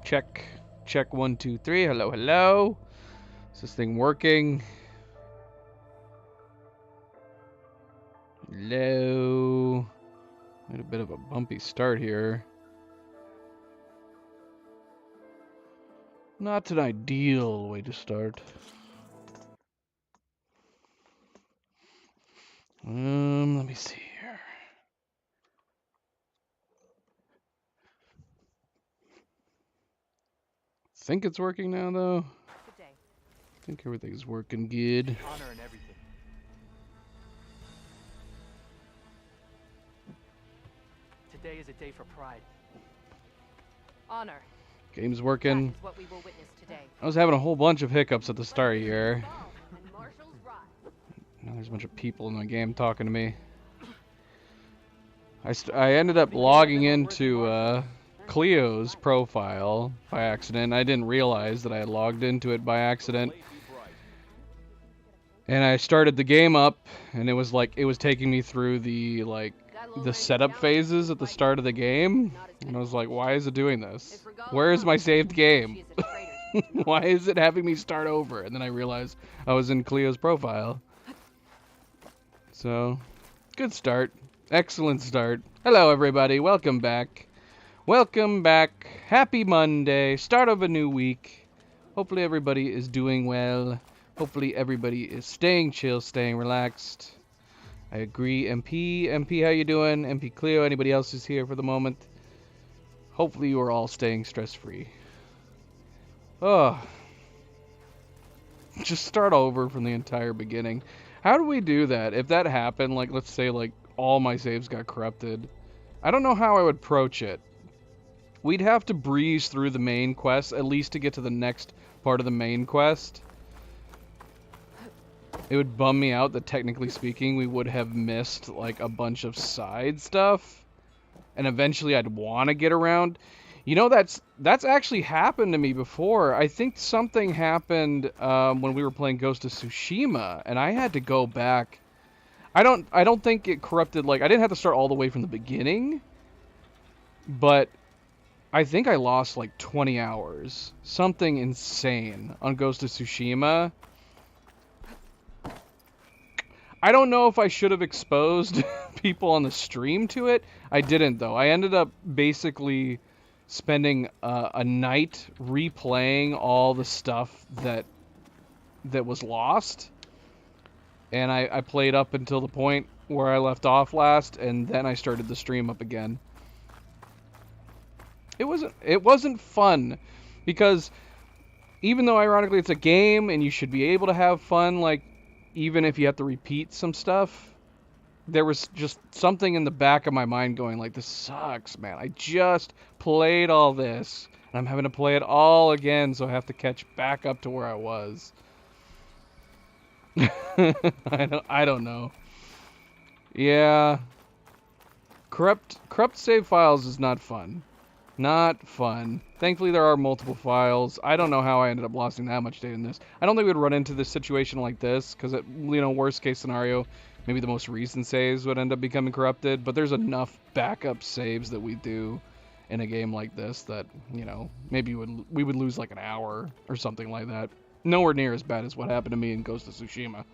Check. Check 1, 2, 3. Hello, hello. Is this thing working? Hello. Had a bit of a bumpy start here. Not an ideal way to start. Let me see here. Think it's working now, though. I think everything's working good. Honor and everything. Today is a day for pride. Honor. Game's That working. is what we will witness today. I was having a whole bunch of hiccups at the start here. And Marshall's right. Now there's a bunch of people in the game talking to me. I ended up logging into Cleo's profile by accident. I didn't realize that I had logged into it by accident. And I started the game up, and it was taking me through the setup phases at the start of the game. And I was like, why is it doing this? Where is my saved game? Why is it having me start over? And then I realized I was in Cleo's profile. So, good start. Excellent start. Hello, everybody. Welcome back. Welcome back. Happy Monday. Start of a new week. Hopefully everybody is doing well. Hopefully everybody is staying chill, staying relaxed. I agree. MP, how you doing? MP Cleo, anybody else who's here for the moment? Hopefully you are all staying stress-free. Oh. Just start over from the entire beginning. How do we do that? If that happened, like, let's say, like, all my saves got corrupted. I don't know how I would approach it. We'd have to breeze through the main quest, at least to get to the next part of the main quest. It would bum me out that, technically speaking, we would have missed, like, a bunch of side stuff. And eventually I'd want to get around. You know, that's actually happened to me before. I think something happened when we were playing Ghost of Tsushima, and I had to go back. I don't think it corrupted, like, I didn't have to start all the way from the beginning, but I think I lost like 20 hours. Something insane on Ghost of Tsushima. I don't know if I should have exposed people on the stream to it. I didn't, though. I ended up basically spending a night replaying all the stuff that was lost. And I played up until the point where I left off last, and then I started the stream up again. It wasn't fun, because even though ironically it's a game and you should be able to have fun, like, even if you have to repeat some stuff, there was just something in the back of my mind going like, this sucks, man. I just played all this, and I'm having to play it all again, so I have to catch back up to where I was. I don't know. Yeah. Corrupt save files is not fun. Not fun. Thankfully, there are multiple files. I don't know how I ended up losing that much data in this. I don't think we'd run into this situation like this, because, worst case scenario, maybe the most recent saves would end up becoming corrupted, but there's enough backup saves that we do in a game like this that, maybe we would lose like an hour or something like that. Nowhere near as bad as what happened to me in Ghost of Tsushima.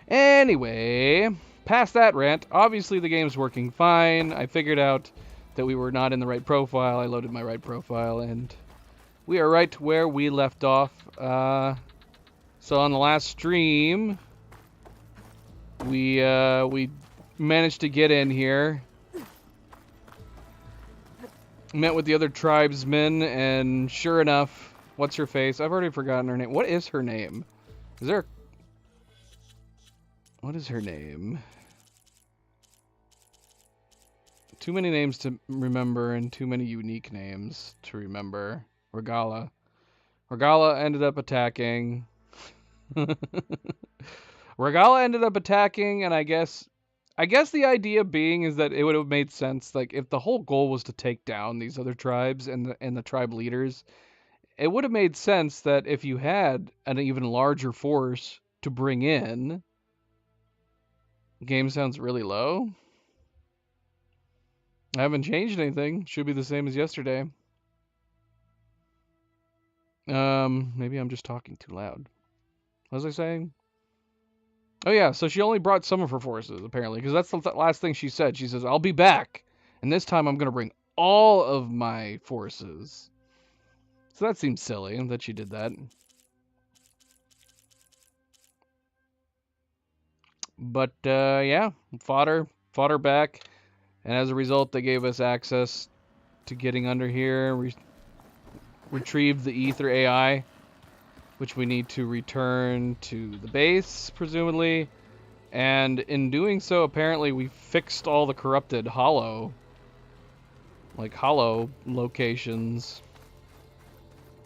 Anyway, past that rant, obviously the game's working fine. I figured out that we were not in the right profile. I loaded my right profile, and we are right where we left off. So on the last stream, we managed to get in here, met with the other tribesmen, and sure enough, what's her face? I've already forgotten her name. What is her name? What is her name? Too many names to remember and too many unique names to remember. Regala. Regala ended up attacking. Regala ended up attacking, and I guess the idea being is that it would have made sense, like, if the whole goal was to take down these other tribes and the tribe leaders, it would have made sense that if you had an even larger force to bring in. Game sounds really low. I haven't changed anything. Should be the same as yesterday. Maybe I'm just talking too loud. What was I saying? Oh yeah, so she only brought some of her forces, apparently, because that's the last thing she said. She says, I'll be back, and this time I'm going to bring all of my forces. So that seems silly that she did that. But, yeah, fought her back, and as a result, they gave us access to getting under here, retrieve the Ether AI, which we need to return to the base, presumably. And in doing so, apparently we fixed all the corrupted hollow locations,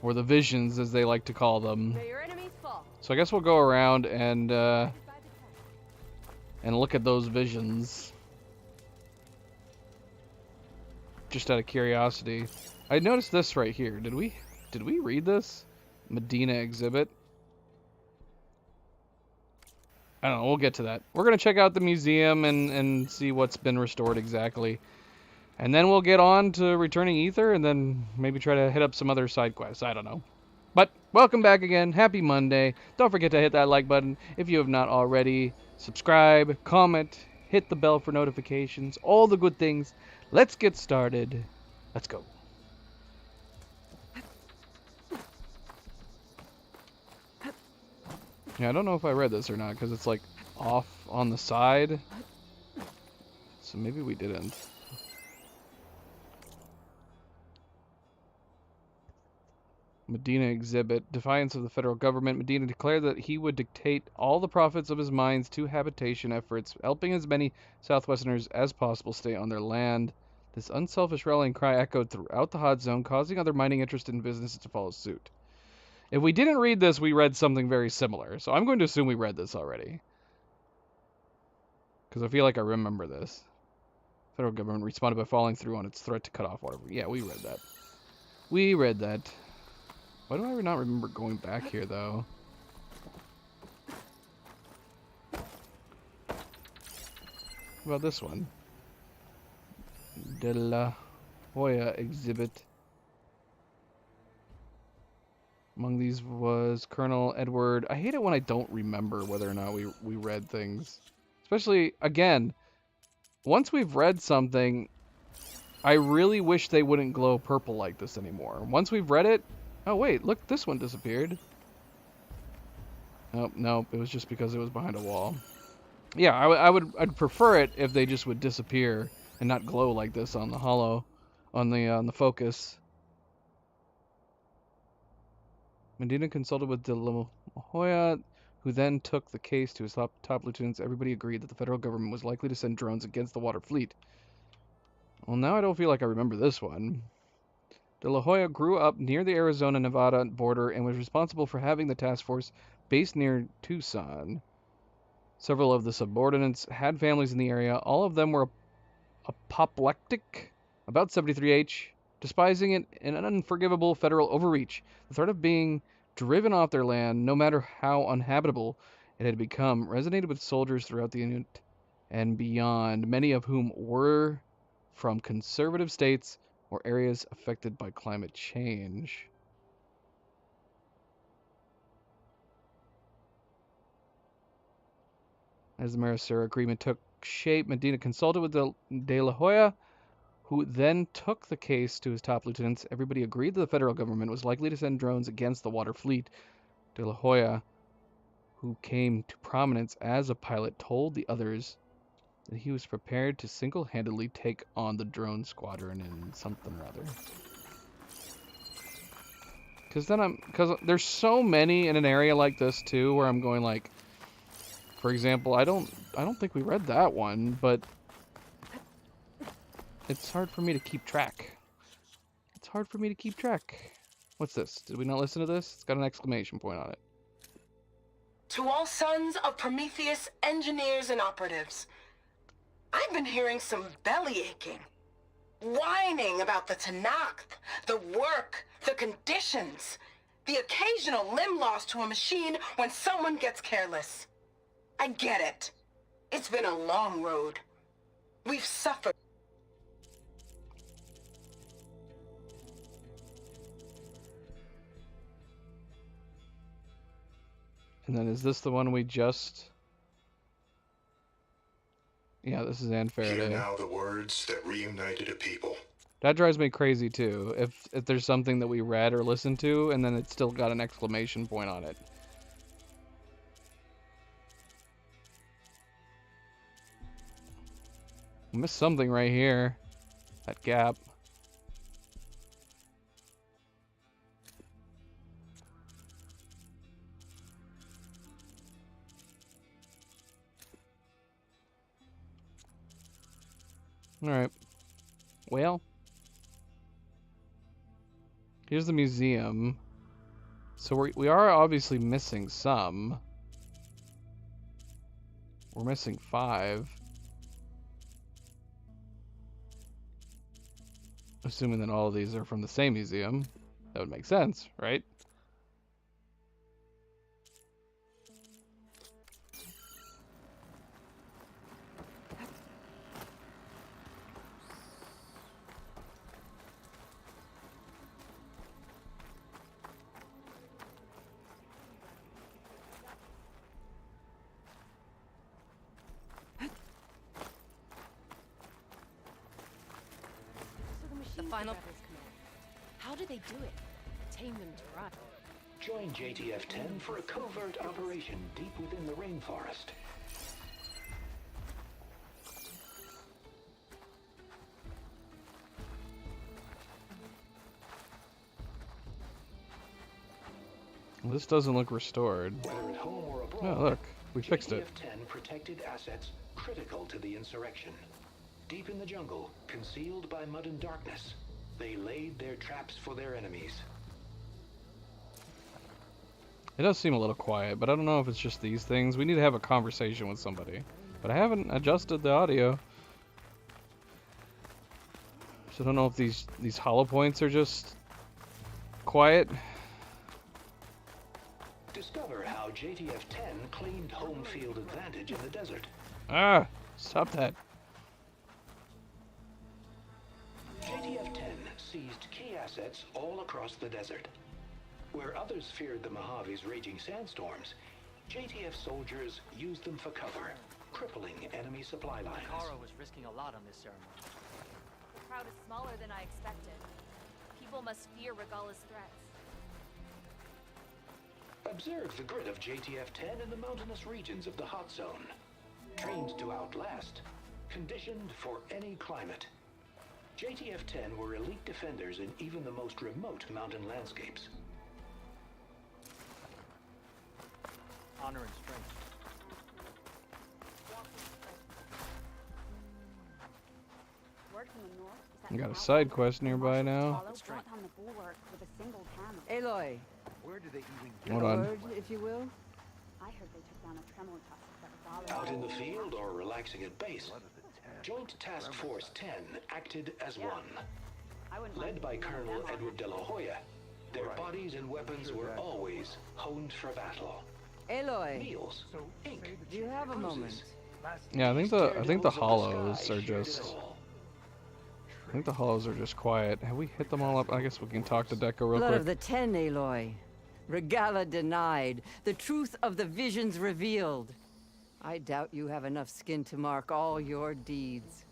or the visions as they like to call them. May your enemies fall. So I guess we'll go around and Guided by the tempest. look at those visions, just out of curiosity. I noticed this right here. Did we read this? Medina exhibit. I don't know. We'll get to that. We're gonna check out the museum and see what's been restored exactly. And then we'll get on to returning Ether, and then maybe try to hit up some other side quests. I don't know. But welcome back again. Happy Monday. Don't forget to hit that like button if you have not already. Subscribe, comment, hit the bell for notifications, all the good things. Let's get started. Let's go. Yeah, I don't know if I read this or not, because it's like off on the side. So maybe we didn't. Medina exhibit. Defiance of the federal government. Medina declared that he would dictate all the profits of his mines to habitation efforts, helping as many Southwesterners as possible stay on their land. This unselfish rallying cry echoed throughout the hot zone, causing other mining interested in businesses to follow suit. If we didn't read this, we read something very similar. So I'm going to assume we read this already, because I feel like I remember this. Federal government responded by following through on its threat to cut off water. Yeah, we read that. We read that. Why do I not remember going back here, though? What about this one? De La Hoya exhibit. Among these was Colonel Edward. I hate it when I don't remember whether or not we read things. Especially, again, once we've read something, I really wish they wouldn't glow purple like this anymore. Once we've read it... Oh, wait, look, this one disappeared. Nope, nope, it was just because it was behind a wall. Yeah, I'd prefer it if they just would disappear and not glow like this on the hollow, on the focus. Medina consulted with De La Hoya, who then took the case to his top lieutenants. Everybody agreed that the federal government was likely to send drones against the water fleet. Well, now I don't feel like I remember this one. De La Hoya grew up near the Arizona-Nevada border and was responsible for having the task force based near Tucson. Several of the subordinates had families in the area. All of them were apoplectic, about 73H, despising it an unforgivable federal overreach. The threat of being driven off their land, no matter how uninhabitable it had become, resonated with soldiers throughout the unit and beyond, many of whom were from conservative states or areas affected by climate change. As the Mercosur agreement took shape, Medina consulted with De La Hoya, who then took the case to his top lieutenants. Everybody agreed that the federal government was likely to send drones against the water fleet. De La Hoya, who came to prominence as a pilot, told the others that he was prepared to single-handedly take on the drone squadron in something or other. Because there's so many in an area like this too, where I'm going like, for example, I don't think we read that one, but it's hard for me to keep track. It's hard for me to keep track. What's this? Did we not listen to this? It's got an exclamation point on it. To all sons of Prometheus engineers and operatives, I've been hearing some belly aching, whining about the Tanakh, the work, the conditions, the occasional limb loss to a machine when someone gets careless. I get it. It's been a long road. We've suffered. And then is this the one we just... Yeah, this is Anne Hear Faraday. now the words that reunited a people. That drives me crazy too. If there's something that we read or listened to, and then it's still got an exclamation point on it. I missed something right here. That gap. Alright. Well. Here's the museum. So we are obviously missing some. We're missing 5. Assuming that all of these are from the same museum. That would make sense, right? So the machine final- rebels come in. How do they do it? Tame them to run. Join JTF-10 for a covert operation deep within the rainforest. Well, this doesn't look restored. Whether at home or abroad, Oh, look. We fixed it. JTF-10 protected assets critical to the insurrection. Deep in the jungle, concealed by mud and darkness, they laid their traps for their enemies. It does seem a little quiet, but I don't know if it's just these things. We need to have a conversation with somebody. But I haven't adjusted the audio. So I don't know if these hollow points are just quiet. Discover how JTF-10 claimed home field advantage in the desert. Ah! Stop that. JTF-10 seized key assets all across the desert. Where others feared the Mojave's raging sandstorms, JTF soldiers used them for cover, crippling enemy supply lines. Karo was risking a lot on this ceremony. The crowd is smaller than I expected. People must fear Regala's threats. Observe the grit of JTF-10 in the mountainous regions of the hot zone. Trained to outlast, conditioned for any climate. JTF-10 were elite defenders in even the most remote mountain landscapes. Honor and strength. Word from the north is that We got a the side Outlaws quest and nearby Marshals now. Hollow brought on the bulwark with a single camel. Aloy, Where do they even get Hold a on. word, if you will. I heard they took down a tremor tusk that Regala Out in the field or relaxing at base, Joint Task Force 10 acted as one. I wouldn't mind Led by seeing one of Colonel them on Edward De La Hoya, their bodies and weapons were always honed for battle. Aloy, Meals, ink, do you have a moment? cruises. Yeah, I think the Daredevils of the hollows sky are shared it just all. I think the hollows are just quiet. Have we hit them all up? I guess we can talk to Deco real Blood quick. of the 10, Aloy. Regala denied. The truth of the visions revealed. I doubt you have enough skin to mark all your deeds.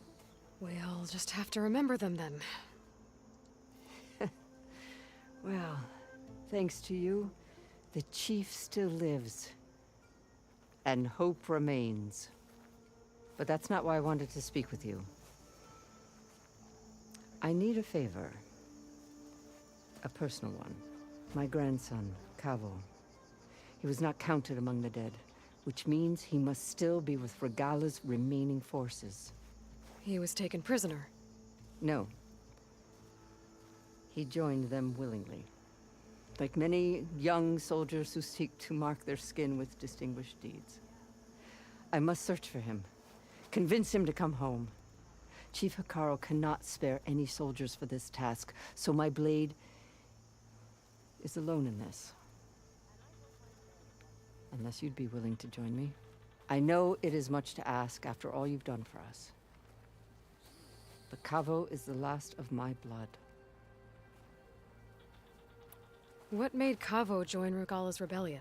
We'll just have to remember them then. Well, thanks to you, the chief still lives. And hope remains. But that's not why I wanted to speak with you. I need a favor. A personal one. My grandson, Kavo. He was not counted among the dead, which means he must still be with Regala's remaining forces. He was taken prisoner. No. He joined them willingly. Like many young soldiers who seek to mark their skin with distinguished deeds. I must search for him. Convince him to come home. Chief Hekarro cannot spare any soldiers for this task, so my blade is alone in this. Unless you'd be willing to join me. I know it is much to ask after all you've done for us. But Kavo is the last of my blood. What made Kavo join Regala's rebellion?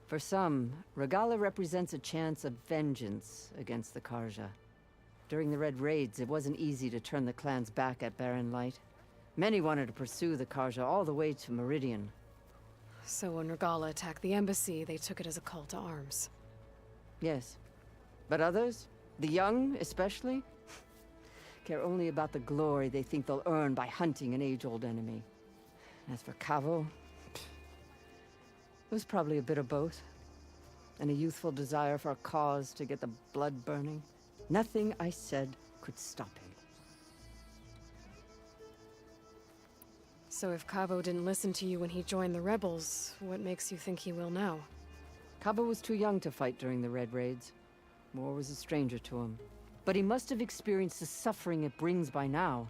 For some, Regala represents a chance of vengeance against the Karja. During the Red Raids, it wasn't easy to turn the clans back at Barren Light. Many wanted to pursue the Karja all the way to Meridian. So when Regala attacked the embassy, they took it as a call to arms. Yes. But others, the young especially, care only about the glory they think they'll earn by hunting an age-old enemy. As for Cavo, it was probably a bit of both. And a youthful desire for a cause to get the blood burning. Nothing I said could stop him. So if Cavo didn't listen to you when he joined the rebels, what makes you think he will now? Cabo was too young to fight during the Red Raids. War was a stranger to him. But he must have experienced the suffering it brings by now.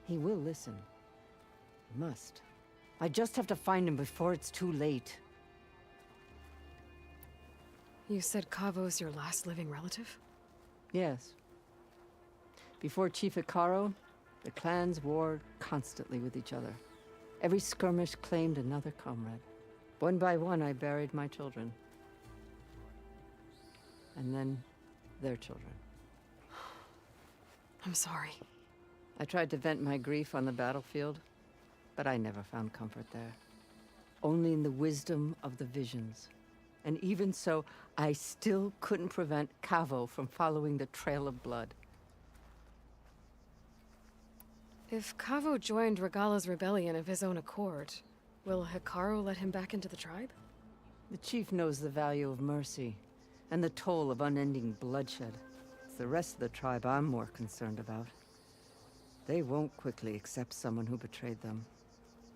He will listen. He must. I just have to find him before it's too late. You said Cavo's your last living relative? Yes. Before Chief Icaro, the clans warred constantly with each other. Every skirmish claimed another comrade. One by one, I buried my children. And then, their children. I'm sorry. I tried to vent my grief on the battlefield, but I never found comfort there. Only in the wisdom of the visions. And even so, I still couldn't prevent Cavo from following the trail of blood. If Cavo joined Regala's rebellion of his own accord, will Hikaru let him back into the tribe? The chief knows the value of mercy, and the toll of unending bloodshed. It's the rest of the tribe I'm more concerned about. They won't quickly accept someone who betrayed them.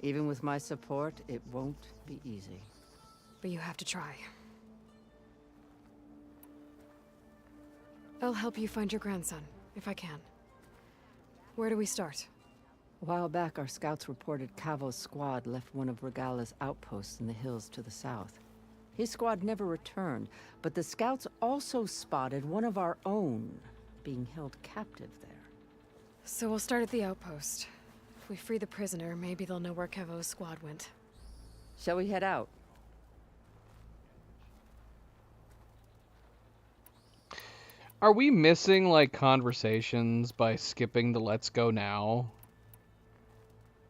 Even with my support, it won't be easy. But you have to try. I'll help you find your grandson, if I can. Where do we start? A while back, our scouts reported Cavo's squad left one of Regala's outposts in the hills to the south. His squad never returned, but the scouts also spotted one of our own being held captive there. So we'll start at the outpost. If we free the prisoner, maybe they'll know where Cavo's squad went. Shall we head out? Are we missing, like, conversations by skipping the let's go now?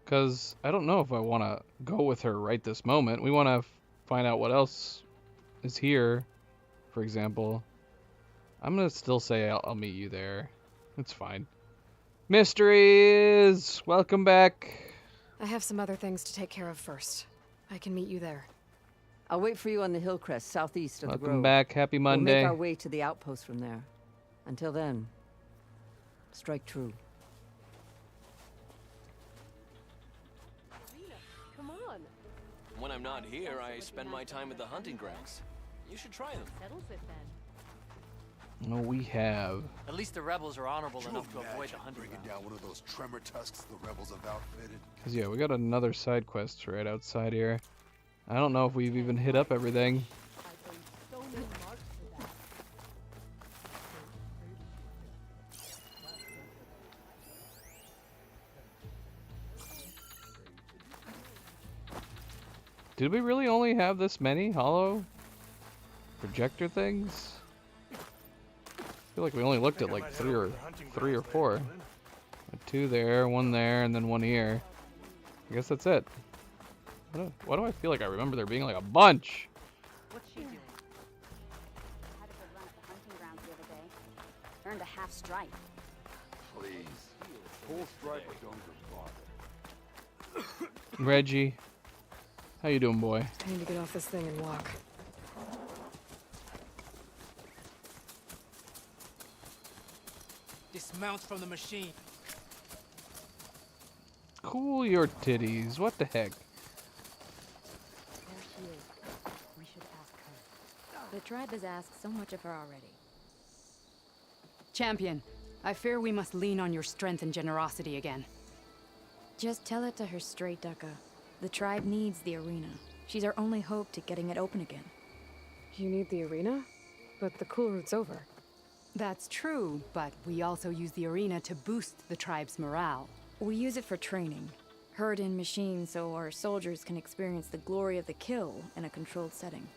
Because I don't know if I want to go with her right this moment. We want to find out what else is here, for example. I'm going to still say I'll meet you there. It's fine. Mysteries! Welcome back. I have some other things to take care of first. I can meet you there. I'll wait for you on the hill crest southeast of the grove. Welcome back. Happy Monday. We'll make our way to the outpost from there. Until then, strike true. Come on. When I'm not here, I spend my time at the hunting grounds. You should try them. Settles it then. No, we have. At least the rebels are honorable enough to avoid the hunting bringing grounds. down one of those tremor tusks the rebels have outfitted. Because, yeah, we got another side quest right outside here. I don't know if we've even hit up everything. I've earned so many marks for that. Did we really only have this many hollow projector things? I feel like we only looked at like three or four. 2 there, 1 there, and then 1 here. I guess that's it. Why do I feel like I remember there being like a bunch? What's she doing? Had a good run at the hunting grounds the other day. Earned a half stripe. Please. Full stripe or don't bother. Reggie, how you doing, boy? I need to get off this thing and walk. Dismount from the machine. Cool your titties. What the heck? There she is. We should ask her. The tribe has asked so much of her already. Champion, I fear we must lean on your strength and generosity again. Just tell it to her straight, Ducka. The tribe needs the arena. She's our only hope to getting it open again. You need the arena? But the cool route's over. That's true, but we also use the arena to boost the tribe's morale. We use it for training. Herd in machines so our soldiers can experience the glory of the kill in a controlled setting.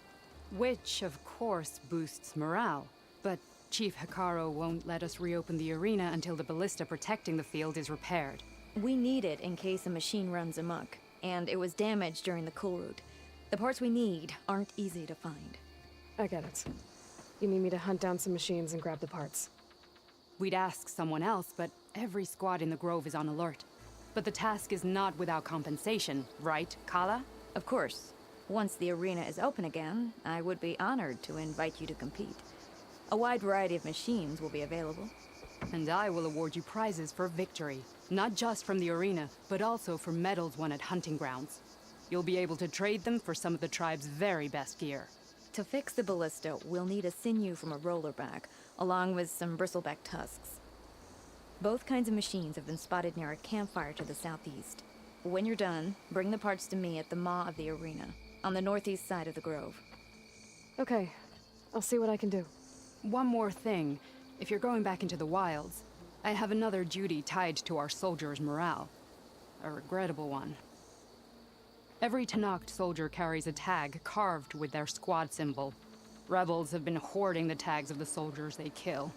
Which, of course, boosts morale. But Chief Hekarro won't let us reopen the arena until the ballista protecting the field is repaired. We need it in case a machine runs amok, and it was damaged during the cool route. The parts we need aren't easy to find. I get it. You need me to hunt down some machines and grab the parts. We'd ask someone else, but every squad in the Grove is on alert. But the task is not without compensation, right, Kala? Of course. Once the arena is open again, I would be honored to invite you to compete. A wide variety of machines will be available. And I will award you prizes for victory. Not just from the arena, but also for medals won at hunting grounds. You'll be able to trade them for some of the tribe's very best gear. To fix the ballista, we'll need a sinew from a rollerback, along with some bristleback tusks. Both kinds of machines have been spotted near a campfire to the southeast. When you're done, bring the parts to me at the maw of the arena, on the northeast side of the Grove. Okay, I'll see what I can do. One more thing. If you're going back into the wilds, I have another duty tied to our soldiers' morale. A regrettable one. Every Tenakth soldier carries a tag carved with their squad symbol. Rebels have been hoarding the tags of the soldiers they kill.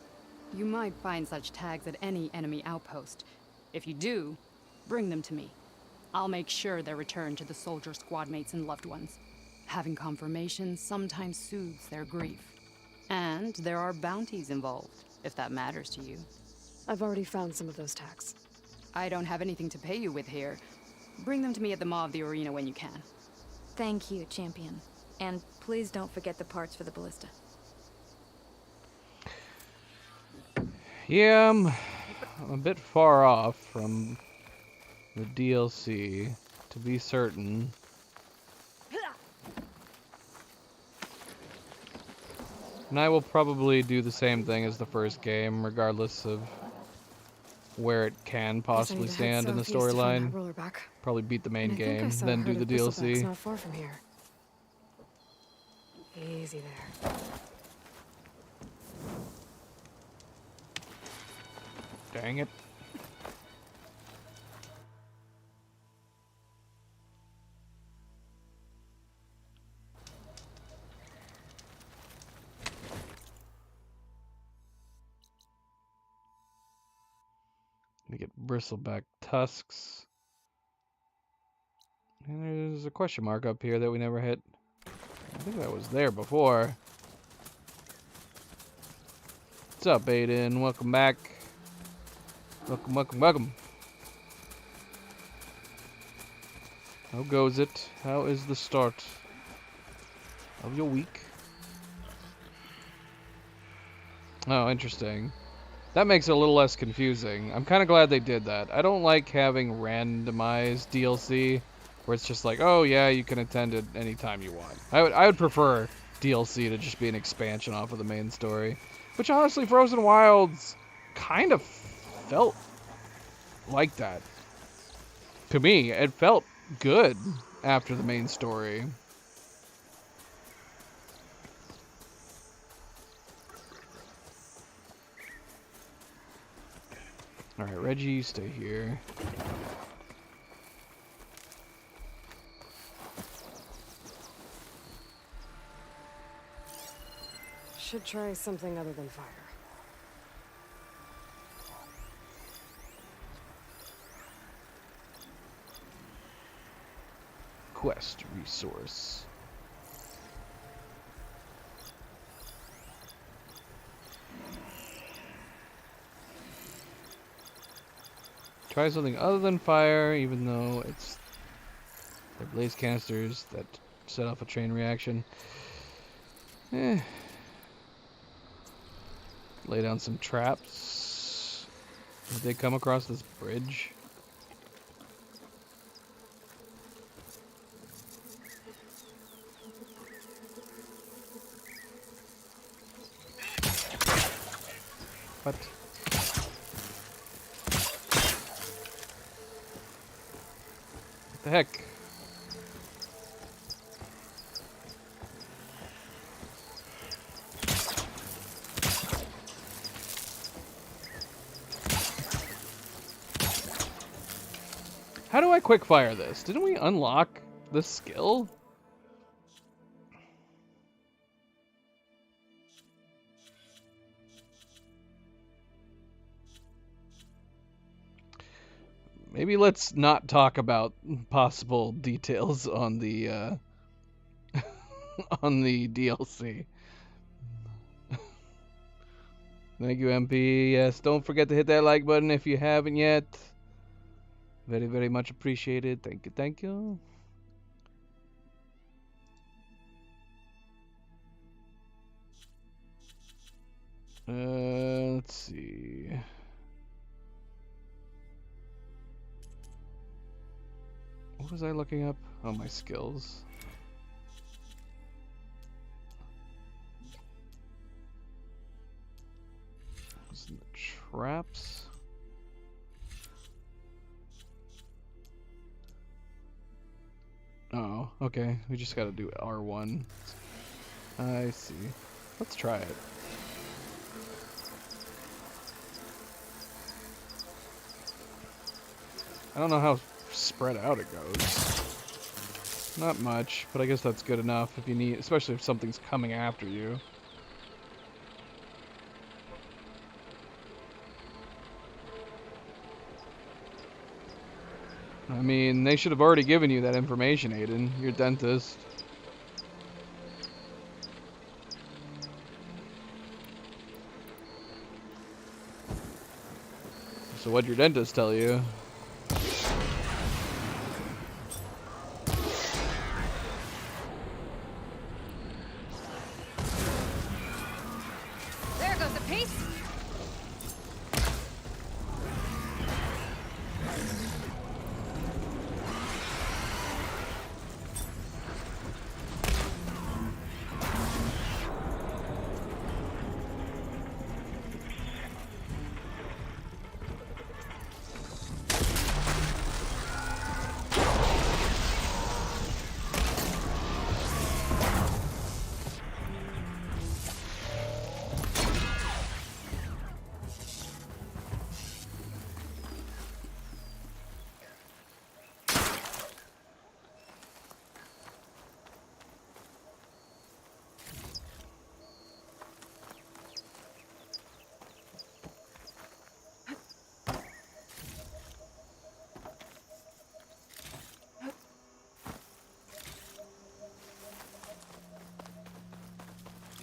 You might find such tags at any enemy outpost. If you do, bring them to me. I'll make sure they're returned to the soldier squad mates and loved ones. Having confirmation sometimes soothes their grief. And there are bounties involved, if that matters to you. I've already found some of those tags. I don't have anything to pay you with here. Bring them to me at the maw of the arena when you can. Thank you, Champion. And please don't forget the parts for the ballista. Yeah, I'm a bit far off from the DLC, to be certain. And I will probably do the same thing as the first game, regardless of where it can possibly stand in the storyline. Probably beat the main game, then do the DLC. Not far from here. Easy there. Dang it. We get bristleback tusks. And there's a question mark up here that we never hit. I think that was there before. What's up, Aiden? Welcome back. Welcome, welcome, welcome. How goes it? How is the start of your week? Oh, interesting. That makes it a little less confusing. I'm kind of glad they did that. I don't like having randomized DLC where it's just like, oh yeah, you can attend it anytime you want. I would prefer DLC to just be an expansion off of the main story. Which honestly, Frozen Wilds kind of felt like that. To me, it felt good after the main story. Alright, Reggie, stay here. Should try something other than fire. Quest resource. Try something other than fire, even though it's the blaze canisters that set off a chain reaction. Lay down some traps. Did they come across this bridge? What? What the heck? How do I quickfire this? Didn't we unlock this skill? Maybe let's not talk about possible details on the on the DLC. Thank you, MP. Yes, don't forget to hit that like button if you haven't yet. Very, very much appreciated. Thank you, thank you. Let's see. What was I looking up? Oh, my skills. What's in the traps? Oh, okay. We just gotta do R1. I see. Let's try it. I don't know how spread out it goes. Not much, but I guess that's good enough if you need, especially if something's coming after you. I mean, they should have already given you that information, Aiden. Your dentist. So what'd your dentist tell you? There goes a piece.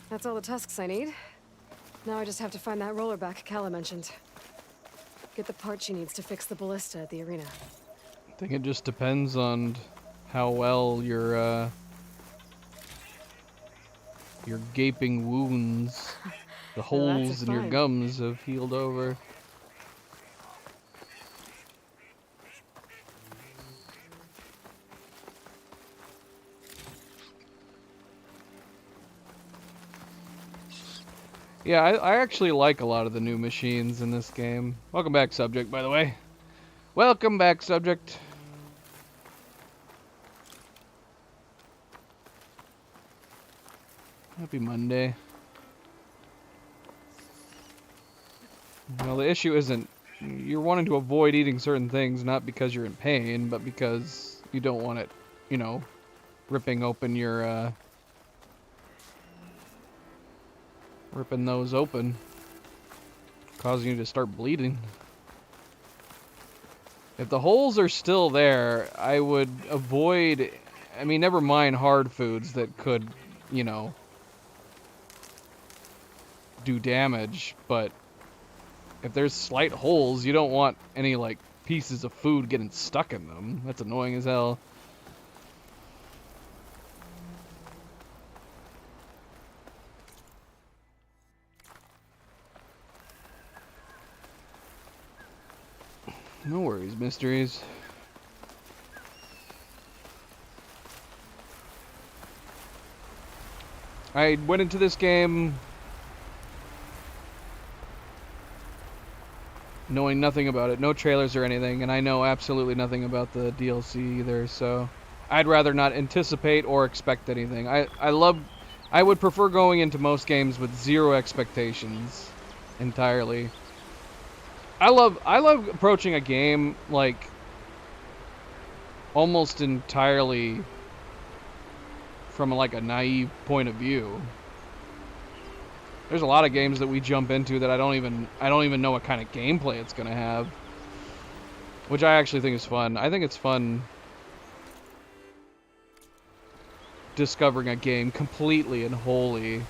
That's all the tusks I need. Now I just have to find that rollerback Kala mentioned. Get the part she needs to fix the ballista at the arena. I think it just depends on how well your gaping wounds, the holes in your gums have healed over. Yeah, I actually like a lot of the new machines in this game. Welcome back, Subject, by the way. Welcome back, Subject. Happy Monday. Well, the issue isn't you're wanting to avoid eating certain things, not because you're in pain, but because you don't want it, you know, ripping open your, ripping those open, causing you to start bleeding. If the holes are still there, I would avoid, I mean, never mind hard foods that could, you know, do damage, but if there's slight holes, you don't want any, like, pieces of food getting stuck in them. That's annoying as hell. No worries, mysteries. I went into this game knowing nothing about it, no trailers or anything, and I know absolutely nothing about the DLC either, so I'd rather not anticipate or expect anything. I would prefer going into most games with zero expectations entirely. I love approaching a game like almost entirely from like a naive point of view. There's a lot of games that we jump into that I don't even know what kind of gameplay it's gonna have. which I actually think is fun. I think it's fun discovering a game completely and wholly.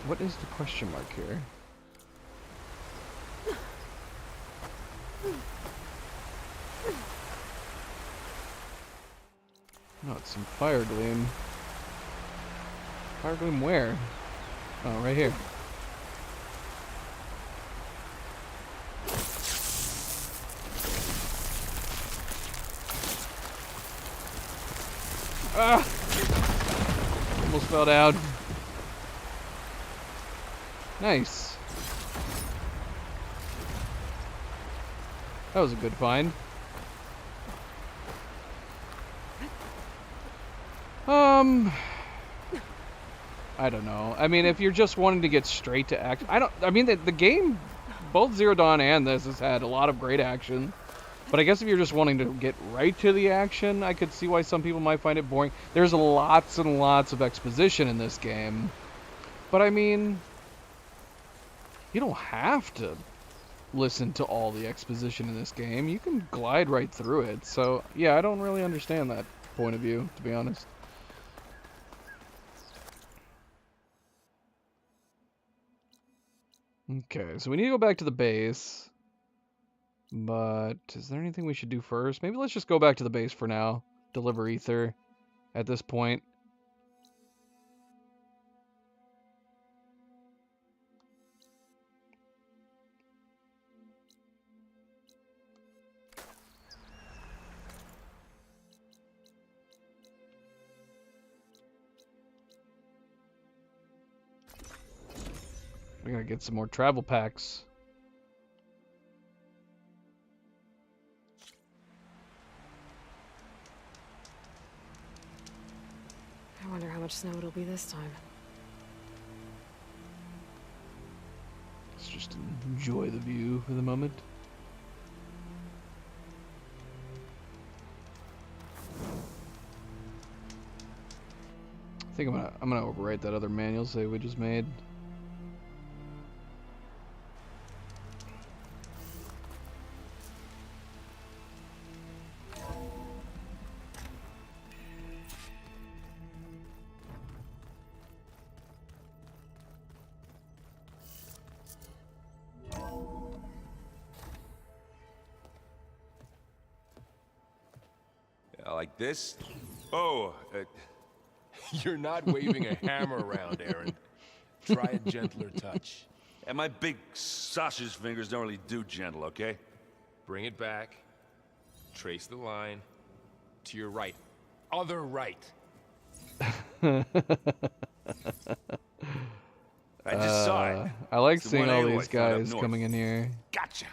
What is the question mark here? Oh, it's some fire gleam. Fire gleam where? Oh, right here. Ah! Almost fell down. Nice. That was a good find. I don't know. I mean, if you're just wanting to get straight to action, I mean, the game, both Zero Dawn and this has had a lot of great action. But I guess if you're just wanting to get right to the action, I could see why some people might find it boring. There's lots and lots of exposition in this game. But I mean, you don't have to listen to all the exposition in this game. You can glide right through it. So, yeah, I don't really understand that point of view, to be honest. Okay, so we need to go back to the base. But is there anything we should do first? Maybe let's just go back to the base for now. Deliver ether at this point. We gotta get some more travel packs. I wonder how much snow it'll be this time. Let's just enjoy the view for the moment. I think I'm gonna overwrite that other manual save we just made. Like this? Oh, you're not waving a hammer around, Aaron. Try a gentler touch. And my big sausage fingers don't really do gentle, okay? Bring it back. Trace the line. To your right. Other right. I just saw it. I like It's the seeing one all Aloy these found up guys north. coming in here. Gotcha.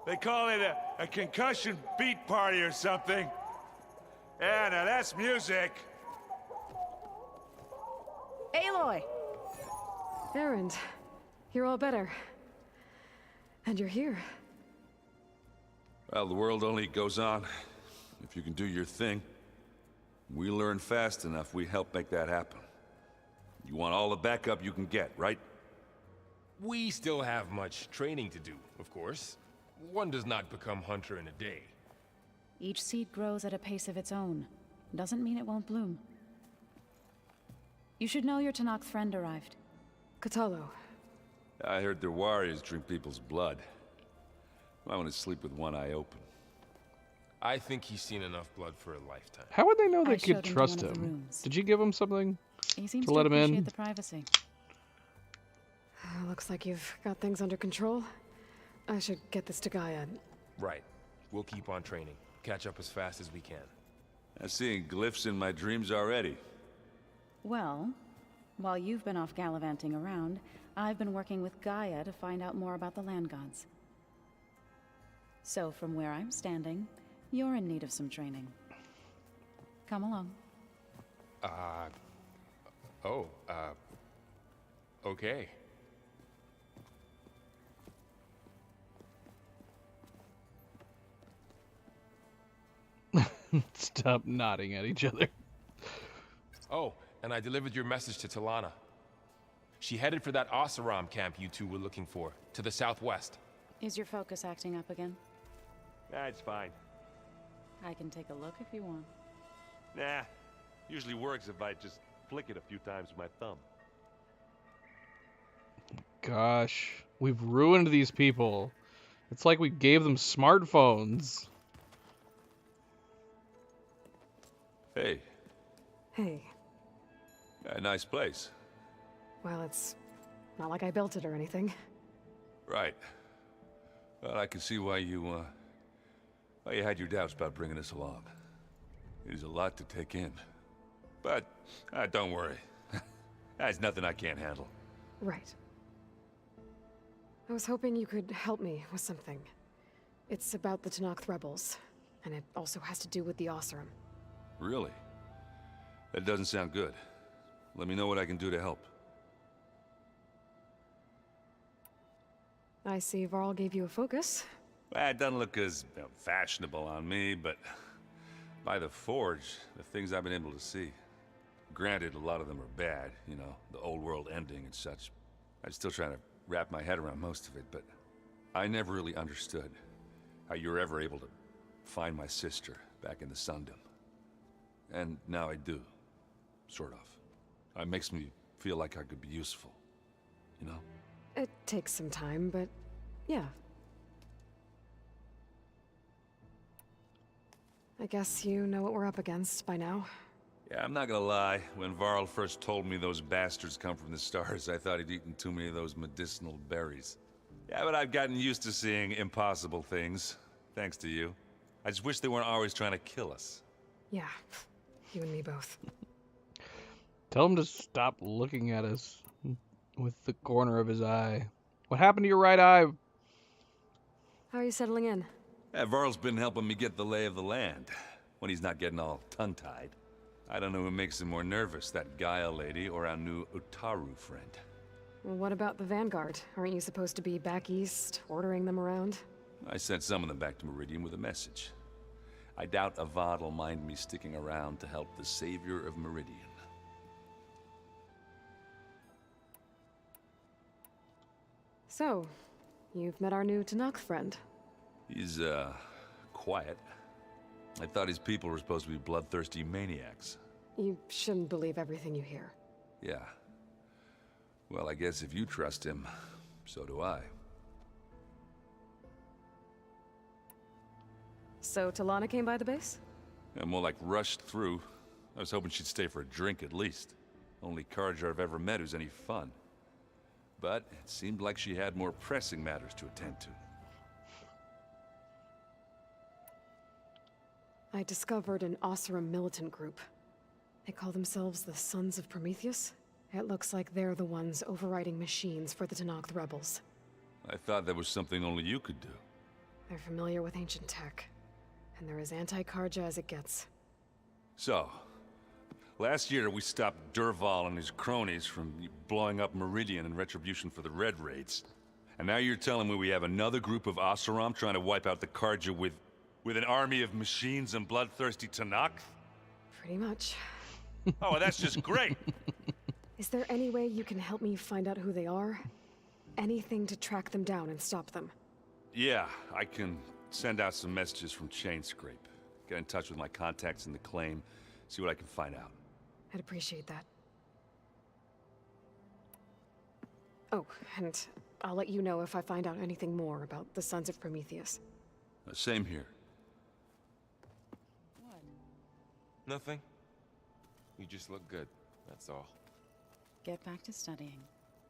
They call it a concussion beat party or something. Yeah, now that's music. Aloy! Erend, you're all better. And you're here. Well, the world only goes on. If you can do your thing. We learn fast enough, we help make that happen. You want all the backup you can get, right? We still have much training to do, of course. One does not become hunter in a day. Each seed grows at a pace of its own. Doesn't mean it won't bloom. You should know your Tanakh friend arrived. Kotallo. I heard their warriors drink people's blood. I want to sleep with one eye open. I think he's seen enough blood for a lifetime. How would they know they I could showed him to trust one of the him? rooms. Did you give him something He seems to let him in? appreciate the privacy. Looks like you've got things under control. I should get this to Gaia. Right. We'll keep on training. Catch up as fast as we can. I'm seeing glyphs in my dreams already. Well, while you've been off gallivanting around, I've been working with Gaia to find out more about the land gods. So from where I'm standing, you're in need of some training. Come along. Okay. Stop nodding at each other. Oh, and I delivered your message to Talana. She headed for that Oseram camp you two were looking for, to the southwest. Is your focus acting up again? Nah, it's fine. I can take a look if you want. Nah, usually works if I just flick it a few times with my thumb. Gosh, we've ruined these people. It's like we gave them smartphones. Hey. Hey. A nice place. Well, it's not like I built it or anything. Right. Well, I can see why you had your doubts about bringing us along. It is a lot to take in. But, don't worry. That's nothing I can't handle. Right. I was hoping you could help me with something. It's about the Tenakth rebels, and it also has to do with the Oseram. Really? That doesn't sound good. Let me know what I can do to help. I see Varl gave you a focus. Well, it doesn't look as fashionable on me, but by the Forge, the things I've been able to see. Granted, a lot of them are bad, you know, the old world ending and such. I'm still trying to wrap my head around most of it, but I never really understood how you were ever able to find my sister back in the Sundom. And now I do. Sort of. It makes me feel like I could be useful. You know? It takes some time, but yeah. I guess you know what we're up against by now. Yeah, I'm not gonna lie. When Varl first told me those bastards come from the stars, I thought he'd eaten too many of those medicinal berries. Yeah, but I've gotten used to seeing impossible things, thanks to you. I just wish they weren't always trying to kill us. Yeah, you and me both. Tell him to stop looking at us with the corner of his eye. What happened to your right eye? How are you settling in? Yeah, Varl's been helping me get the lay of the land, when he's not getting all tongue-tied. I don't know who makes him more nervous, that Gaia lady or our new Utaru friend. Well, what about the Vanguard? Aren't you supposed to be back east, ordering them around? I sent some of them back to Meridian with a message. I doubt Avad will mind me sticking around to help the savior of Meridian. So, you've met our new Tenakth friend. He's, quiet. I thought his people were supposed to be bloodthirsty maniacs. You shouldn't believe everything you hear. Yeah. Well, I guess if you trust him, so do I. So, Talana came by the base? Yeah, more like rushed through. I was hoping she'd stay for a drink at least. Only Carja I've ever met who's any fun. But it seemed like she had more pressing matters to attend to. I discovered an Oseram militant group. They call themselves the Sons of Prometheus. It looks like they're the ones overriding machines for the Tenakth rebels. I thought that was something only you could do. They're familiar with ancient tech, and they're as anti-Carja as it gets. So, last year we stopped Durval and his cronies from blowing up Meridian in retribution for the Red Raids. And now you're telling me we have another group of Oseram trying to wipe out the Carja with an army of machines and bloodthirsty Tenakth? Pretty much. Oh, that's just great! Is there any way you can help me find out who they are? Anything to track them down and stop them? Yeah, I can send out some messages from Chainscrape. Get in touch with my contacts in the claim, see what I can find out. I'd appreciate that. Oh, and I'll let you know if I find out anything more about the Sons of Prometheus. Same here. Nothing. You just look good, that's all. Get back to studying.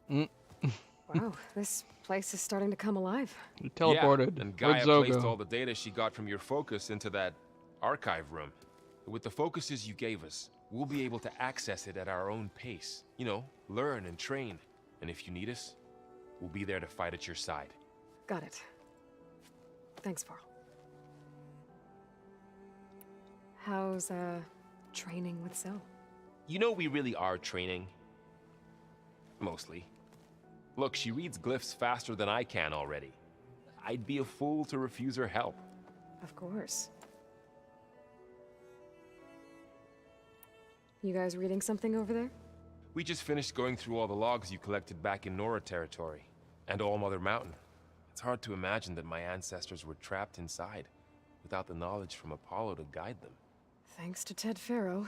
Wow, this place is starting to come alive. You teleported. Yeah, and Where'd Gaia Zoe placed go? all the data she got from your focus into that archive room. With the focuses you gave us, we'll be able to access it at our own pace. You know, learn and train. And if you need us, we'll be there to fight at your side. Got it. Thanks, Varl. How's, training with Zoe? You know we really are training. Mostly. Look, she reads glyphs faster than I can already. I'd be a fool to refuse her help. Of course. You guys reading something over there? We just finished going through all the logs you collected back in Nora territory, and All Mother Mountain. It's hard to imagine that my ancestors were trapped inside, without the knowledge from Apollo to guide them. Thanks to Ted Faro.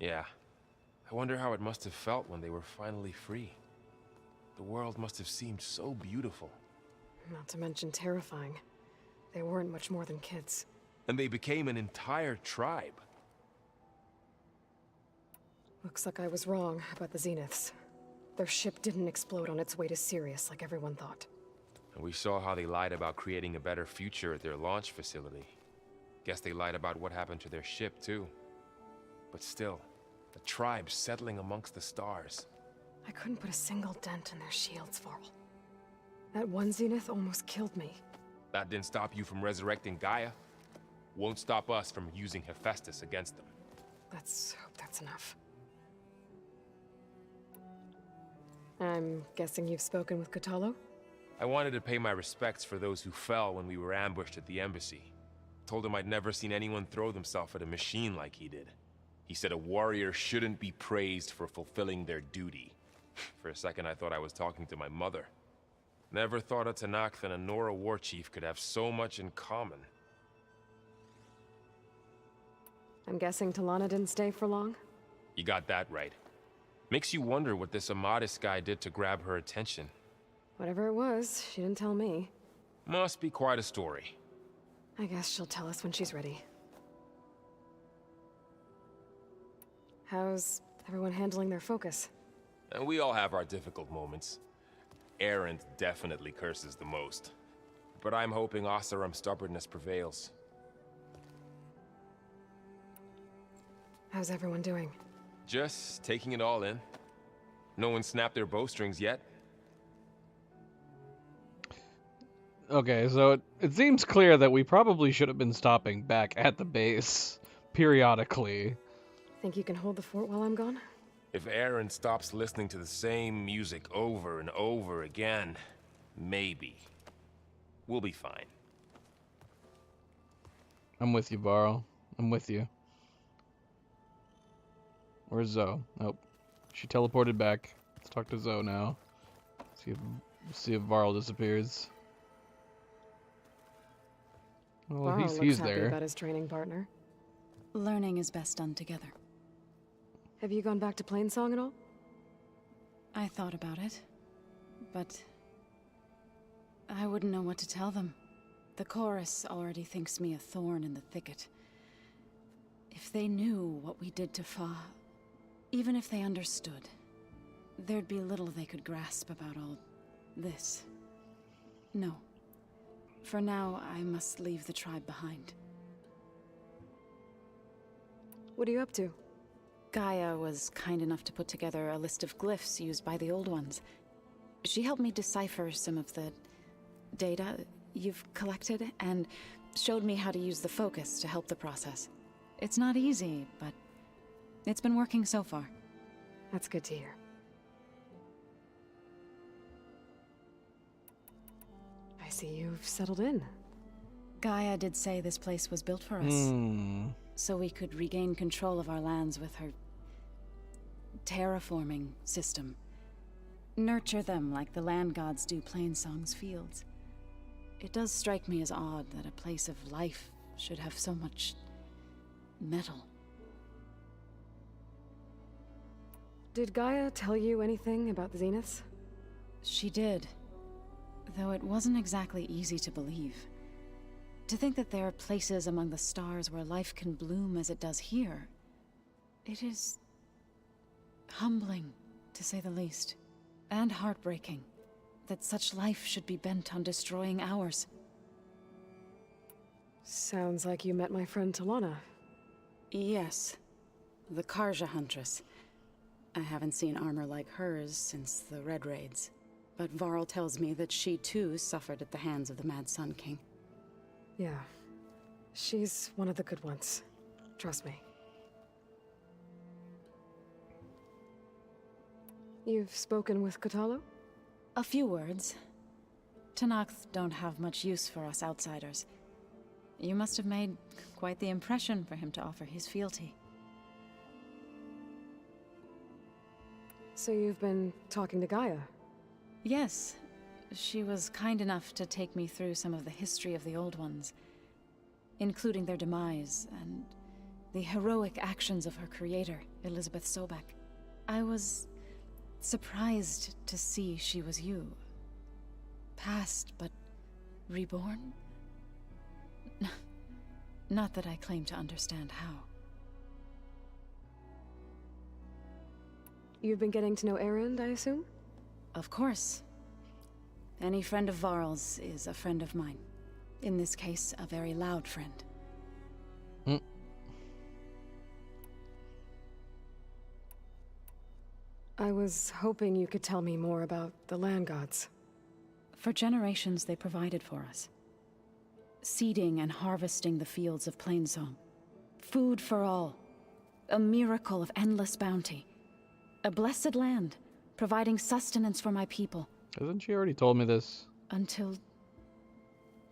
Yeah. I wonder how it must have felt when they were finally free. The world must have seemed so beautiful. Not to mention terrifying. They weren't much more than kids. And they became an entire tribe. Looks like I was wrong about the Zeniths. Their ship didn't explode on its way to Sirius like everyone thought. And we saw how they lied about creating a better future at their launch facility. Guess they lied about what happened to their ship, too. But still, a tribe settling amongst the stars. I couldn't put a single dent in their shields, Varl. That one Zenith almost killed me. That didn't stop you from resurrecting Gaia. Won't stop us from using Hephaestus against them. Let's hope that's enough. I'm guessing you've spoken with Kotallo? I wanted to pay my respects for those who fell when we were ambushed at the embassy. Told him I'd never seen anyone throw themselves at a machine like he did. He said a warrior shouldn't be praised for fulfilling their duty. For a second I thought I was talking to my mother. Never thought a Tenakth and a Nora war chief could have so much in common. I'm guessing Talana didn't stay for long? You got that right. Makes you wonder what this Amadis guy did to grab her attention. Whatever it was, she didn't tell me. Must be quite a story. I guess she'll tell us when she's ready. How's everyone handling their focus? And we all have our difficult moments. Erend definitely curses the most. But I'm hoping Oseram's stubbornness prevails. How's everyone doing? Just taking it all in. No one snapped their bowstrings yet. Okay, so it seems clear that we probably should have been stopping back at the base periodically. Think you can hold the fort while I'm gone? If Erend stops listening to the same music over and over again, maybe. We'll be fine. I'm with you, Varl. I'm with you. Where's Zoe? Oh, she teleported back. Let's talk to Zoe now. See if Varl disappears. Well, Varl he's looks happy there. about his training partner. Learning is best done together. Have you gone back to Plainsong at all? I thought about it, but I wouldn't know what to tell them. The chorus already thinks me a thorn in the thicket. If they knew what we did to Fa, even if they understood, there'd be little they could grasp about all this. No. For now, I must leave the tribe behind. What are you up to? Gaia was kind enough to put together a list of glyphs used by the Old Ones. She helped me decipher some of the data you've collected, and showed me how to use the focus to help the process. It's not easy, but it's been working so far. That's good to hear. I see you've settled in. Gaia did say this place was built for us, so we could regain control of our lands with her terraforming system. Nurture them like the land gods do Plainsong's fields. It does strike me as odd that a place of life should have so much metal. Did Gaia tell you anything about the Zeniths? She did, though it wasn't exactly easy to believe. To think that there are places among the stars where life can bloom as it does here, it is humbling, to say the least, and heartbreaking that such life should be bent on destroying ours. Sounds like you met my friend Talana. Yes, the Karja Huntress. I haven't seen armor like hers since the Red Raids, but Varl tells me that she too suffered at the hands of the Mad Sun King. Yeah, she's one of the good ones. Trust me. You've spoken with Kotallo? A few words. Tenakth don't have much use for us outsiders. You must have made quite the impression for him to offer his fealty. So you've been talking to Gaia? Yes. She was kind enough to take me through some of the history of the Old Ones, including their demise and the heroic actions of her creator, Elizabeth Sobek. I was surprised to see she was you. Past, but reborn? Not that I claim to understand how. You've been getting to know Erend, I assume? Of course. Any friend of Varl's is a friend of mine. In this case, a very loud friend. I was hoping you could tell me more about the land gods. For generations, they provided for us. Seeding and harvesting the fields of Plainsong. Food for all. A miracle of endless bounty. A blessed land, providing sustenance for my people. Hasn't she already told me this? Until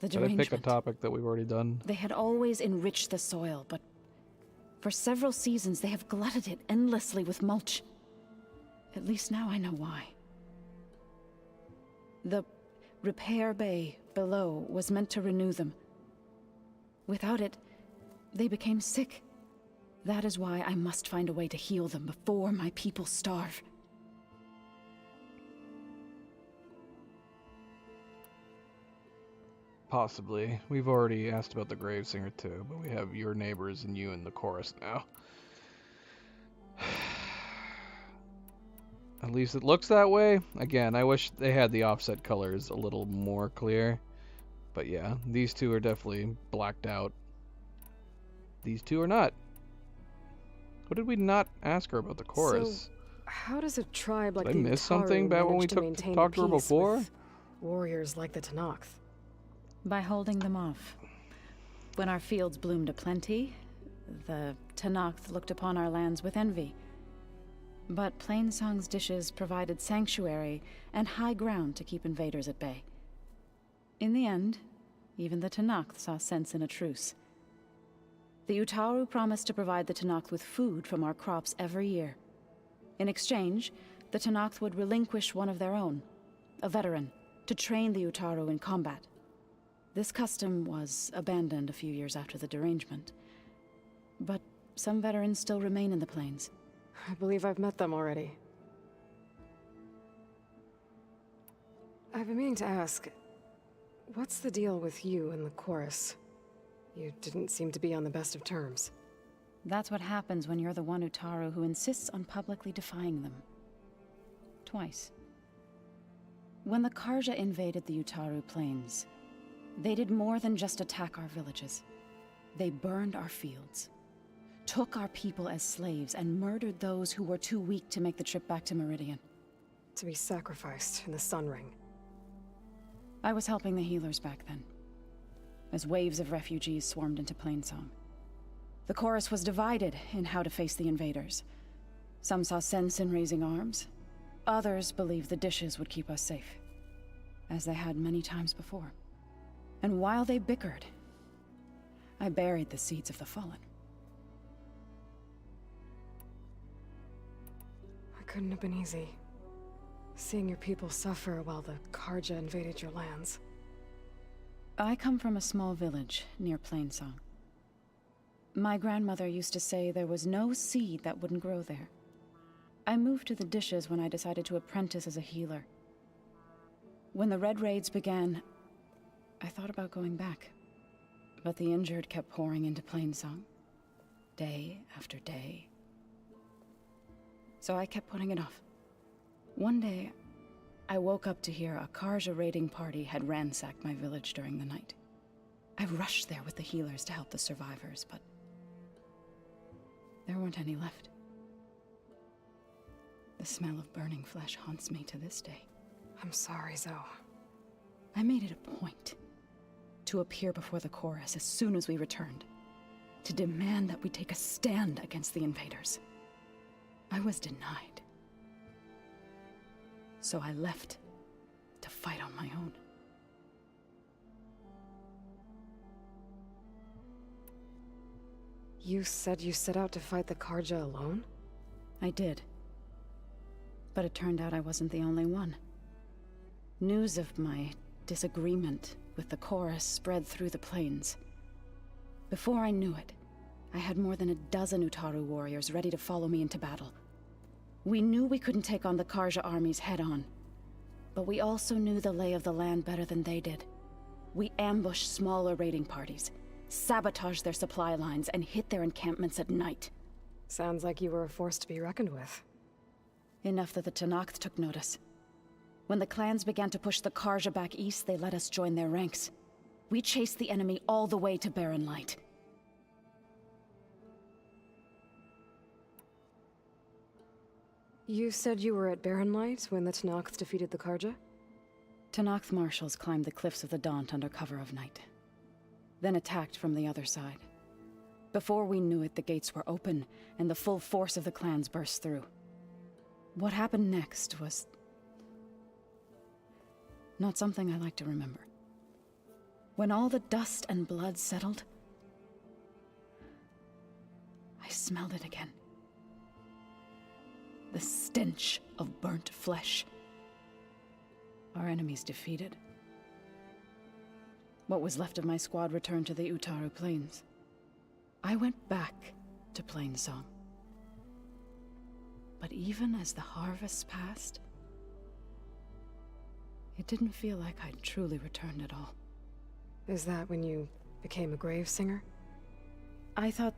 the Did I derangement. pick a topic that we've already done? They had always enriched the soil, but for several seasons they have glutted it endlessly with mulch. At least now I know why. The repair bay below was meant to renew them. Without it, they became sick. That is why I must find a way to heal them before my people starve. Possibly. We've already asked about the Gravesinger too, but we have your neighbors and you in the chorus now. At least it looks that way. Again, I wish they had the offset colors a little more clear. But yeah, these two are definitely blacked out. These two are not. What did we not ask her about the chorus? So, how does a tribe like did the I miss Utaru something back when we manage to maintain talked to her peace before? with warriors like the Tenakth? By holding them off. When our fields bloomed aplenty, the Tenakth looked upon our lands with envy. But Plainsong's dishes provided sanctuary and high ground to keep invaders at bay. In the end, even the Tenakth saw sense in a truce. The Utaru promised to provide the Tenakth with food from our crops every year. In exchange, the Tenakth would relinquish one of their own, a veteran, to train the Utaru in combat. This custom was abandoned a few years after the derangement. But some veterans still remain in the plains. I believe I've met them already. I've been meaning to ask, what's the deal with you and the chorus? You didn't seem to be on the best of terms. That's what happens when you're the one Utaru who insists on publicly defying them. Twice. When the Karja invaded the Utaru plains, they did more than just attack our villages. They burned our fields, took our people as slaves, and murdered those who were too weak to make the trip back to Meridian. To be sacrificed in the Sun Ring. I was helping the healers back then, as waves of refugees swarmed into Plainsong. The chorus was divided in how to face the invaders. Some saw sense in raising arms. Others believed the dishes would keep us safe, as they had many times before. And while they bickered, I buried the seeds of the fallen. It couldn't have been easy. Seeing your people suffer while the Karja invaded your lands. I come from a small village near Plainsong. My grandmother used to say there was no seed that wouldn't grow there. I moved to the dishes when I decided to apprentice as a healer. When the Red Raids began, I thought about going back. But the injured kept pouring into Plainsong, day after day. So I kept putting it off. One day, I woke up to hear a Karja raiding party had ransacked my village during the night. I rushed there with the healers to help the survivors, but there weren't any left. The smell of burning flesh haunts me to this day. I'm sorry, Zoe. I made it a point to appear before the chorus as soon as we returned, to demand that we take a stand against the invaders. I was denied. So I left to fight on my own. You said you set out to fight the Karja alone? I did. But it turned out I wasn't the only one. News of my disagreement with the chorus spread through the plains. Before I knew it, I had more than a dozen Utaru warriors ready to follow me into battle. We knew we couldn't take on the Karja armies head-on, but we also knew the lay of the land better than they did. We ambushed smaller raiding parties, sabotaged their supply lines, and hit their encampments at night. Sounds like you were a force to be reckoned with. Enough that the Tenakth took notice. When the clans began to push the Karja back east, they let us join their ranks. We chased the enemy all the way to Barren Light. You said you were at Barren Light when the Tenakth defeated the Karja? Tenakth marshals climbed the cliffs of the Daunt under cover of night, then attacked from the other side. Before we knew it, the gates were open, and the full force of the clans burst through. What happened next was not something I like to remember. When all the dust and blood settled, I smelled it again. The stench of burnt flesh. Our enemies defeated. What was left of my squad returned to the Utaru Plains. I went back to Plainsong. But even as the harvest passed, it didn't feel like I'd truly returned at all. Is that when you became a grave singer? I thought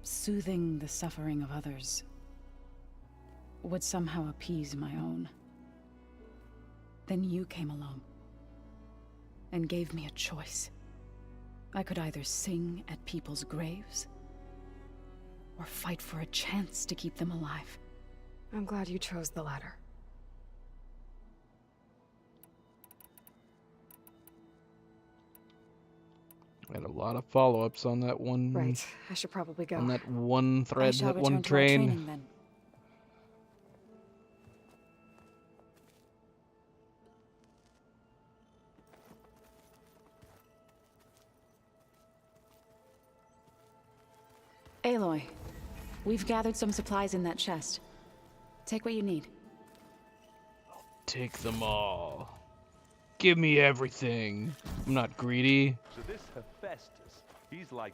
soothing the suffering of others would somehow appease my own. Then you came along and gave me a choice. I could either sing at people's graves or fight for a chance to keep them alive. I'm glad you chose the latter. I had a lot of follow-ups on that one. Right. I should probably go. On that one thread, I shall that one return to our train. training, then. Aloy, we've gathered some supplies in that chest. Take what you need. Take them all. Give me everything. I'm not greedy. So this Hephaestus, he's like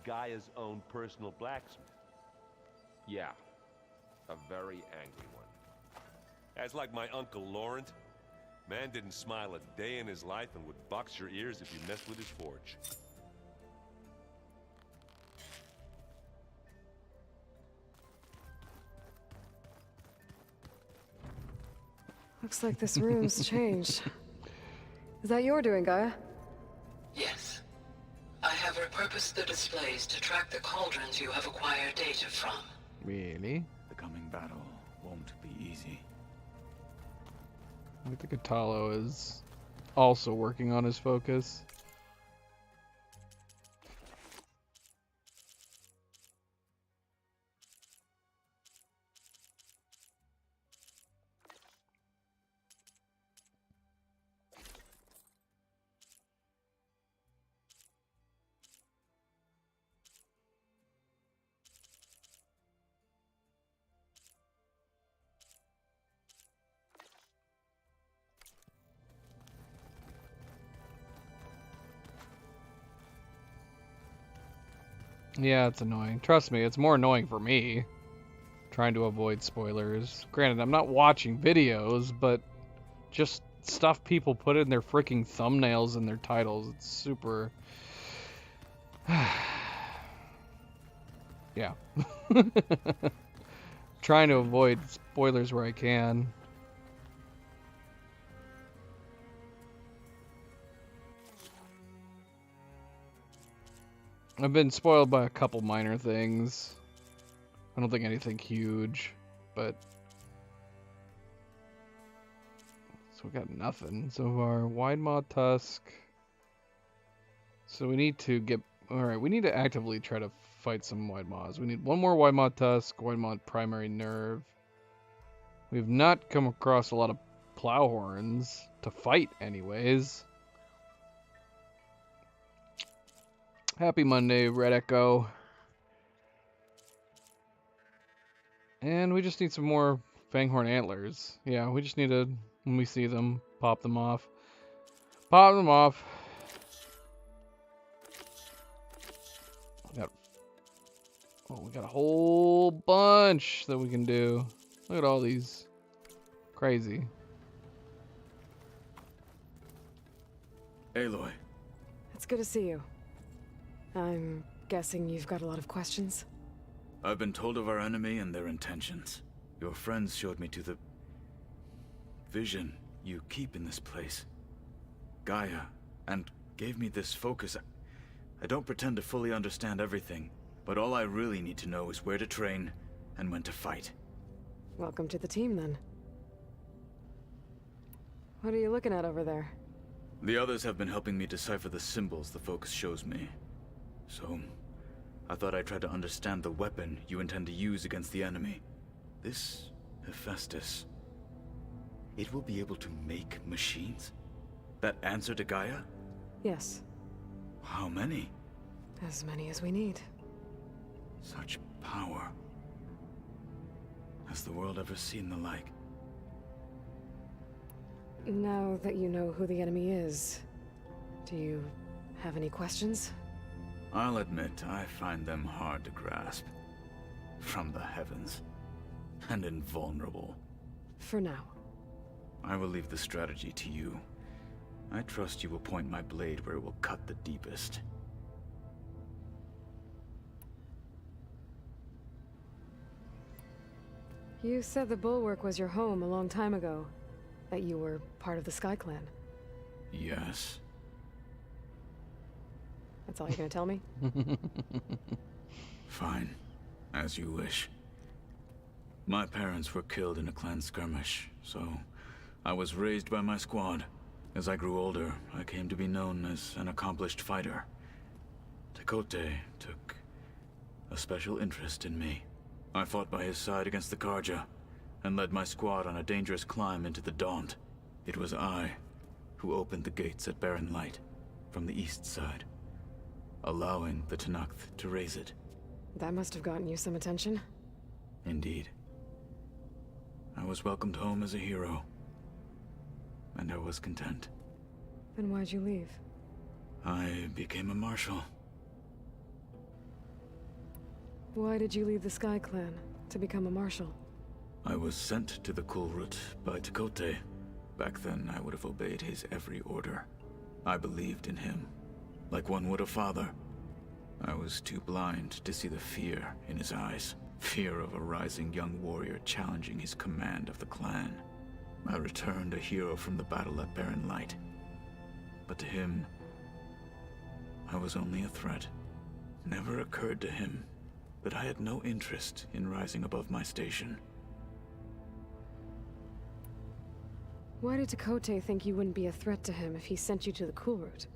Gaia's own personal blacksmith. Yeah, a very angry one. As like my Uncle Laurent, man didn't smile a day in his life and would box your ears if you messed with his forge. Looks like this room's changed. Is that your doing, Gaia? Yes. I have repurposed the displays to track the cauldrons you have acquired data from. Really? The coming battle won't be easy. I think Italo is also working on his focus. Yeah, it's annoying. Trust me, it's more annoying for me. Trying to avoid spoilers. Granted, I'm not watching videos, but just stuff people put in their freaking thumbnails and their titles. It's super... yeah. Trying to avoid spoilers where I can. I've been spoiled by a couple minor things. I don't think anything huge, but... So we got nothing so far. Wide Maw Tusk. So we need to get... Alright, we need to actively try to fight some Wide Maws. We need one more Wide Maw Tusk, Wide Maw Primary Nerve. We've not come across a lot of Plowhorns to fight anyways. Happy Monday, Red Echo. And we just need some more Fanghorn antlers. Yeah, we just need to, when we see them, pop them off. Pop them off. We got a whole bunch that we can do. Look at all these. Crazy. Aloy. It's good to see you. I'm guessing you've got a lot of questions? I've been told of our enemy and their intentions. Your friends showed me to the vision you keep in this place, Gaia, and gave me this focus. I don't pretend to fully understand everything, but all I really need to know is where to train and when to fight. Welcome to the team, then. What are you looking at over there? The others have been helping me decipher the symbols the focus shows me. So, I thought I'd try to understand the weapon you intend to use against the enemy. This Hephaestus, it will be able to make machines? That answer to Gaia? Yes. How many? As many as we need. Such power. Has the world ever seen the like? Now that you know who the enemy is, do you have any questions? I'll admit, I find them hard to grasp. From the heavens. And invulnerable. For now. I will leave the strategy to you. I trust you will point my blade where it will cut the deepest. You said the Bulwark was your home a long time ago. That you were part of the Sky Clan. Yes. That's all you're gonna tell me? Fine. As you wish. My parents were killed in a clan skirmish, so I was raised by my squad. As I grew older, I came to be known as an accomplished fighter. Tekotteh took a special interest in me. I fought by his side against the Carja, and led my squad on a dangerous climb into the Daunt. It was I who opened the gates at Barren Light from the east side, allowing the Tenakth to raise it. That must have gotten you some attention. Indeed. I was welcomed home as a hero, and I was content. Then why'd you leave? I became a marshal. Why did you leave the Sky Clan to become a marshal? I was sent to the Kulrut by Tekotteh. Back then, I would have obeyed his every order. I believed in him, like one would a father. I was too blind to see the fear in his eyes. Fear of a rising young warrior challenging his command of the clan. I returned a hero from the battle at Barren Light. But to him, I was only a threat. Never occurred to him that I had no interest in rising above my station. Why did Tekotteh think you wouldn't be a threat to him if he sent you to the Kulrut?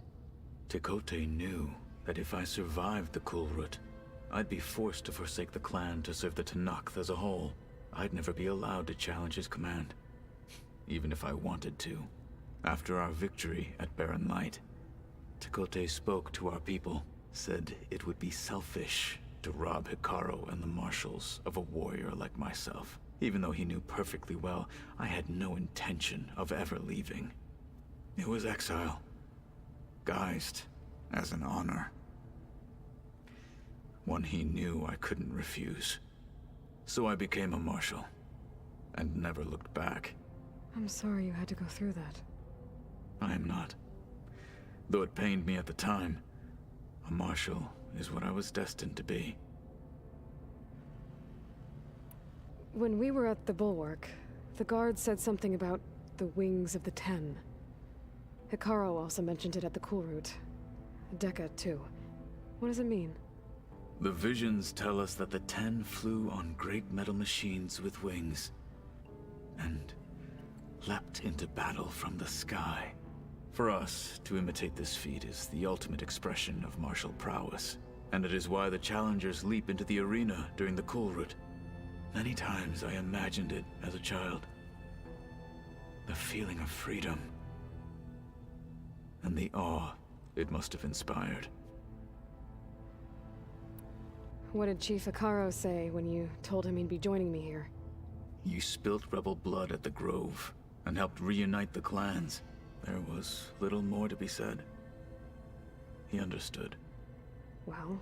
Tekotteh knew that if I survived the Kulrut, I'd be forced to forsake the clan to serve the Tenakth as a whole. I'd never be allowed to challenge his command, even if I wanted to. After our victory at Barren Light, Tekotteh spoke to our people, said it would be selfish to rob Hekarro and the marshals of a warrior like myself. Even though he knew perfectly well I had no intention of ever leaving. It was exile, guised as an honor. One he knew I couldn't refuse. So I became a marshal, and never looked back. I'm sorry you had to go through that. I am not. Though it pained me at the time, a marshal is what I was destined to be. When we were at the Bulwark, the guard said something about the Wings of the Ten. Hekarro also mentioned it at the Kulrut. Dekka, too. What does it mean? The visions tell us that the Ten flew on great metal machines with wings, and leapt into battle from the sky. For us, to imitate this feat is the ultimate expression of martial prowess, and it is why the challengers leap into the arena during the Kulrut. Many times I imagined it as a child. The feeling of freedom, and the awe it must have inspired. What did Chief Hekarro say when you told him he'd be joining me here? You spilt rebel blood at the Grove and helped reunite the clans. There was little more to be said. He understood. Well,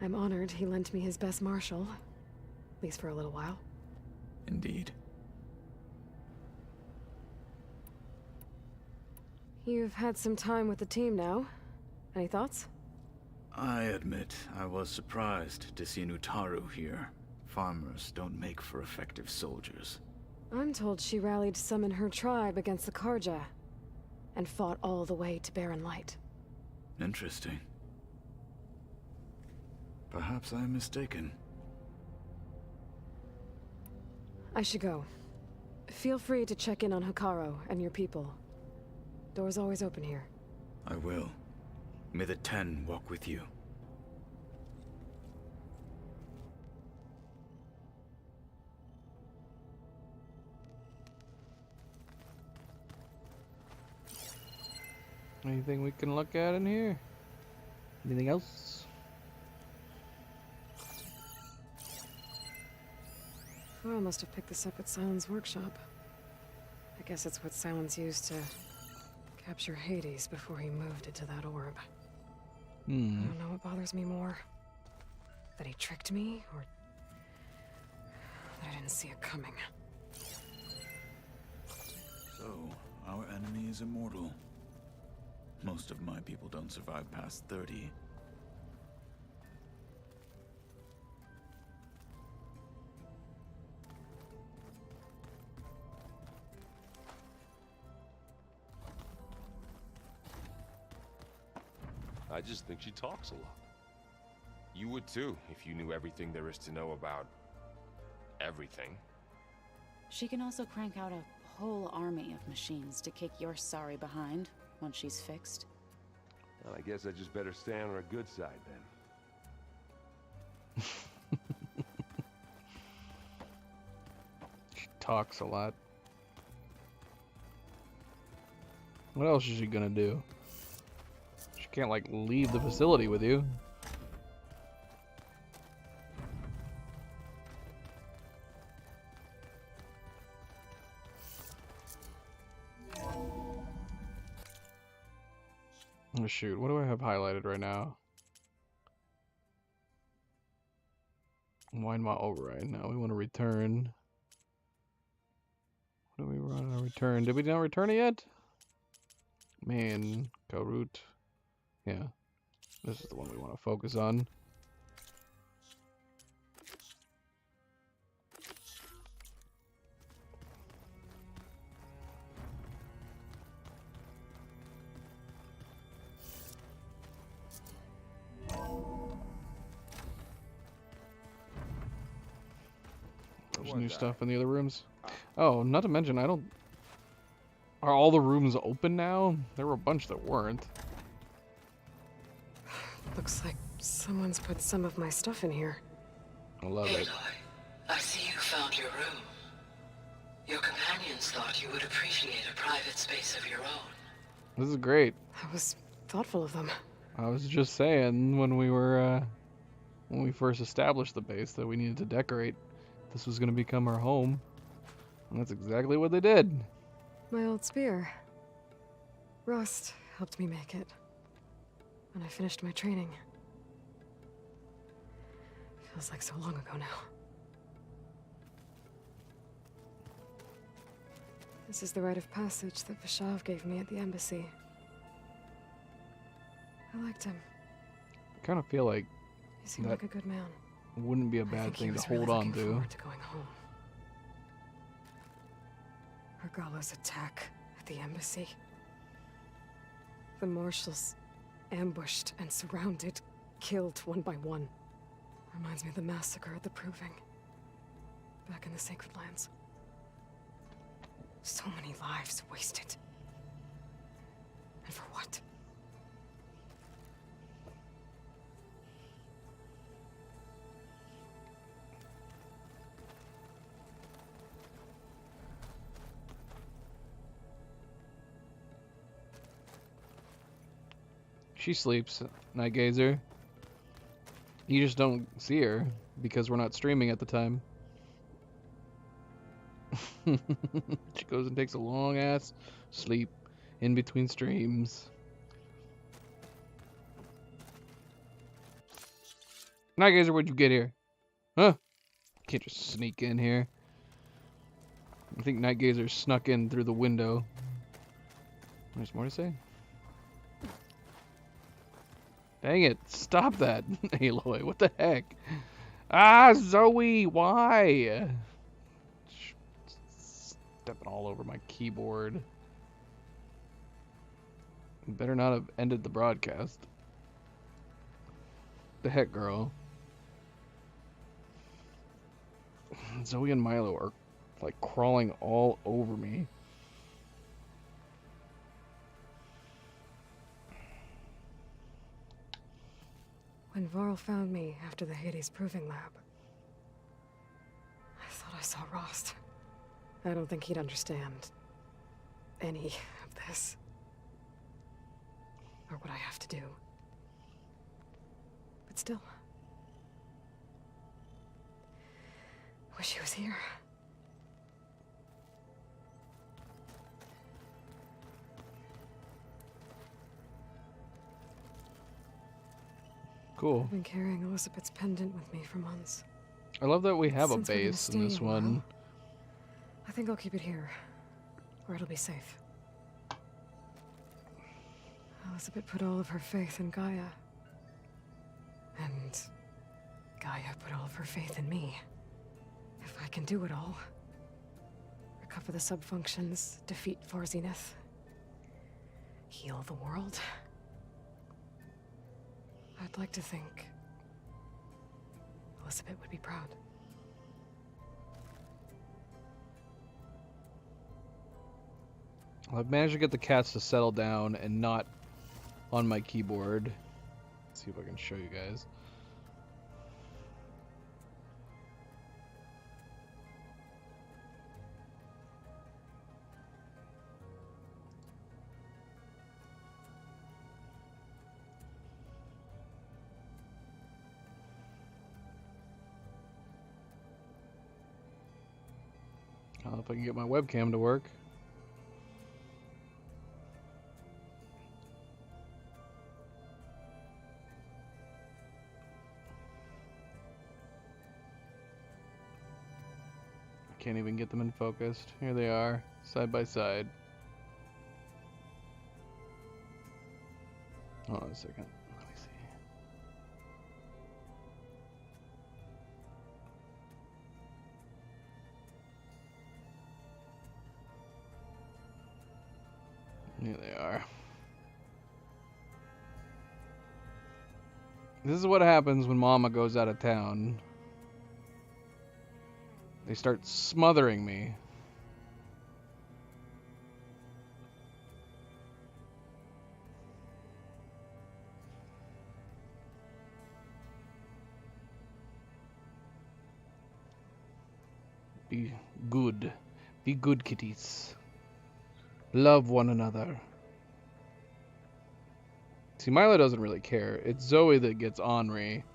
I'm honored he lent me his best marshal. At least for a little while. Indeed. You've had some time with the team now. Any thoughts? I admit I was surprised to see Nutaru here. Farmers don't make for effective soldiers. I'm told she rallied some in her tribe against the Karja, and fought all the way to Barren Light. Interesting. Perhaps I'm mistaken. I should go. Feel free to check in on Hikaru and your people. Door's always open here. I will. May the Ten walk with you. Anything we can look at in here? Anything else? Farrell must have picked this up at Silence workshop. I guess it's what Silence used to capture Hades before he moved it to that orb. I don't know what bothers me more. That he tricked me, or that I didn't see it coming. So, our enemy is immortal. Most of my people don't survive past 30. I just think she talks a lot. You would too, if you knew everything there is to know about everything. She can also crank out a whole army of machines to kick your sorry behind once she's fixed. Well, I guess I just better stay on her good side then. She talks a lot. What else is she gonna do? She can't, like, leave the facility with you. Oh shoot, what do I have highlighted right now? Wine Mall override. Now we want to return. What do we want to return? Did we not return it yet? Man, Korut. Yeah. This is the one we want to focus on. There's new stuff in the other rooms. Oh, not to mention, I don't... Are all the rooms open now? There were a bunch that weren't. Looks like someone's put some of my stuff in here. I love it. I see you found your room. Your companions thought you would appreciate a private space of your own. This is great. That was thoughtful of them. I was just saying when we first established the base that we needed to decorate. This was going to become our home. And that's exactly what they did. My old spear. Rust helped me make it. When I finished my training. Feels like so long ago now. This is the rite of passage that Vishav gave me at the embassy. I liked him. I kind of feel like He seemed that like a good man. wouldn't be a I bad think he thing to was really hold on looking to. forward to going home. Regala's attack at the embassy. The marshals ambushed and surrounded, killed one by one. Reminds me of the massacre at the Proving. Back in the Sacred Lands. So many lives wasted. And for what? She sleeps, Night Gazer. You just don't see her because we're not streaming at the time. She goes and takes a long ass sleep in between streams. Night Gazer, what'd you get here? Huh? Can't just sneak in here. I think Night Gazer snuck in through the window. There's more to say? Dang it, stop that, Aloy, what the heck? Ah, Zoe, why? Stepping all over my keyboard. Better not have ended the broadcast. The heck, girl? Zoe and Milo are like crawling all over me. When Varl found me after the Hades Proving Lab, I thought I saw Rost. I don't think he'd understand any of this. Or what I have to do. But still. I wish he was here. Cool. I've been carrying Elizabeth's pendant with me for months. I love that we have a Since we're gonna base in this stay a one. while, I think I'll keep it here, where it'll be safe. Elizabeth put all of her faith in Gaia. And Gaia put all of her faith in me. If I can do it all, recover the subfunctions, defeat Vorzineth, heal the world, I'd like to think Elizabeth would be proud. I've managed to get the cats to settle down and not on my keyboard. Let's see if I can show you guys. I don't know if I can get my webcam to work. Can't even get them in focused. Here they are, side by side. Hold on a second. Let me see. Here they are. This is what happens when Mama goes out of town. They start smothering me. Be good. Be good, kitties. Love one another. See, Milo doesn't really care. It's Zoe that gets ornery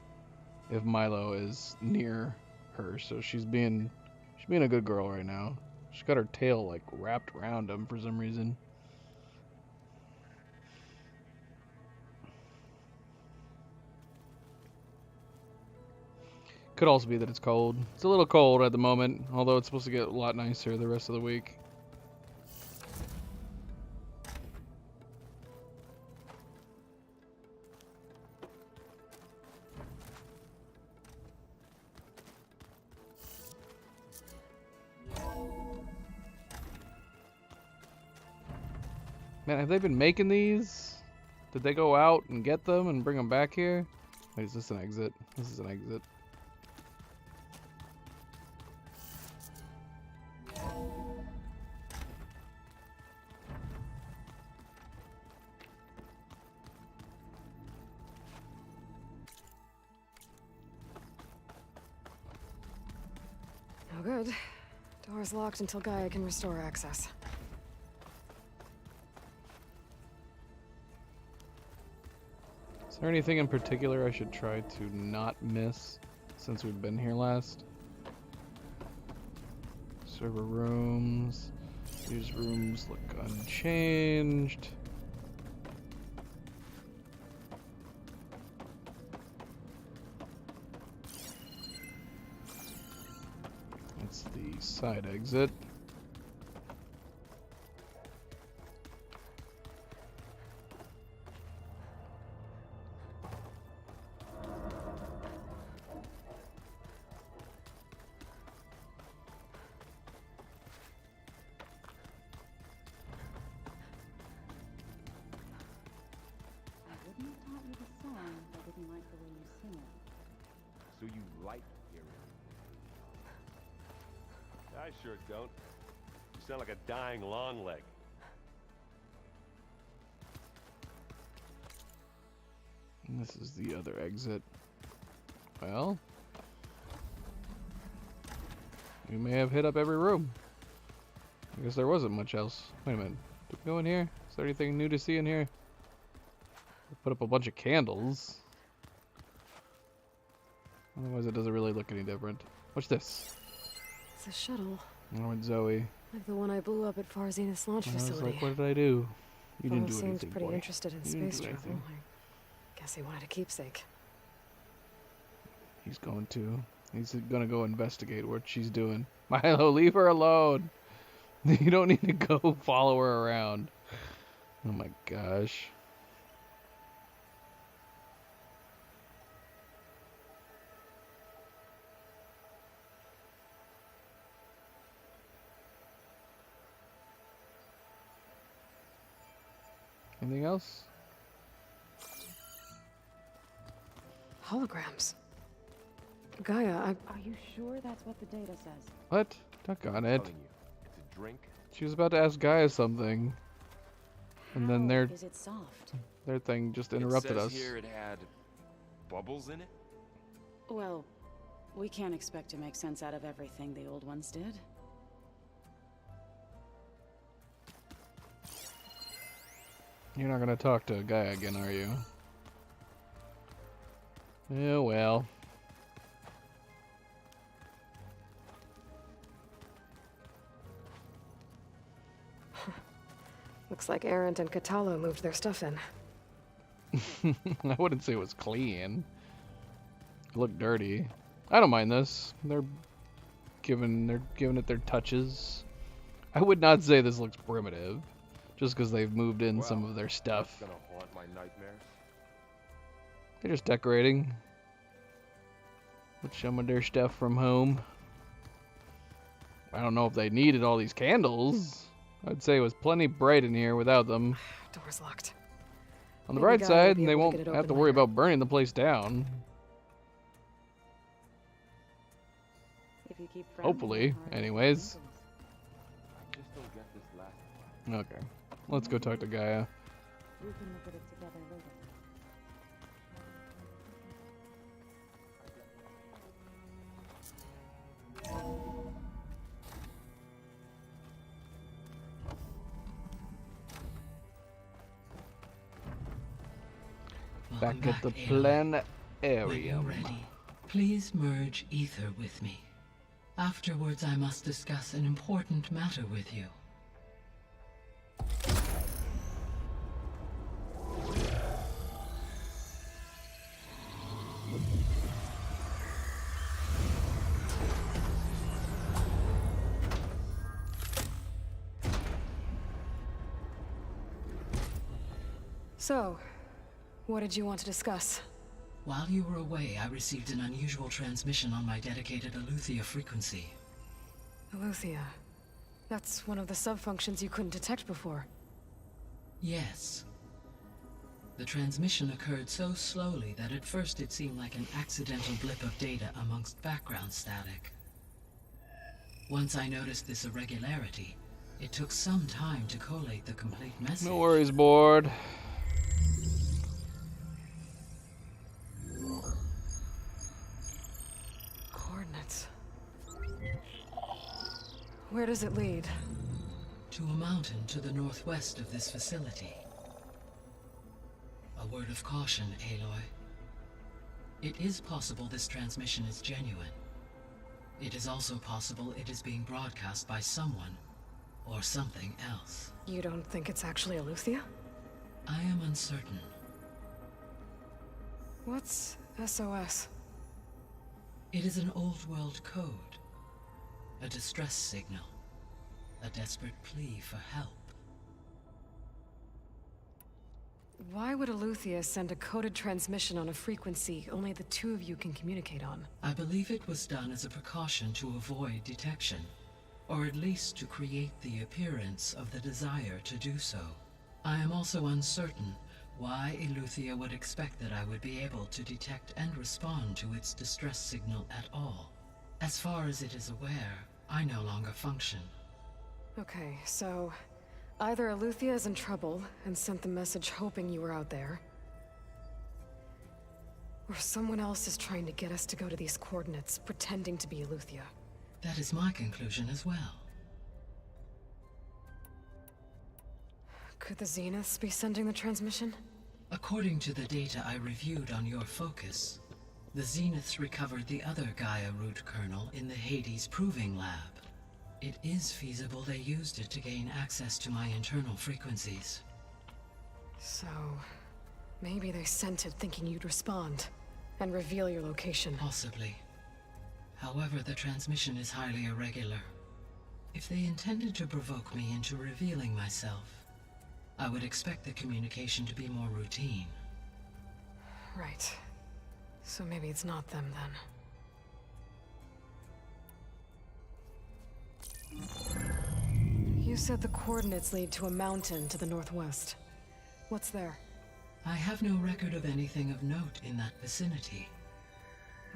if Milo is near her, so she's being a good girl right now. She's got her tail like wrapped around him for some reason. Could also be that it's cold. It's a little cold at the moment, although it's supposed to get a lot nicer the rest of the week. Man, have they been making these? Did they go out and get them and bring them back here? Wait, is this an exit? This is an exit. No good. Door's locked until Gaia can restore access. Is there anything in particular I should try to not miss since we've been here last? Server rooms. These rooms look unchanged. That's the side exit. So you like hearing it? I sure don't. You sound like a dying longleg. And this is the other exit. Well, we may have hit up every room. I guess there wasn't much else. Wait a minute. Did we go in here? Is there anything new to see in here? We put up a bunch of candles. Otherwise, it doesn't really look any different. What's this? It's a shuttle. Oh, it's Zoe. Like the one I blew up at Far Zenith's launch I was facility. like, what did I do? You didn't do seemed anything, pretty boy. interested in You didn't space do travel. anything. I guess he wanted a keepsake. He's going to. He's gonna go investigate what she's doing. Milo, leave her alone. You don't need to go follow her around. Oh my gosh. Anything else? Holograms. Gaia, Are you sure that's what the data says? What? Duck on it. Telling you, it's a drink. She was about to ask Gaia something. And then their Is it soft? thing just interrupted it us. says here it had bubbles in it? Well, we can't expect to make sense out of everything the old ones did. You're not gonna talk to Gaia again, are you? Yeah, well. looks like Arendt and Katalo moved their stuff in. I wouldn't say it was clean. It looked dirty. I don't mind this. They're giving it their touches. I would not say this looks primitive, just because they've moved in some of their stuff. That's gonna haunt my nightmares. They're just decorating with some of their stuff from home. I don't know if they needed all these candles. I'd say it was plenty bright in here without them. Door's locked. On the Maybe bright Gaia will side, be they able to won't get it have to open worry later. about burning the place down. If you keep Hopefully, anyways. Just don't get this last one. Okay, let's go talk to Gaia. We can look at it together later. Back at the Aloy. planetarium. When you're ready, please merge ether with me. Afterwards, I must discuss an important matter with you. So, what did you want to discuss? While you were away, I received an unusual transmission on my dedicated Aletheia frequency. Aletheia. That's one of the sub-functions you couldn't detect before. Yes. The transmission occurred so slowly that at first it seemed like an accidental blip of data amongst background static. Once I noticed this irregularity, it took some time to collate the complete message. No worries, board. Coordinates. Where does it lead? To a mountain to the northwest of this facility. A word of caution, Aloy. It is possible this transmission is genuine. It is also possible it is being broadcast by someone or something else. You don't think it's actually Eleuthia? I am uncertain. What's SOS? It is an old world code. A distress signal. A desperate plea for help. Why would Eleuthia send a coded transmission on a frequency only the two of you can communicate on? I believe it was done as a precaution to avoid detection, or at least to create the appearance of the desire to do so. I am also uncertain why Eleuthia would expect that I would be able to detect and respond to its distress signal at all. As far as it is aware, I no longer function. Okay, so either Eleuthia is in trouble and sent the message hoping you were out there, or someone else is trying to get us to go to these coordinates, pretending to be Eleuthia. That is my conclusion as well. Could the Zeniths be sending the transmission? According to the data I reviewed on your focus, the Zeniths recovered the other Gaia root kernel in the Hades Proving Lab. It is feasible they used it to gain access to my internal frequencies. So, maybe they sent it thinking you'd respond and reveal your location. Possibly. However, the transmission is highly irregular. If they intended to provoke me into revealing myself, I would expect the communication to be more routine. Right. So maybe it's not them then. You said the coordinates lead to a mountain to the northwest. What's there? I have no record of anything of note in that vicinity.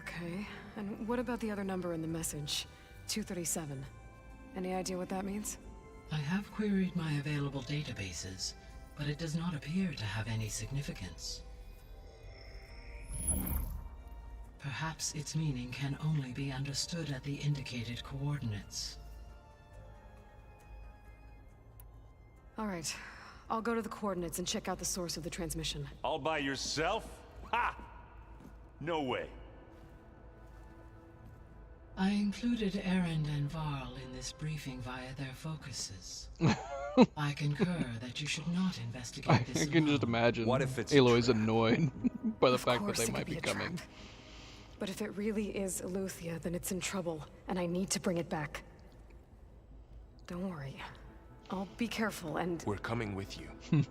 Okay, and what about the other number in the message? 237. Any idea what that means? I have queried my available databases, but it does not appear to have any significance. Perhaps its meaning can only be understood at the indicated coordinates. All right, I'll go to the coordinates and check out the source of the transmission. All by yourself? Ha! No way. I included Erend and Varl in this briefing via their focuses. I concur that you should not investigate this I can just imagine Aloy's annoyed by the fact that they might be coming. But if it really is Eleuthia, then it's in trouble, and I need to bring it back. Don't worry. I'll be careful and... We're coming with you.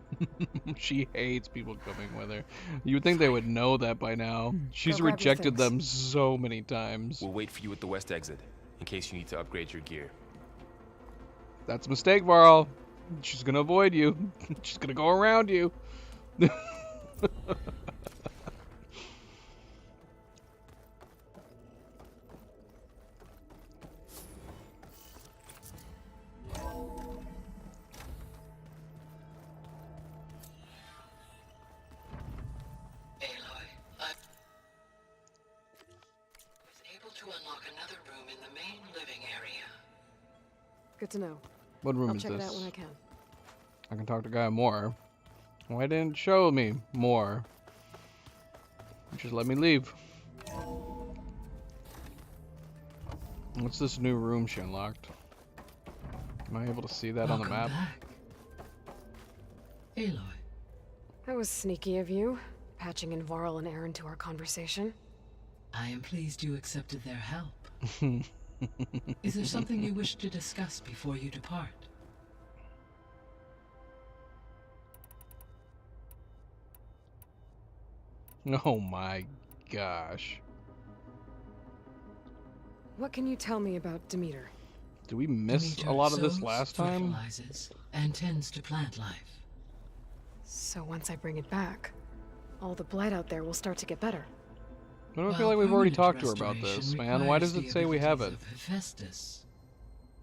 She hates people coming with her. You would think they would know that by now. She's Go grab your rejected things. them so many times. We'll wait for you at the west exit, in case you need to upgrade your gear. That's a mistake, Varl. She's gonna avoid you. She's gonna go around you. Good to know. What room I'll is check this? it out when I can. I can talk to Gaia more. Why didn't it show me more? Just let me leave. What's this new room she unlocked? Am I able to see that on the map? Back. Aloy. That was sneaky of you, patching in Varl and Erend to our conversation. I am pleased you accepted their help. Is there something you wish to discuss before you depart? Oh my gosh. What can you tell me about Demeter? Did we miss Demeter a lot of this sows, last time? fertilizes, and tends to plant life. So once I bring it back, all the blight out there will start to get better. I don't feel like we've already permanent talked to her about this, restoration man. Why requires does it the say we have it? abilities of Hephaestus.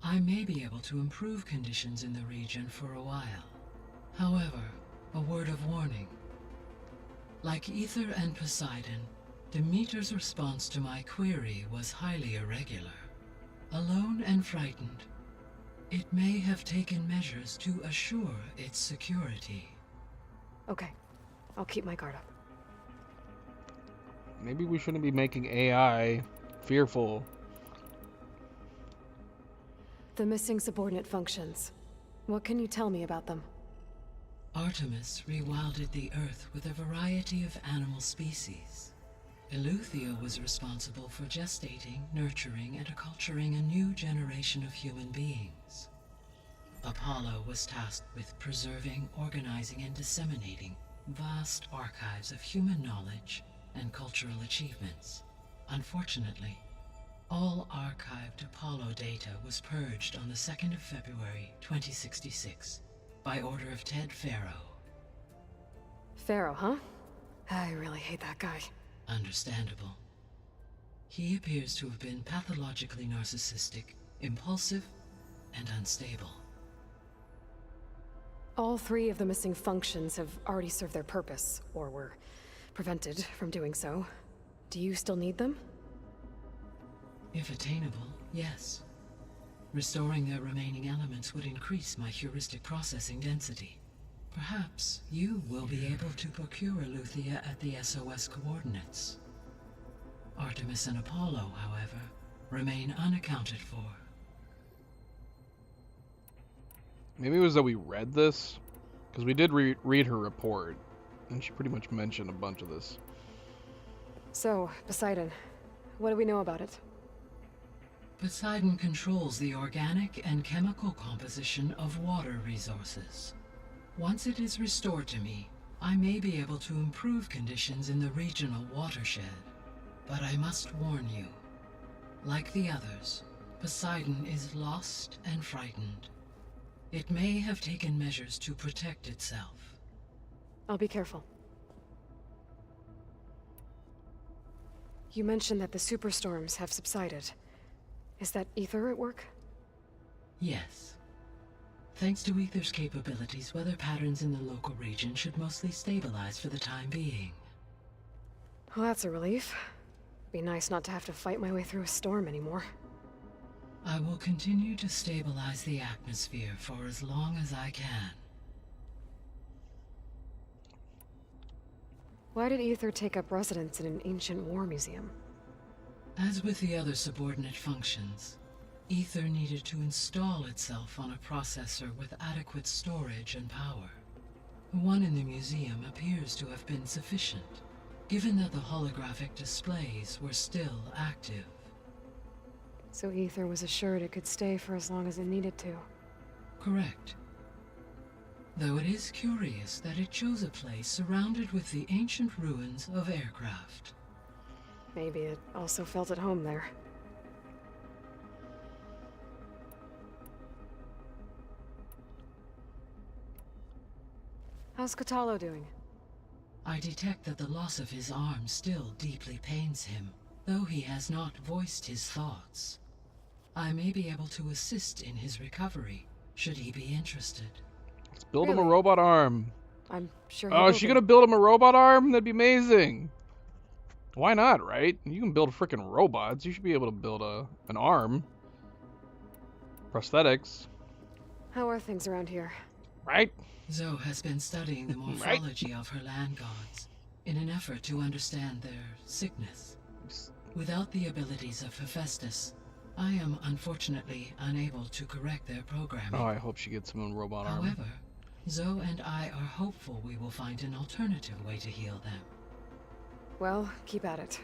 I may be able to improve conditions in the region for a while. However, a word of warning. Like Ether and Poseidon, Demeter's response to my query was highly irregular. Alone and frightened, it may have taken measures to assure its security. Okay, I'll keep my guard up. Maybe we shouldn't be making AI fearful. The missing subordinate functions. What can you tell me about them? Artemis rewilded the Earth with a variety of animal species. Eleuthia was responsible for gestating, nurturing, and acculturating a new generation of human beings. Apollo was tasked with preserving, organizing, and disseminating vast archives of human knowledge and cultural achievements. Unfortunately, all archived Apollo data was purged on the 2nd of February, 2066, by order of Ted Faro. Faro, huh? I really hate that guy. Understandable. He appears to have been pathologically narcissistic, impulsive, and unstable. All 3 of the missing functions have already served their purpose, or were prevented from doing so. Do you still need them? If attainable, yes. Restoring their remaining elements would increase my heuristic processing density. Perhaps you will be able to procure Eleuthia at the SOS coordinates. Artemis and Apollo, however, remain unaccounted for. Maybe it was that we read this, because we did read her report, and she pretty much mentioned a bunch of this. So, Poseidon, what do we know about it? Poseidon controls the organic and chemical composition of water resources. Once it is restored to me, I may be able to improve conditions in the regional watershed. But I must warn you, like the others, Poseidon is lost and frightened. It may have taken measures to protect itself. I'll be careful. You mentioned that the superstorms have subsided. Is that Aether at work? Yes. Thanks to Aether's capabilities, weather patterns in the local region should mostly stabilize for the time being. Well, that's a relief. Be nice not to have to fight my way through a storm anymore. I will continue to stabilize the atmosphere for as long as I can. Why did Aether take up residence in an ancient war museum? As with the other subordinate functions, Aether needed to install itself on a processor with adequate storage and power. The one in the museum appears to have been sufficient, given that the holographic displays were still active. So Aether was assured it could stay for as long as it needed to. Correct. Though it is curious that it chose a place surrounded with the ancient ruins of aircraft. Maybe it also felt at home there. How's Kotallo doing? I detect that the loss of his arm still deeply pains him, though he has not voiced his thoughts. I may be able to assist in his recovery, should he be interested. Let's build him a robot arm. I'm sure. Oh, is she gonna build him a robot arm? That'd be amazing. Why not, right? You can build freaking robots. You should be able to build an arm. Prosthetics. How are things around here? Right? Zoe has been studying the morphology of her land gods in an effort to understand their sickness. Without the abilities of Hephaestus, I am unfortunately unable to correct their programming. Oh, I hope she gets him a robot arm. However, Zoe and I are hopeful we will find an alternative way to heal them. Well, keep at it.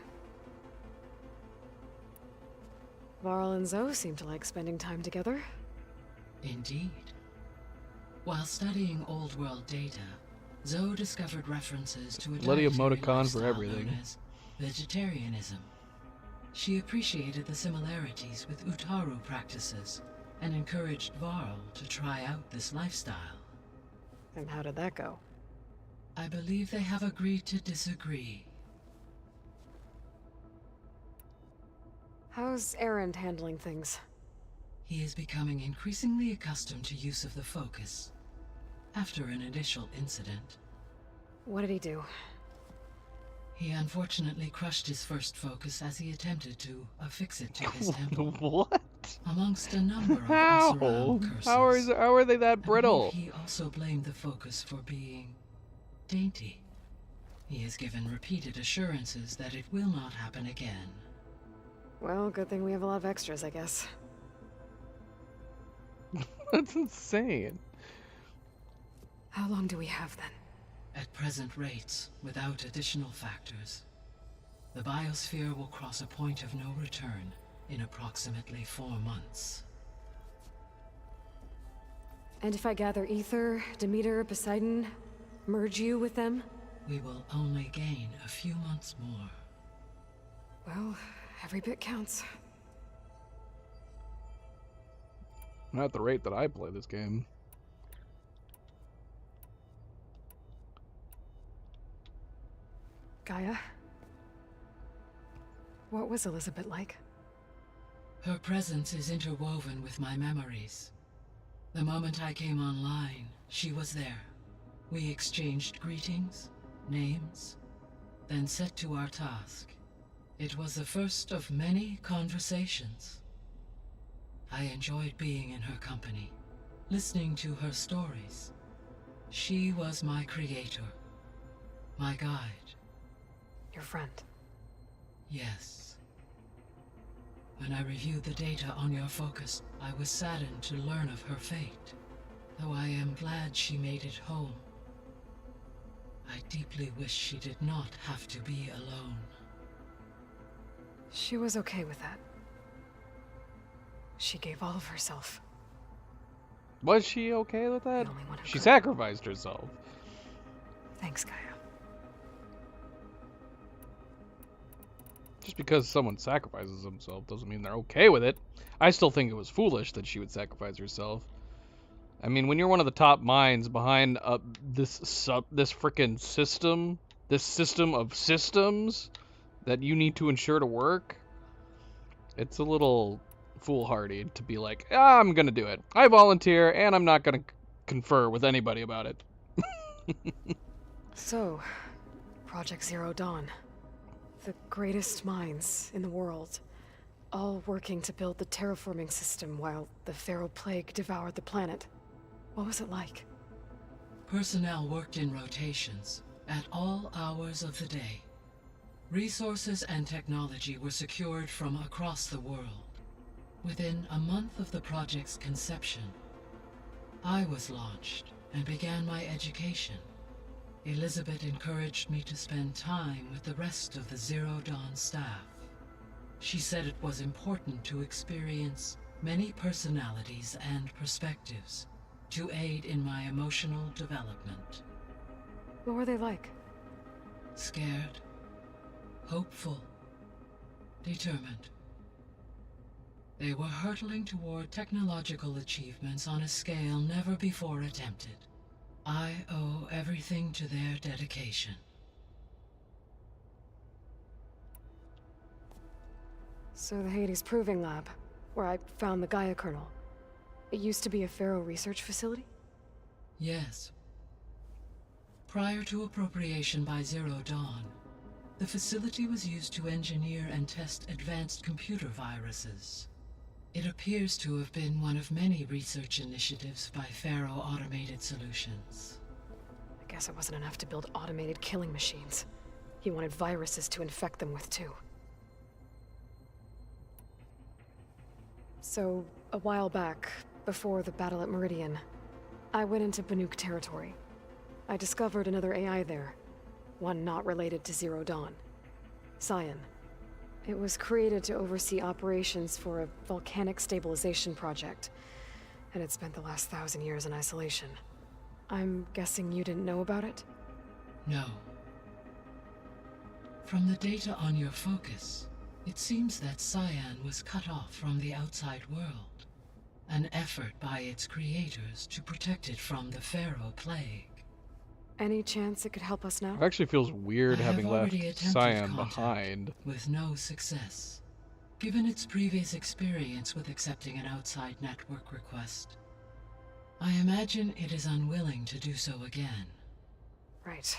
Varl and Zoe seem to like spending time together. Indeed. While studying old world data, Zoe discovered references to a Bloody dietary emoticon for lifestyle everything. known as vegetarianism. She appreciated the similarities with Utaru practices and encouraged Varl to try out this lifestyle. And how did that go? I believe they have agreed to disagree. How's Erend handling things? He is becoming increasingly accustomed to use of the focus, after an initial incident. What did he do? He unfortunately crushed his first focus as he attempted to affix it to his temple. What? Amongst a number of How? Oseram curses. How are they that brittle? He also blamed the focus for being dainty. He has given repeated assurances that it will not happen again. Well, good thing we have a lot of extras, I guess. That's insane. How long do we have then? At present rates, without additional factors, the biosphere will cross a point of no return in approximately 4 months. And if I gather Ether, Demeter, Poseidon, merge you with them? We will only gain a few months more. Well, every bit counts. Not at the rate that I play this game. Gaia? What was Elizabeth like? Her presence is interwoven with my memories. The moment I came online, she was there. We exchanged greetings, names, then set to our task. It was the first of many conversations. I enjoyed being in her company, listening to her stories. She was my creator, my guide. Your friend? Yes. When I reviewed the data on your focus, I was saddened to learn of her fate, though I am glad she made it home. I deeply wish she did not have to be alone. She was okay with that. She gave all of herself. Was she okay with that? The only one who She could. sacrificed herself. Thanks, Gaia. Just because someone sacrifices himself doesn't mean they're okay with it. I still think it was foolish that she would sacrifice herself. I mean, when you're one of the top minds behind this frickin' system, this system of systems that you need to ensure to work, it's a little foolhardy to be like, I'm gonna do it. I volunteer, and I'm not gonna confer with anybody about it. So, Project Zero Dawn. The greatest minds in the world, all working to build the terraforming system while the Pharaoh Plague devoured the planet. What was it like? Personnel worked in rotations, at all hours of the day. Resources and technology were secured from across the world. Within a month of the project's conception, I was launched and began my education. Elizabeth encouraged me to spend time with the rest of the Zero Dawn staff. She said it was important to experience many personalities and perspectives to aid in my emotional development. What were they like? Scared, hopeful, determined. They were hurtling toward technological achievements on a scale never before attempted. I owe everything to their dedication. So the Hades Proving Lab, where I found the Gaia kernel. It used to be a Pharaoh research facility? Yes. Prior to appropriation by Zero Dawn, the facility was used to engineer and test advanced computer viruses. It appears to have been one of many research initiatives by Pharaoh Automated Solutions. I guess it wasn't enough to build automated killing machines. He wanted viruses to infect them with too. So, a while back, before the battle at Meridian, I went into Banuk territory. I discovered another AI there, one not related to Zero Dawn. Cyan. It was created to oversee operations for a volcanic stabilization project, and it spent the last 1,000 years in isolation. I'm guessing you didn't know about it? No. From the data on your focus, it seems that Cyan was cut off from the outside world. An effort by its creators to protect it from the Pharaoh Plague. Any chance it could help us now? It actually feels weird I having have left already attempted Cyan contact, behind. with no success. Given its previous experience with accepting an outside network request, I imagine it is unwilling to do so again. Right.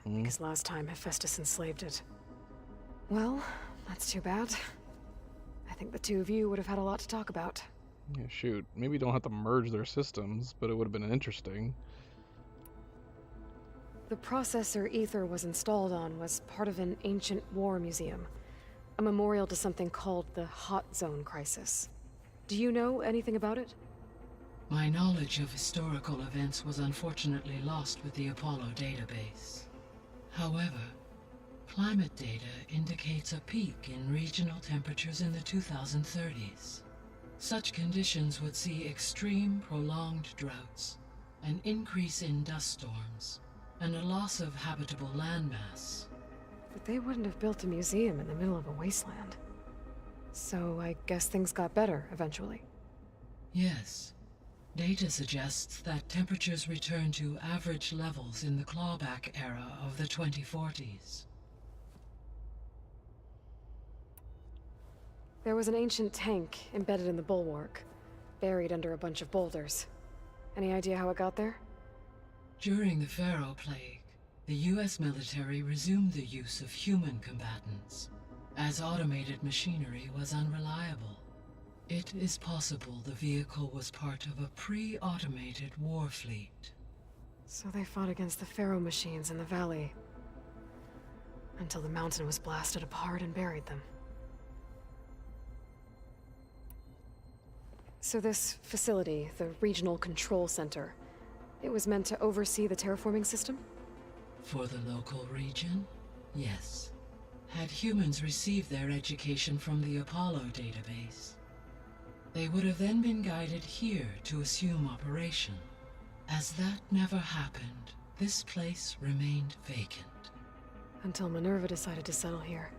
Because last time Hephaestus enslaved it. Well, that's too bad. I think the two of you would have had a lot to talk about. Yeah, shoot. Maybe you don't have to merge their systems, but it would have been interesting. The processor Ether was installed on was part of an ancient war museum, a memorial to something called the Hot Zone Crisis. Do you know anything about it? My knowledge of historical events was unfortunately lost with the Apollo database. However, climate data indicates a peak in regional temperatures in the 2030s. Such conditions would see extreme, prolonged droughts, an increase in dust storms, and a loss of habitable landmass. But they wouldn't have built a museum in the middle of a wasteland. So I guess things got better eventually. Yes. Data suggests that temperatures returned to average levels in the clawback era of the 2040s. There was an ancient tank embedded in the bulwark, buried under a bunch of boulders. Any idea how it got there? During the Pharaoh Plague, the US military resumed the use of human combatants, as automated machinery was unreliable. It is possible the vehicle was part of a pre-automated war fleet. So they fought against the Pharaoh machines in the valley, until the mountain was blasted apart and buried them. So this facility, the Regional Control Center, it was meant to oversee the terraforming system? For the local region, yes. Had humans received their education from the Apollo database, they would have then been guided here to assume operation. As that never happened, this place remained vacant. Until Minerva decided to settle here.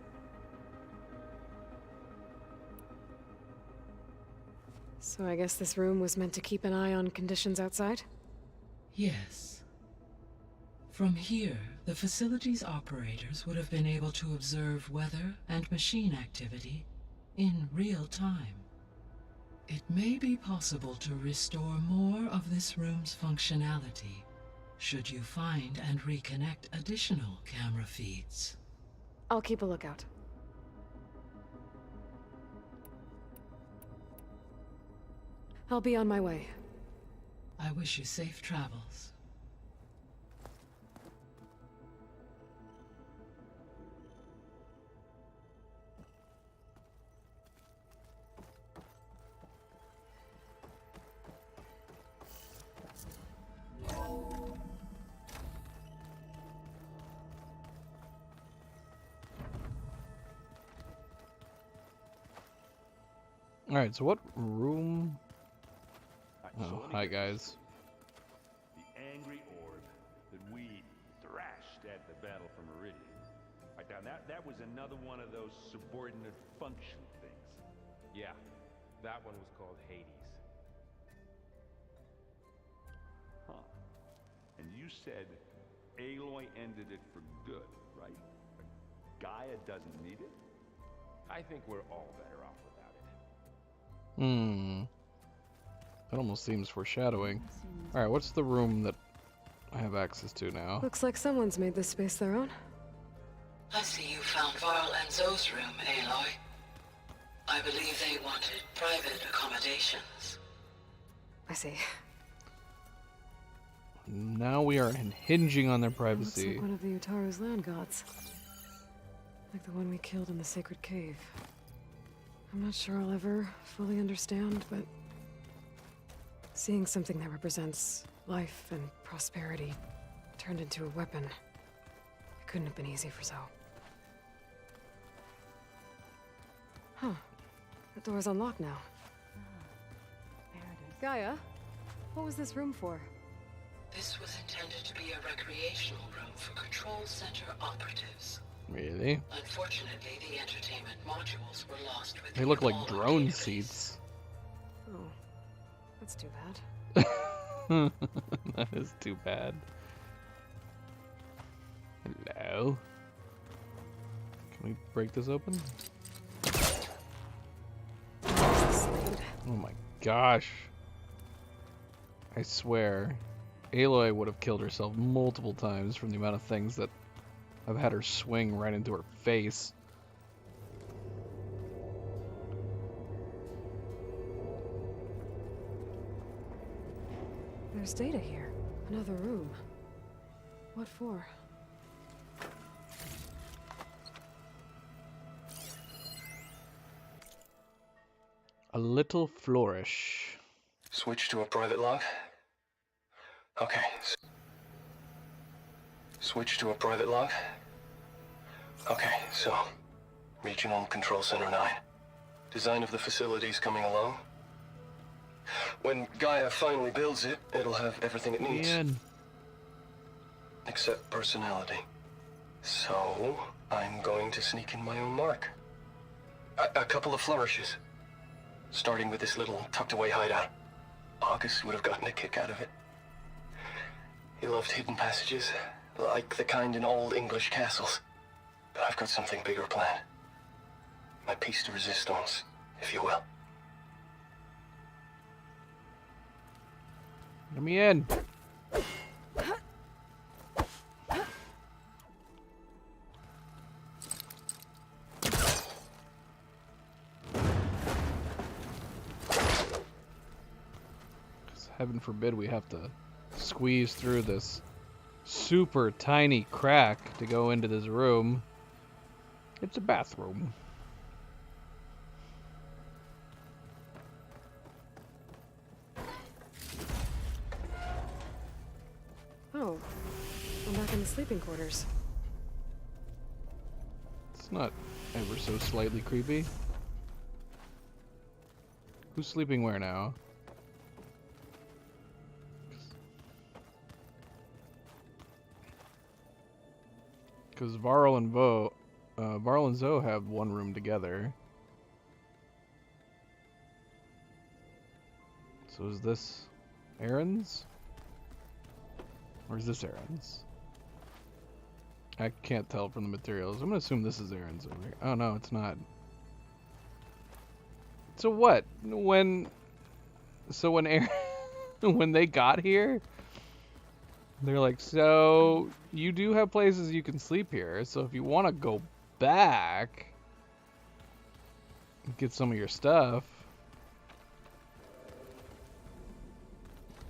So I guess this room was meant to keep an eye on conditions outside? Yes. From here, the facility's operators would have been able to observe weather and machine activity in real time. It may be possible to restore more of this room's functionality, should you find and reconnect additional camera feeds. I'll keep a lookout. I'll be on my way. I wish you safe travels. Alright, so what room? Oh, hi guys. The angry orb that we thrashed at the Battle for Meridian. Right, now that was another one of those subordinate function things. Yeah, that one was called Hades. Huh. And you said Aloy ended it for good, right? Gaia doesn't need it? I think we're all better off without it. That almost seems foreshadowing. Alright, what's the room that I have access to now? Looks like someone's made this space their own. I see you found Varl and Zoe's room, Aloy. I believe they wanted private accommodations. I see. Now we are hinging on their Looks privacy. like one of the Utaru's land gods. Like the one we killed in the sacred cave. I'm not sure I'll ever fully understand, but seeing something that represents life and prosperity turned into a weapon, it couldn't have been easy for Zoe. Huh. The door's unlocked now. There it is. Gaia, what was this room for? This was intended to be a recreational room for Control Center operatives. Really? Unfortunately, the entertainment modules were lost with They look like drone seats. Oh, that's too bad. That is too bad. Hello? Can we break this open? Oh my gosh. I swear, Aloy would have killed herself multiple times from the amount of things that I've had her swing right into her face. There's data here. Another room. What for? A little flourish. Switch to a private log? Okay. Switch to a private log? Okay, so... Regional Control Center 9. Design of the facility's coming along. When Gaia finally builds it, it'll have everything it needs. Except personality. So, I'm going to sneak in my own mark. A couple of flourishes. Starting with this little tucked-away hideout. August would have gotten a kick out of it. He loved hidden passages, like the kind in old English castles. But I've got something bigger planned. My piece de resistance, if you will. Let me in. Heaven forbid we have to squeeze through this super tiny crack to go into this room. It's a bathroom. Oh, I'm back in the sleeping quarters. It's not ever so slightly creepy. Who's sleeping where now? Because Varl and Zoe have one room together. So is this Aaron's? Or is this Aaron's? I can't tell from the materials. I'm gonna assume this is Aaron's over here. Oh no, it's not. So what? When Aaron, when they got here, they're like, so you do have places you can sleep here. So if you want to go back, get some of your stuff.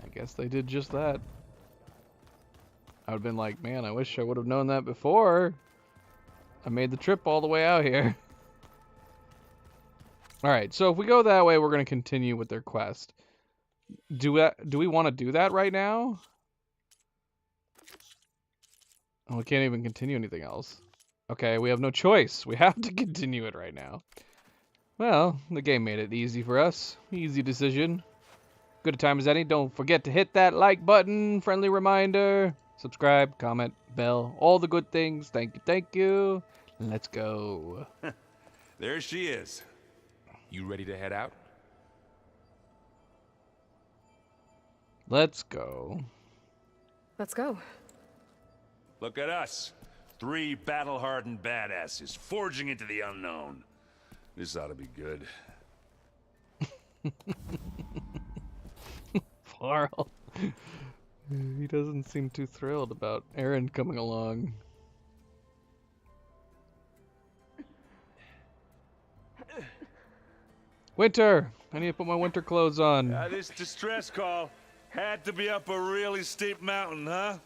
I guess they did just that. I would have been like, man, I wish I would have known that before I made the trip all the way out here. Alright, so if we go that way, we're going to continue with their quest. Do we want to do that right now? Oh, we can't even continue anything else. Okay, we have no choice. We have to continue it right now. Well, the game made it easy for us. Easy decision. Good a time as any. Don't forget to hit that like button. Friendly reminder. Subscribe, comment, bell, all the good things. Thank you, thank you. Let's go. There she is. You ready to head out? Let's go. Let's go. Look at us. 3 battle-hardened badasses forging into the unknown. This ought to be good. Varl. He doesn't seem too thrilled about Aaron coming along. Winter! I need to put my winter clothes on. This distress call had to be up a really steep mountain, huh?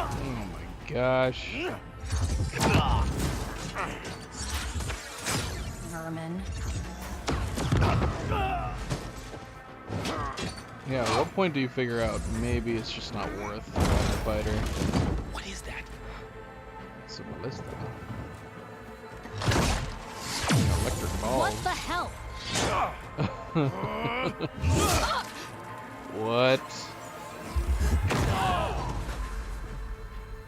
Oh my gosh. Vermin. Yeah, at what point do you figure out maybe it's just not worth the fighter? What is that? It's a ballista. Electric ball. What the hell? What?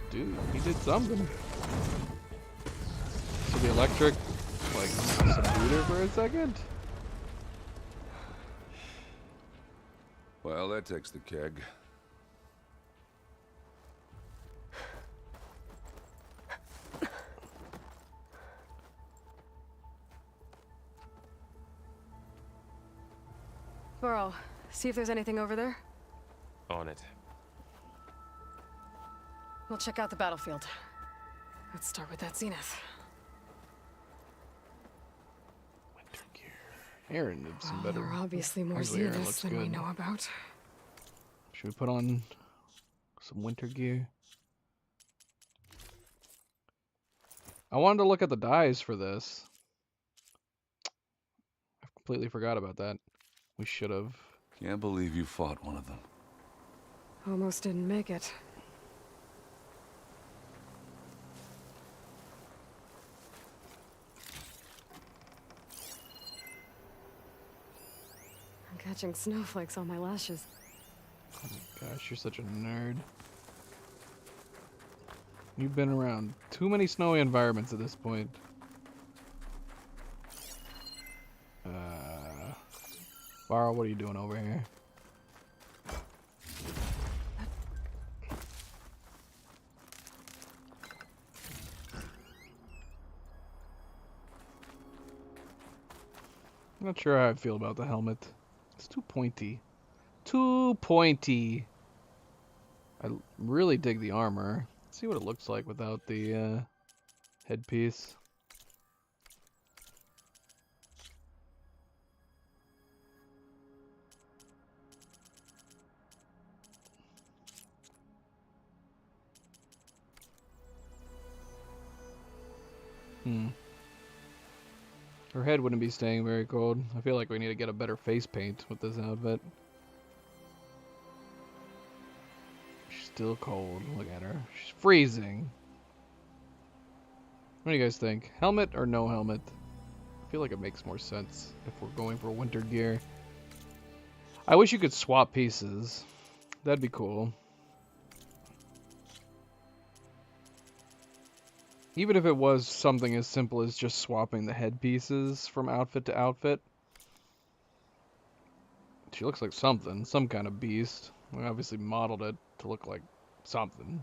Dude, he did something. So the electric, like, subdued her for a second? Well, that takes the keg. Varl, see if there's anything over there. On it. We'll check out the battlefield. Let's start with that zenith. Aaron did some Well, better. there are obviously more Actually, Aaron zeniths looks than we good. know about. Should we put on some winter gear? I wanted to look at the dyes for this. I completely forgot about that. We should have. Can't believe you fought one of them. Almost didn't make it. I'm catching snowflakes on my lashes. Oh my gosh, you're such a nerd. You've been around too many snowy environments at this point. Varl, what are you doing over here? I'm not sure how I feel about the helmet. It's too pointy. Too pointy. I really dig the armor. Let's see what it looks like without the headpiece. Her head wouldn't be staying very cold. I feel like we need to get a better face paint with this outfit. She's still cold. Look at her. She's freezing. What do you guys think? Helmet or no helmet? I feel like it makes more sense if we're going for winter gear. I wish you could swap pieces. That'd be cool. Even if it was something as simple as just swapping the headpieces from outfit to outfit. She looks like something, some kind of beast. We obviously modeled it to look like something.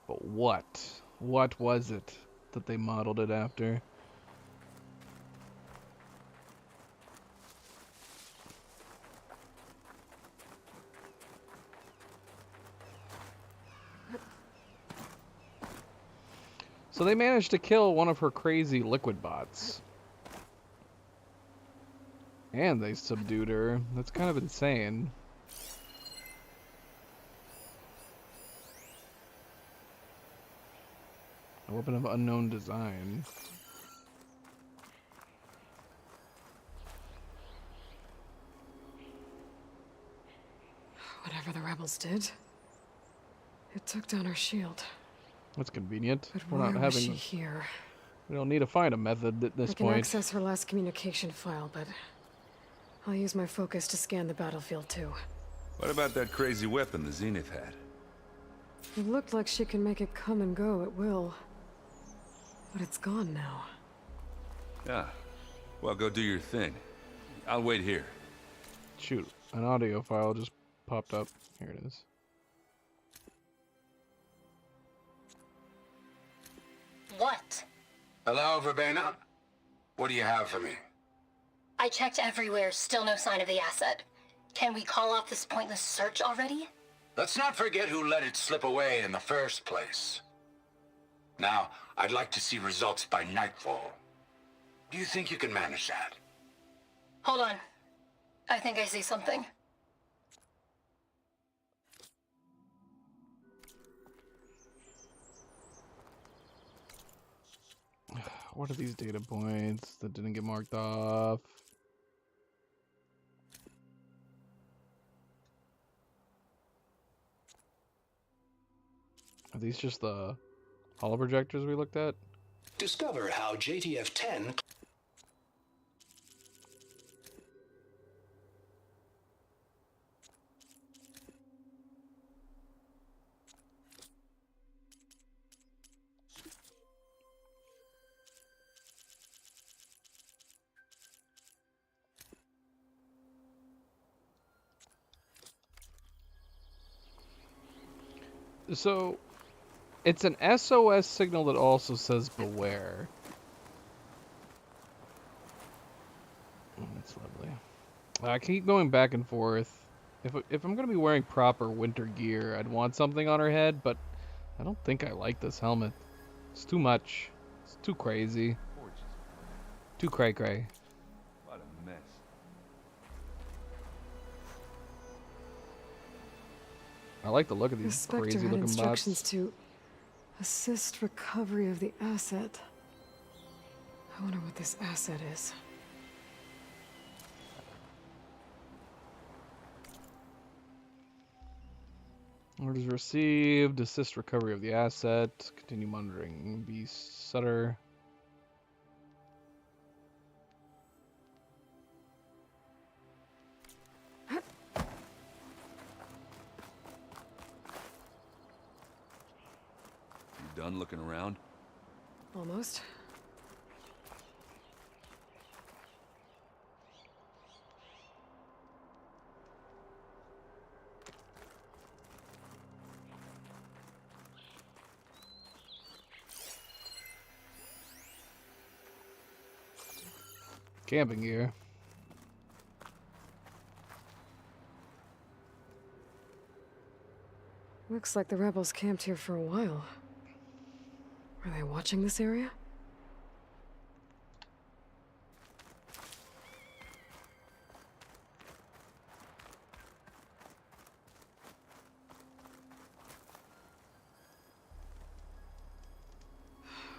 But what? What was it that they modeled it after? So they managed to kill one of her crazy liquid bots. And they subdued her. That's kind of insane. A weapon of unknown design. Whatever the rebels did, it took down her shield. That's convenient. But We're why not was having. she here? We don't need to find a method at this I can point. access her last communication file, but I'll use my focus to scan the battlefield too. What about that crazy weapon the Zenith had? It looked like she can make it come and go at will. But it's gone now. Yeah. Well, go do your thing. I'll wait here. Shoot, an audio file just popped up. Here it is. What? Hello, Verbena. What do you have for me? I checked everywhere, still no sign of the asset. Can we call off this pointless search already? Let's not forget who let it slip away in the first place. Now, I'd like to see results by nightfall. Do you think you can manage that? Hold on. I think I see something. What are these data points that didn't get marked off? Are these just the holoprojectors we looked at? Discover how JTF-10... So, it's an SOS signal that also says beware. Oh, that's lovely. I keep going back and forth. If I'm going to be wearing proper winter gear, I'd want something on her head, but I don't think I like this helmet. It's too much. It's too crazy. Too cray-cray. What a mess. I like the look of The these Spectre had crazy-looking instructions bots. to assist recovery of the asset. I wonder what this asset is. Orders received. Assist recovery of the asset. Continue monitoring. B. Sutter. You done looking around? Almost. Camping gear. Looks like the rebels camped here for a while. Are they watching this area?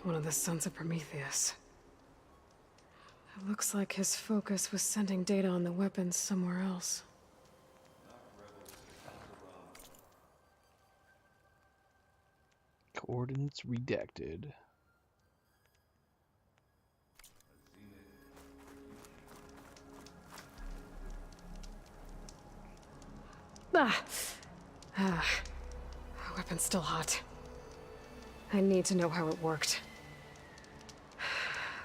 One of the sons of Prometheus. It looks like his focus was sending data on the weapons somewhere else. Coordinates redacted. Weapon's still hot. I need to know how it worked.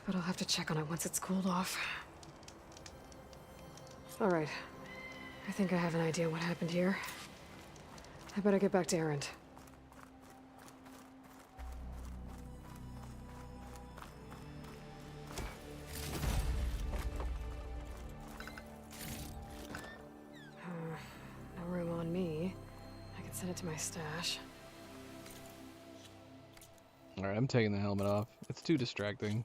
But I'll have to check on it once it's cooled off. Alright. I think I have an idea what happened here. I better get back to Erend. No room on me. I can send it to my stash. Alright, I'm taking the helmet off. It's too distracting.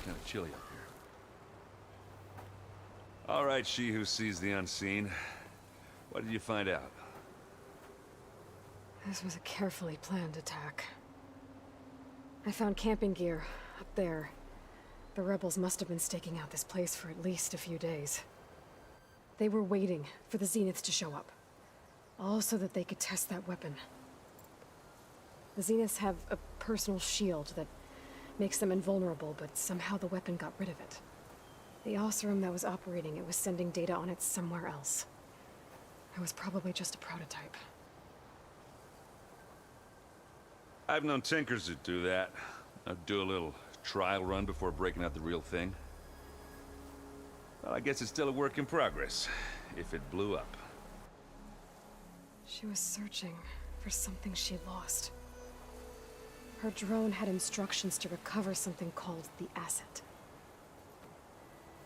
Kind of chilly up here. All right, she who sees the unseen. What did you find out? This was a carefully planned attack. I found camping gear up there. The rebels must have been staking out this place for at least a few days. They were waiting for the Zeniths to show up. All so that they could test that weapon. The Zeniths have a personal shield that makes them invulnerable, but somehow the weapon got rid of it. The Oseram that was operating it was sending data on it somewhere else. It was probably just a prototype. I've known tinkers that do that. I'd do a little trial run before breaking out the real thing. Well, I guess it's still a work in progress, if it blew up. She was searching for something she lost. Her drone had instructions to recover something called the Asset.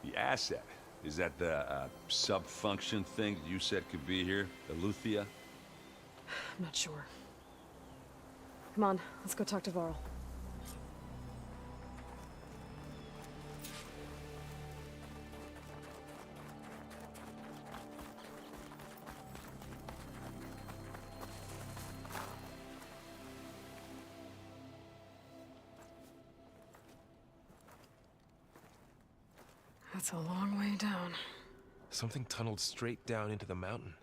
The asset? Is that the sub-function thing that you said could be here? The Luthia? I'm not sure. Come on, let's go talk to Varl. That's a long way down. Something tunneled straight down into the mountain.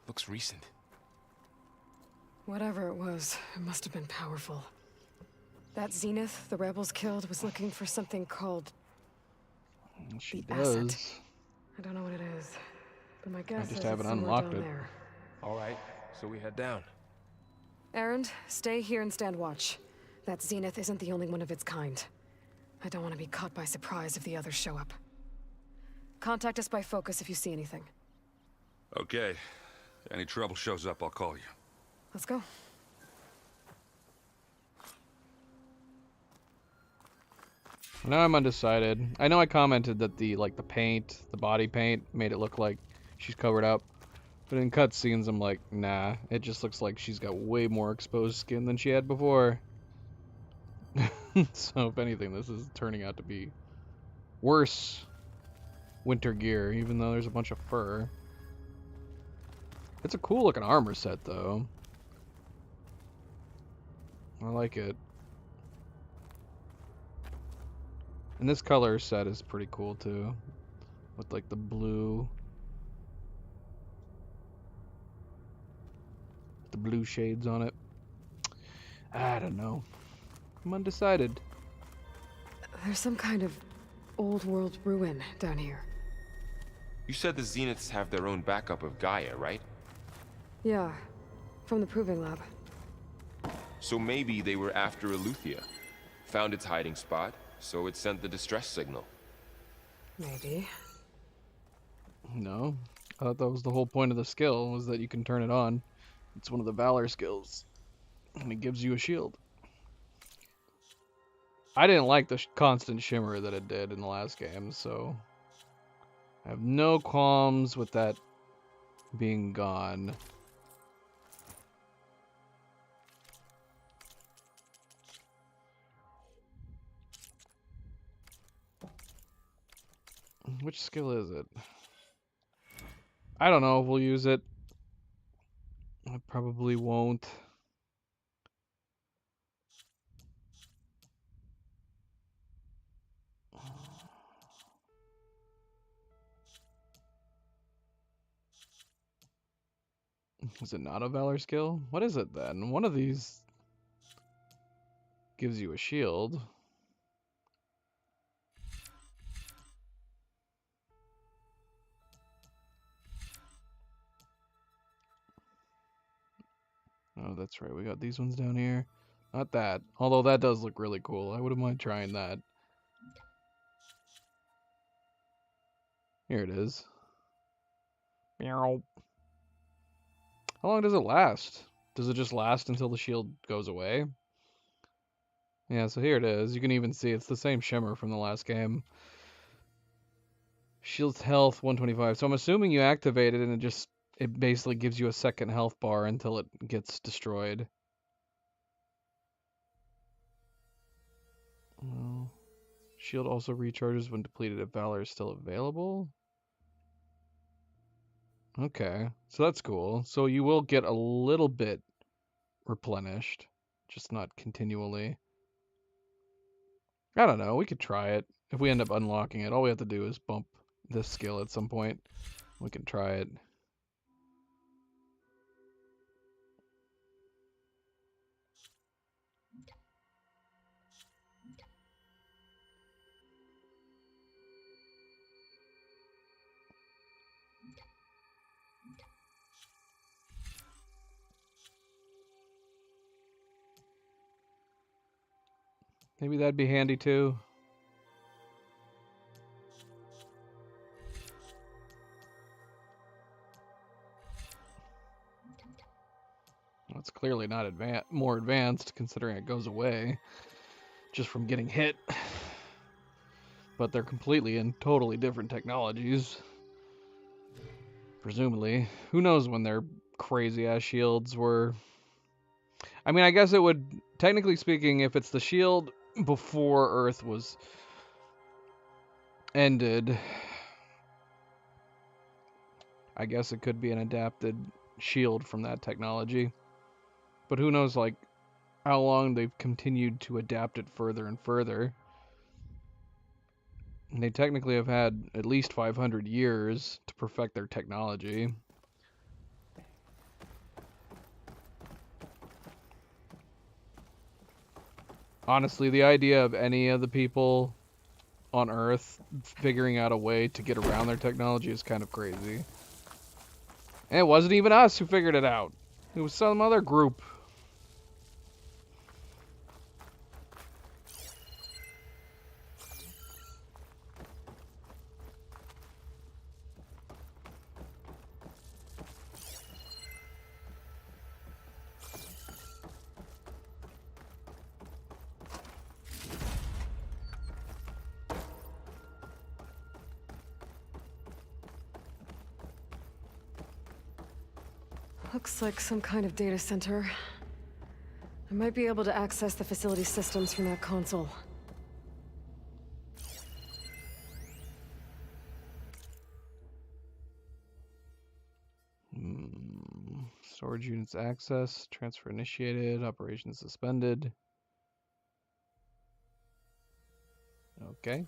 Looks recent. Whatever it was, it must have been powerful. That Zenith the rebels killed was looking for something called She the does. Asset. I don't know what it is, but my guess just is haven't it's somewhere unlocked down it. there. All right, so we head down. Erend, stay here and stand watch. That Zenith isn't the only one of its kind. I don't want to be caught by surprise if the others show up. Contact us by focus if you see anything. Okay. Any trouble shows up, I'll call you. Let's go. Now I'm undecided. I know I commented that the paint, the body paint, made it look like she's covered up. But in cutscenes, I'm like, nah. It just looks like she's got way more exposed skin than she had before. So if anything, this is turning out to be worse winter gear, even though there's a bunch of fur. It's a cool looking armor set, though. I like it. And this color set is pretty cool, too. With, like, the blue. The blue shades on it. I don't know. I'm undecided. There's some kind of old world ruin down here. You said the Zeniths have their own backup of Gaia, right? Yeah, from the Proving Lab. So maybe they were after Eleuthia. Found its hiding spot, so it sent the distress signal. Maybe. No. I thought that was the whole point of the skill, was that you can turn it on. It's one of the Valor skills. And it gives you a shield. I didn't like the constant shimmer that it did in the last game, so I have no qualms with that being gone. Which skill is it? I don't know if we'll use it. I probably won't. Is it not a Valor skill? What is it then? One of these gives you a shield. Oh, that's right. We got these ones down here. Not that. Although that does look really cool. I wouldn't mind trying that. Here it is. Meow. How long does it last? Does it just last until the shield goes away? Yeah, so here it is. You can even see it's the same shimmer from the last game. Shield's health 125. So I'm assuming you activate it and it basically gives you a second health bar until it gets destroyed. Well, shield also recharges when depleted if Valor is still available. Okay, so that's cool. So you will get a little bit replenished, just not continually. I don't know, we could try it. If we end up unlocking it, all we have to do is bump this skill at some point. We can try it. Maybe that'd be handy too. Well, it's clearly not more advanced considering it goes away just from getting hit. But they're completely and totally different technologies. Presumably. Who knows when their crazy ass shields were... I mean, I guess it would, technically speaking, if it's the shield before Earth was ended, I guess it could be an adapted shield from that technology. But who knows, like, how long they've continued to adapt it further and further. And they technically have had at least 500 years to perfect their technology. Honestly, the idea of any of the people on Earth figuring out a way to get around their technology is kind of crazy. And it wasn't even us who figured it out. It was some other group. Looks like some kind of data center. I might be able to access the facility systems from that console. Storage units access, transfer initiated, operation suspended. Okay.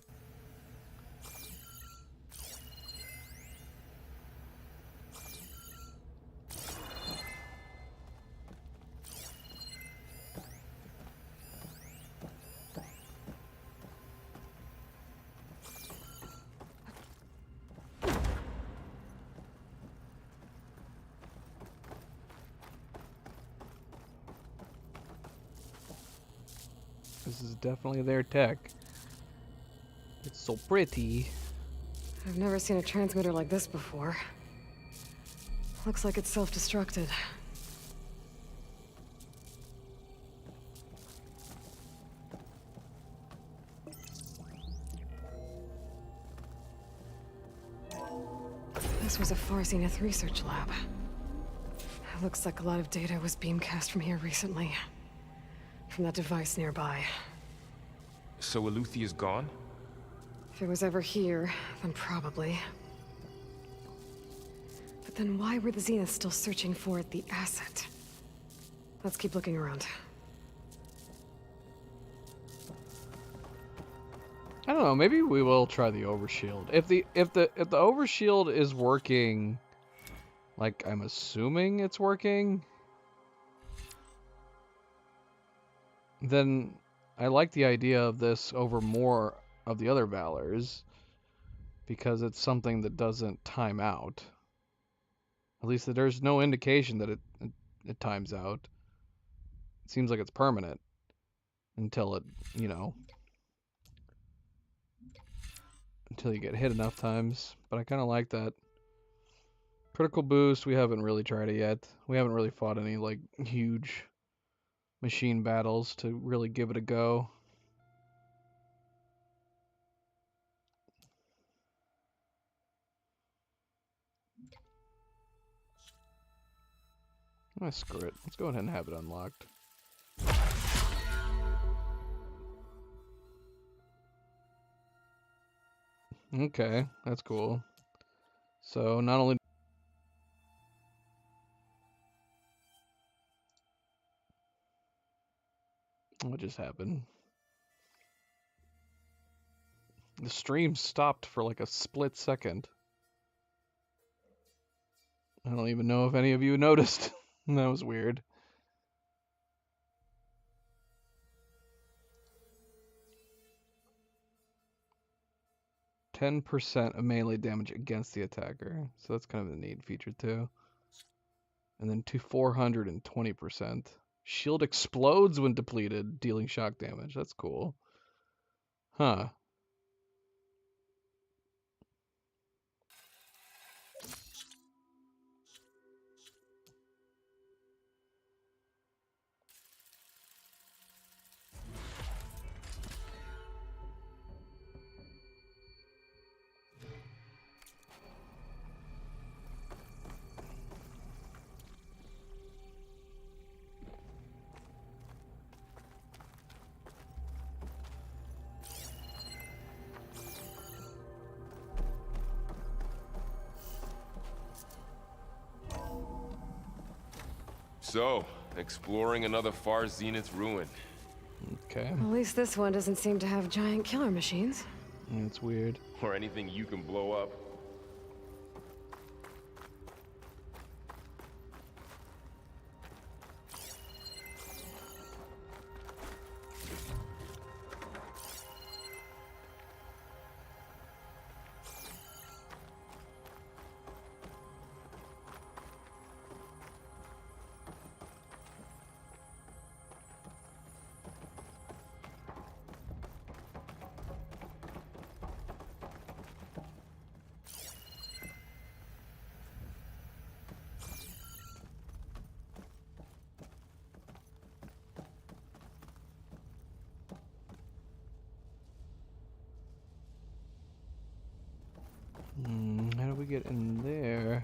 This is definitely their tech. It's so pretty. I've never seen a transmitter like this before. Looks like it's self-destructed. This was a Far Zenith research lab. It looks like a lot of data was beamcast from here recently. From that device nearby. So Eleuthea's gone? If it was ever here, then probably. But then why were the Zeniths still searching for the asset? Let's keep looking around. I don't know, maybe we will try the overshield. If the overshield is working, like I'm assuming it's working, then I like the idea of this over more of the other Valors, because it's something that doesn't time out. At least there's no indication that it times out. It seems like it's permanent until it, you know, until you get hit enough times. But I kind of like that. Critical boost, we haven't really tried it yet. We haven't really fought any like huge machine battles to really give it a go. Oh, screw it. Let's go ahead and have it unlocked. Okay, that's cool. So not only what just happened? The stream stopped for like a split second. I don't even know if any of you noticed. That was weird. %10 of melee damage against the attacker. So that's kind of a neat feature too. And then to 420%. Shield explodes when depleted, dealing shock damage. That's cool. Huh. So, exploring another Far Zenith ruin. Okay. At least this one doesn't seem to have giant killer machines. That's weird. Or anything you can blow up. How do we get in there?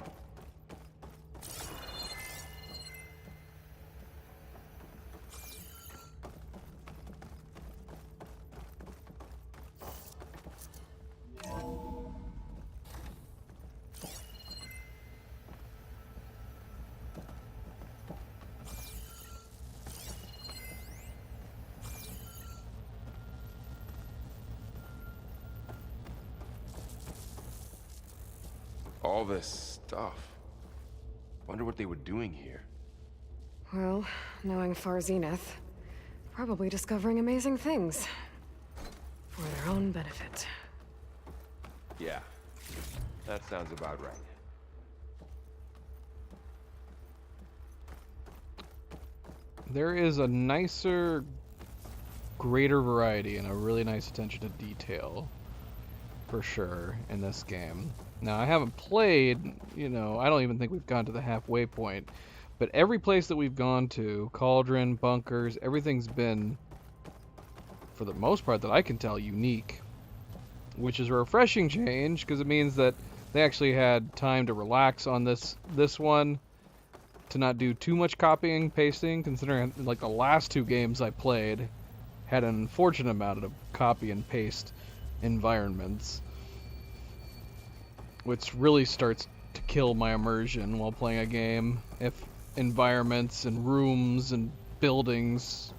All this stuff. Wonder what they were doing here. Well, knowing Far Zenith, probably discovering amazing things. For their own benefit. Yeah, that sounds about right. There is a nicer, greater variety and a really nice attention to detail, for sure, in this game. Now, I haven't played, you know, I don't even think we've gone to the halfway point, but every place that we've gone to, cauldron, bunkers, everything's been, for the most part that I can tell, unique, which is a refreshing change, because it means that they actually had time to relax on this one, to not do too much copying, pasting, considering like the last two games I played had an unfortunate amount of copy and paste environments, which really starts to kill my immersion while playing a game if environments and rooms and buildings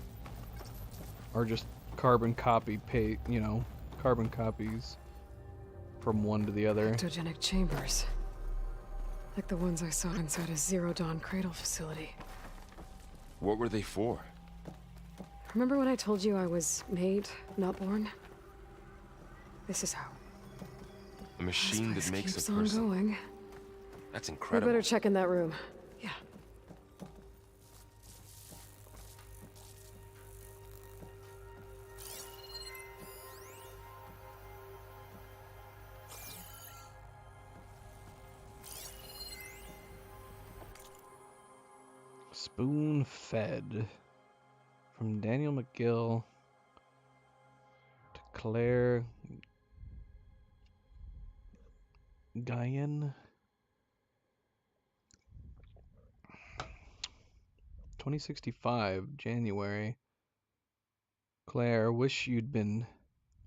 are just carbon copies from one to the other. Ectogenic chambers. Like the ones I saw inside a Zero Dawn cradle facility. What were they for? Remember when I told you I was made, not born? This is how. A machine that makes keeps a on person. going. That's We incredible. better check in that room. Yeah. Spoon Fed. From Daniel McGill to Claire Guyan. 2065, January. Claire, wish you'd been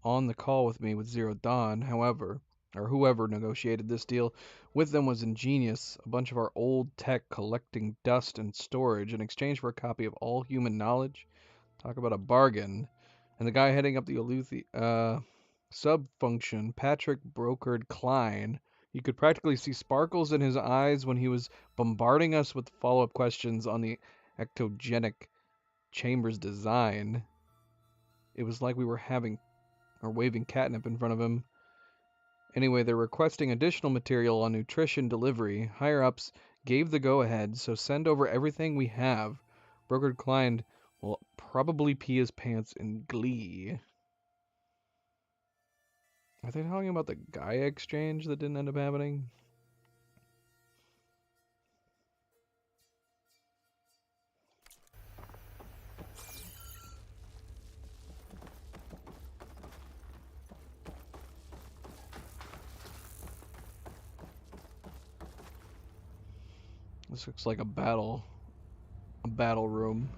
on the call with me with Zero Dawn, however, or whoever negotiated this deal with them was ingenious. A bunch of our old tech collecting dust and storage in exchange for a copy of all human knowledge. Talk about a bargain. And the guy heading up the Aluthi sub-function, Patrick Brokered Klein, you could practically see sparkles in his eyes when he was bombarding us with follow-up questions on the ectogenic chamber's design. It was like we were waving catnip in front of him. Anyway, they're requesting additional material on nutrition delivery. Higher-ups gave the go-ahead, so send over everything we have. Brokered Klein will probably pee his pants in glee. Are they talking about the Gaia exchange that didn't end up happening? This looks like a battle room.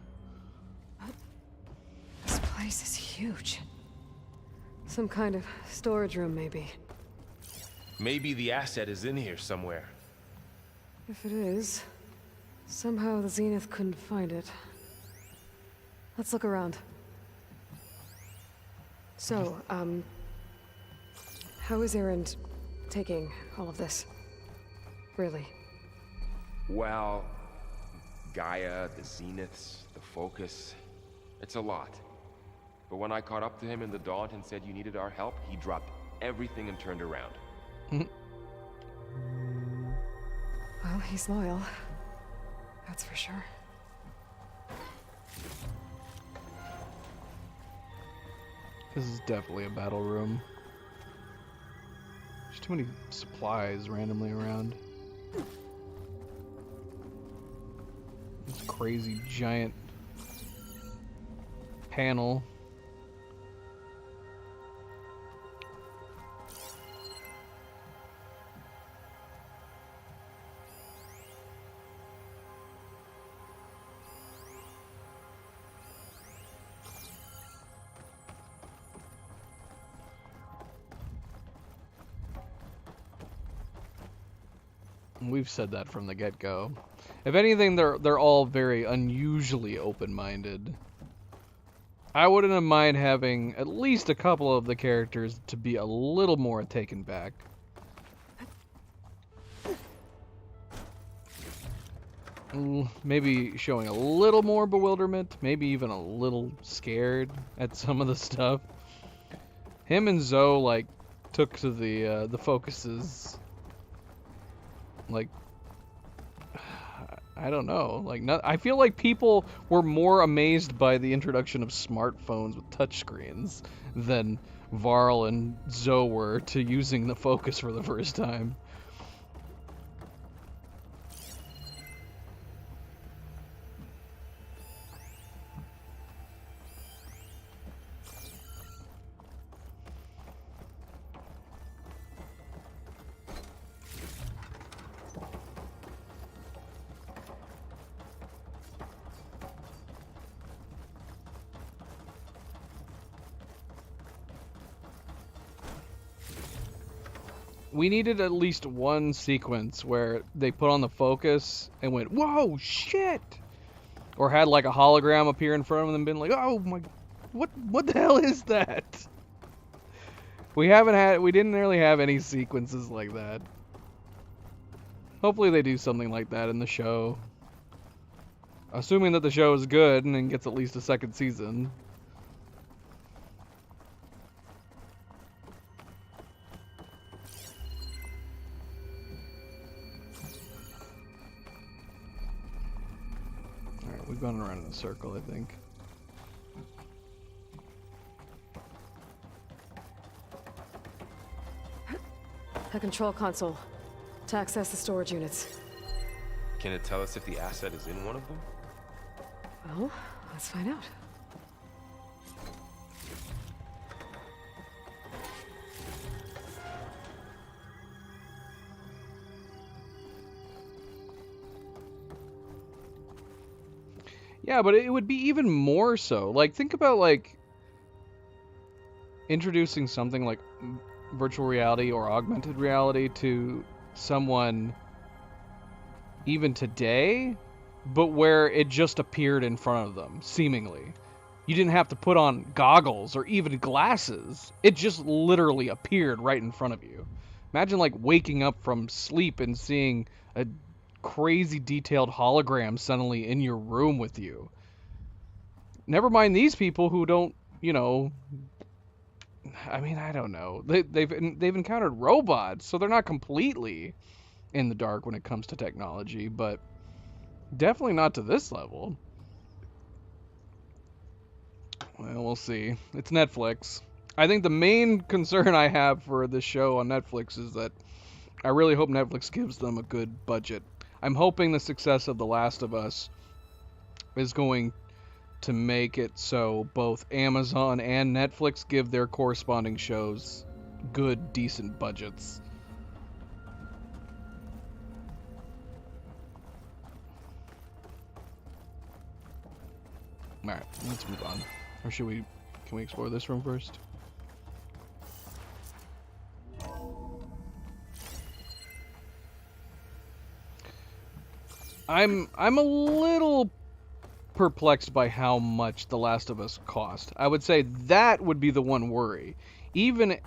This place is huge. Some kind of storage room, maybe. Maybe the asset is in here somewhere. If it is, somehow the Zenith couldn't find it. Let's look around. So, how is Erend taking all of this? Really? Well, Gaia, the Zeniths, the Focus. It's a lot. But when I caught up to him in the Daunt and said you needed our help, he dropped everything and turned around. Well, he's loyal. That's for sure. This is definitely a battle room. There's too many supplies randomly around. This crazy giant panel. We've said that from the get-go. If anything, they're all very unusually open-minded. I wouldn't mind having at least a couple of the characters to be a little more taken back. maybe showing a little more bewilderment, maybe even a little scared at some of the stuff. Him and Zoe like took to the focuses. Like, I don't know. Like, I feel like people were more amazed by the introduction of smartphones with touchscreens than Varl and Zoe were to using the focus for the first time. We needed at least one sequence where they put on the focus and went, whoa, shit! Or had like a hologram appear in front of them and been like, oh my, what the hell is that? We didn't really have any sequences like that. Hopefully they do something like that in the show. Assuming that the show is good and then gets at least a second season. We've gone around in a circle, I think. A control console. To access the storage units. Can it tell us if the asset is in one of them? Well, let's find out. Yeah, but it would be even more so. Like, think about, like, introducing something like virtual reality or augmented reality to someone even today, but where it just appeared in front of them, seemingly. You didn't have to put on goggles or even glasses. It just literally appeared right in front of you. Imagine, like, waking up from sleep and seeing a crazy detailed hologram suddenly in your room with you. Never mind these people who don't, you know, I mean, I don't know. They've encountered robots, so they're not completely in the dark when it comes to technology, but definitely not to this level. Well, we'll see. It's Netflix. I think the main concern I have for this show on Netflix is that I really hope Netflix gives them a good budget. I'm hoping the success of The Last of Us is going to make it so both Amazon and Netflix give their corresponding shows good, decent budgets. Alright, let's move on. Or should we... Can we explore this room first? I'm a little perplexed by how much The Last of Us cost. I would say that would be the one worry. Even,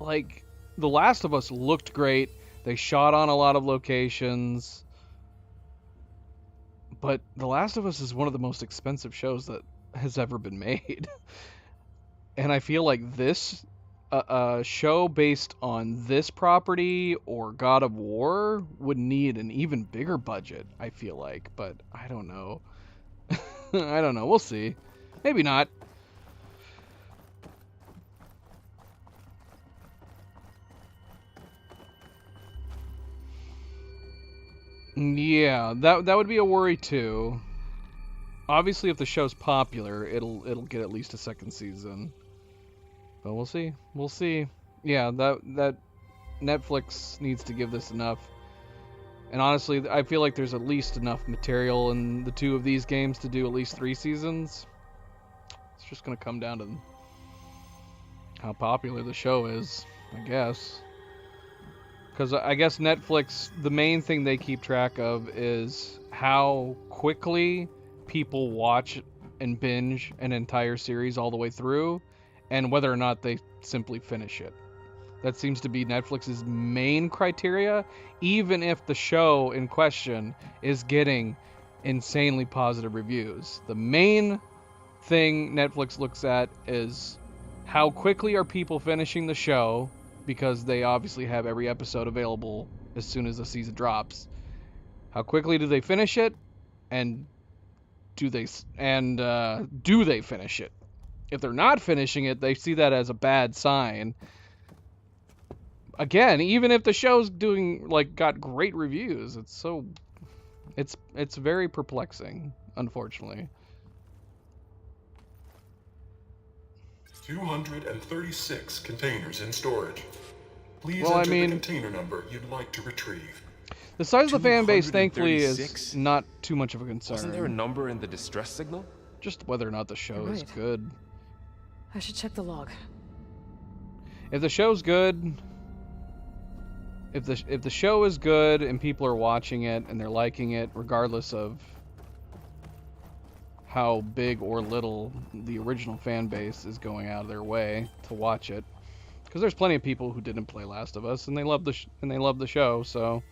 like, The Last of Us looked great. They shot on a lot of locations. But The Last of Us is one of the most expensive shows that has ever been made. And I feel like this a show based on this property or God of War would need an even bigger budget, I feel like. But I don't know. I don't know. We'll see. Maybe not. Yeah, that would be a worry too. Obviously, if the show's popular, it'll get at least a second season. But we'll see. We'll see. Yeah, that Netflix needs to give this enough. And honestly, I feel like there's at least enough material in the two of these games to do at least 3 seasons. It's just gonna come down to how popular the show is, I guess. Because I guess Netflix, the main thing they keep track of is how quickly people watch and binge an entire series all the way through, and whether or not they simply finish it. That seems to be Netflix's main criteria, even if the show in question is getting insanely positive reviews. The main thing Netflix looks at is how quickly are people finishing the show, because they obviously have every episode available as soon as the season drops. How quickly do they finish it, and do they finish it? If they're not finishing it, they see that as a bad sign. Again, even if the show's got great reviews, it's very perplexing, unfortunately. 236 containers in storage. Please enter the container number you'd like to retrieve. The size of the fan base, thankfully, is not too much of a concern. Wasn't there a number in the distress signal? Just whether or not the show is good. I should check the log. If the show's good, if the show is good and people are watching it and they're liking it, regardless of how big or little the original fan base is going out of their way to watch it, because there's plenty of people who didn't play Last of Us and they love the show, so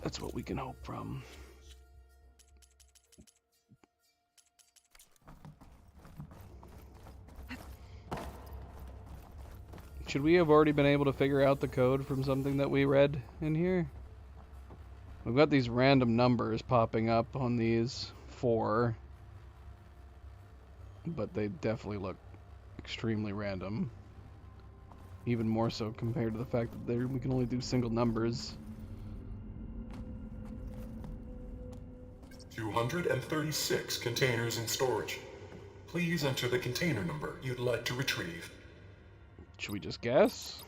that's what we can hope from. Should we have already been able to figure out the code from something that we read in here? We've got these random numbers popping up on these 4, but they definitely look extremely random. Even more so compared to the fact that we can only do single numbers. 236 containers in storage. Please enter the container number you'd like to retrieve. Should we just guess?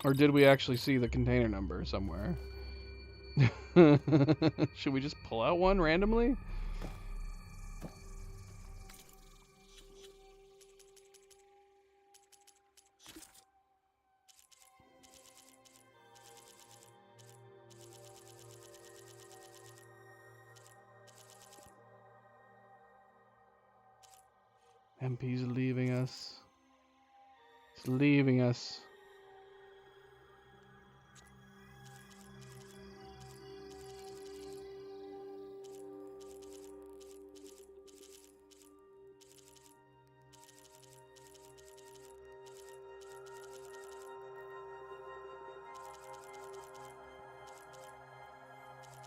Or did we actually see the container number somewhere? Should we just pull out one randomly? MP's leaving us. It's leaving us.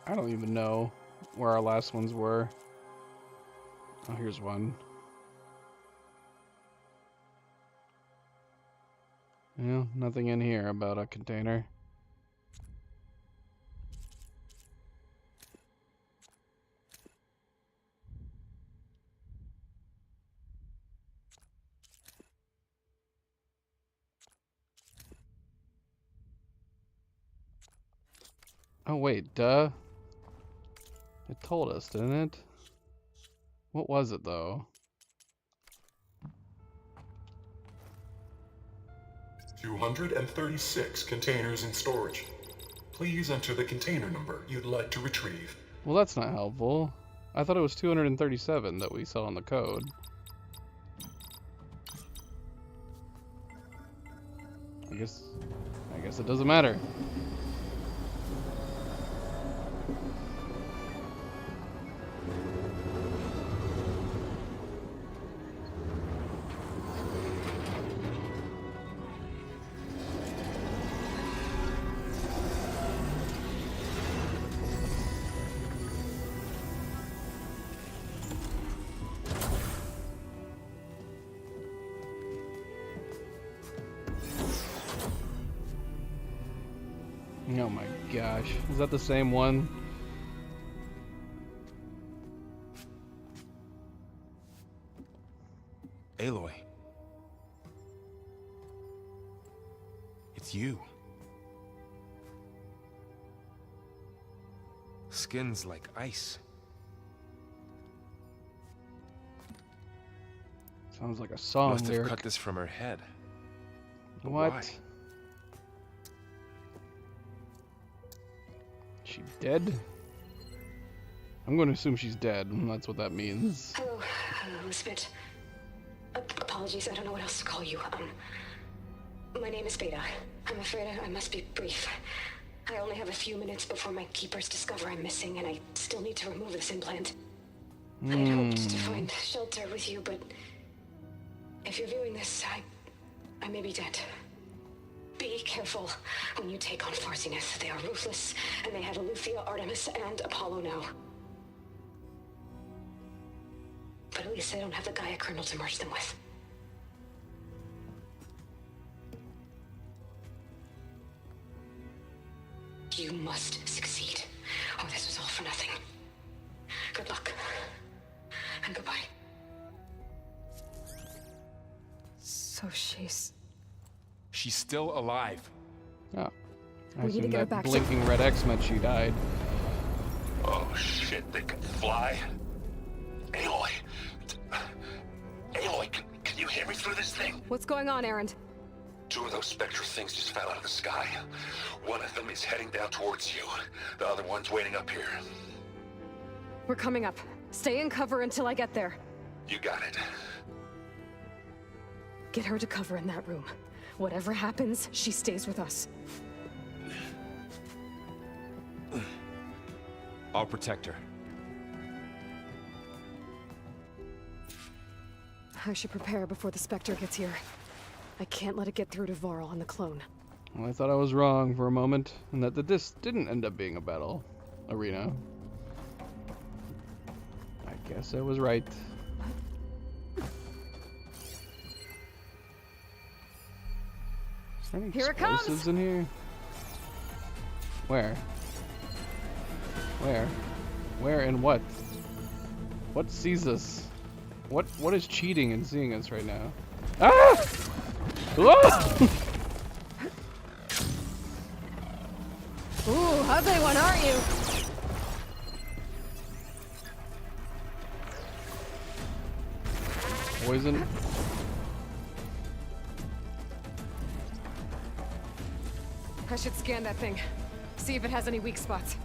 I don't even know where our last ones were. Oh, here's one. Yeah, nothing in here about a container. Oh wait, duh. It told us, didn't it? What was it though? 236 containers in storage. Please enter the container number you'd like to retrieve. Well, that's not helpful. I thought it was 237 that we saw in the code. I guess it doesn't matter. Oh my gosh, is that the same one? Aloy. It's you. Skin's like ice. Sounds like a song Must have lyric. cut this from her head. But What? why? She dead? I'm going to assume she's dead, and that's what that means. Hello, Misfit. Apologies, I don't know what else to call you. My name is Beta. I'm afraid I must be brief. I only have a few minutes before my keepers discover I'm missing, and I still need to remove this implant. I'd hoped to find shelter with you, but if you're viewing this, I may be dead. Be careful when you take on Far Zenith. They are ruthless, and they have Eleuthia, Artemis, and Apollo now. But at least they don't have the Gaia kernel to merge them with. You must succeed, or this was all for nothing. Good luck, and goodbye. So she's still alive. Oh. I We need to assume get her that back. blinking red X meant she died. Oh shit, they can fly? Aloy! Aloy, can you hear me through this thing? What's going on, Erend? 2 of those spectral things just fell out of the sky. One of them is heading down towards you. The other one's waiting up here. We're coming up. Stay in cover until I get there. You got it. Get her to cover in that room. Whatever happens, she stays with us. I'll protect her. I should prepare before the Spectre gets here. I can't let it get through to Varl and the clone. Well, I thought I was wrong for a moment, and that the disc didn't end up being a battle arena. I guess I was right. Is there any Here it comes! explosives in here? Where? Where? Where and what? What sees us? What is cheating and seeing us right now? Ah! Whoa! Ooh, ugly one, aren't you? Poison. I should scan that thing. See if it has any weak spots.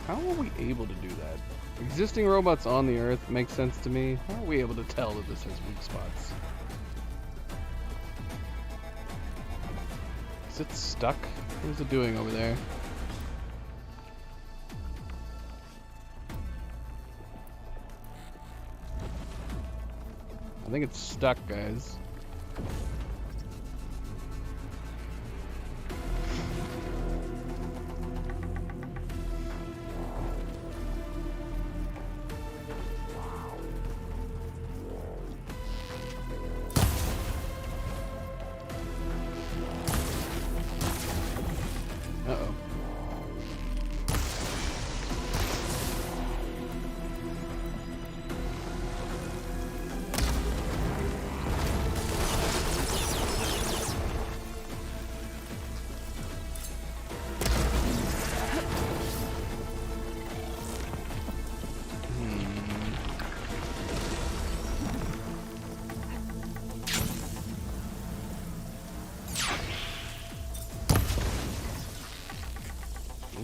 How are we able to do that? Existing robots on the Earth make sense to me. How are we able to tell that this has weak spots? Is it stuck? What is it doing over there? I think it's stuck, guys. Uh-oh.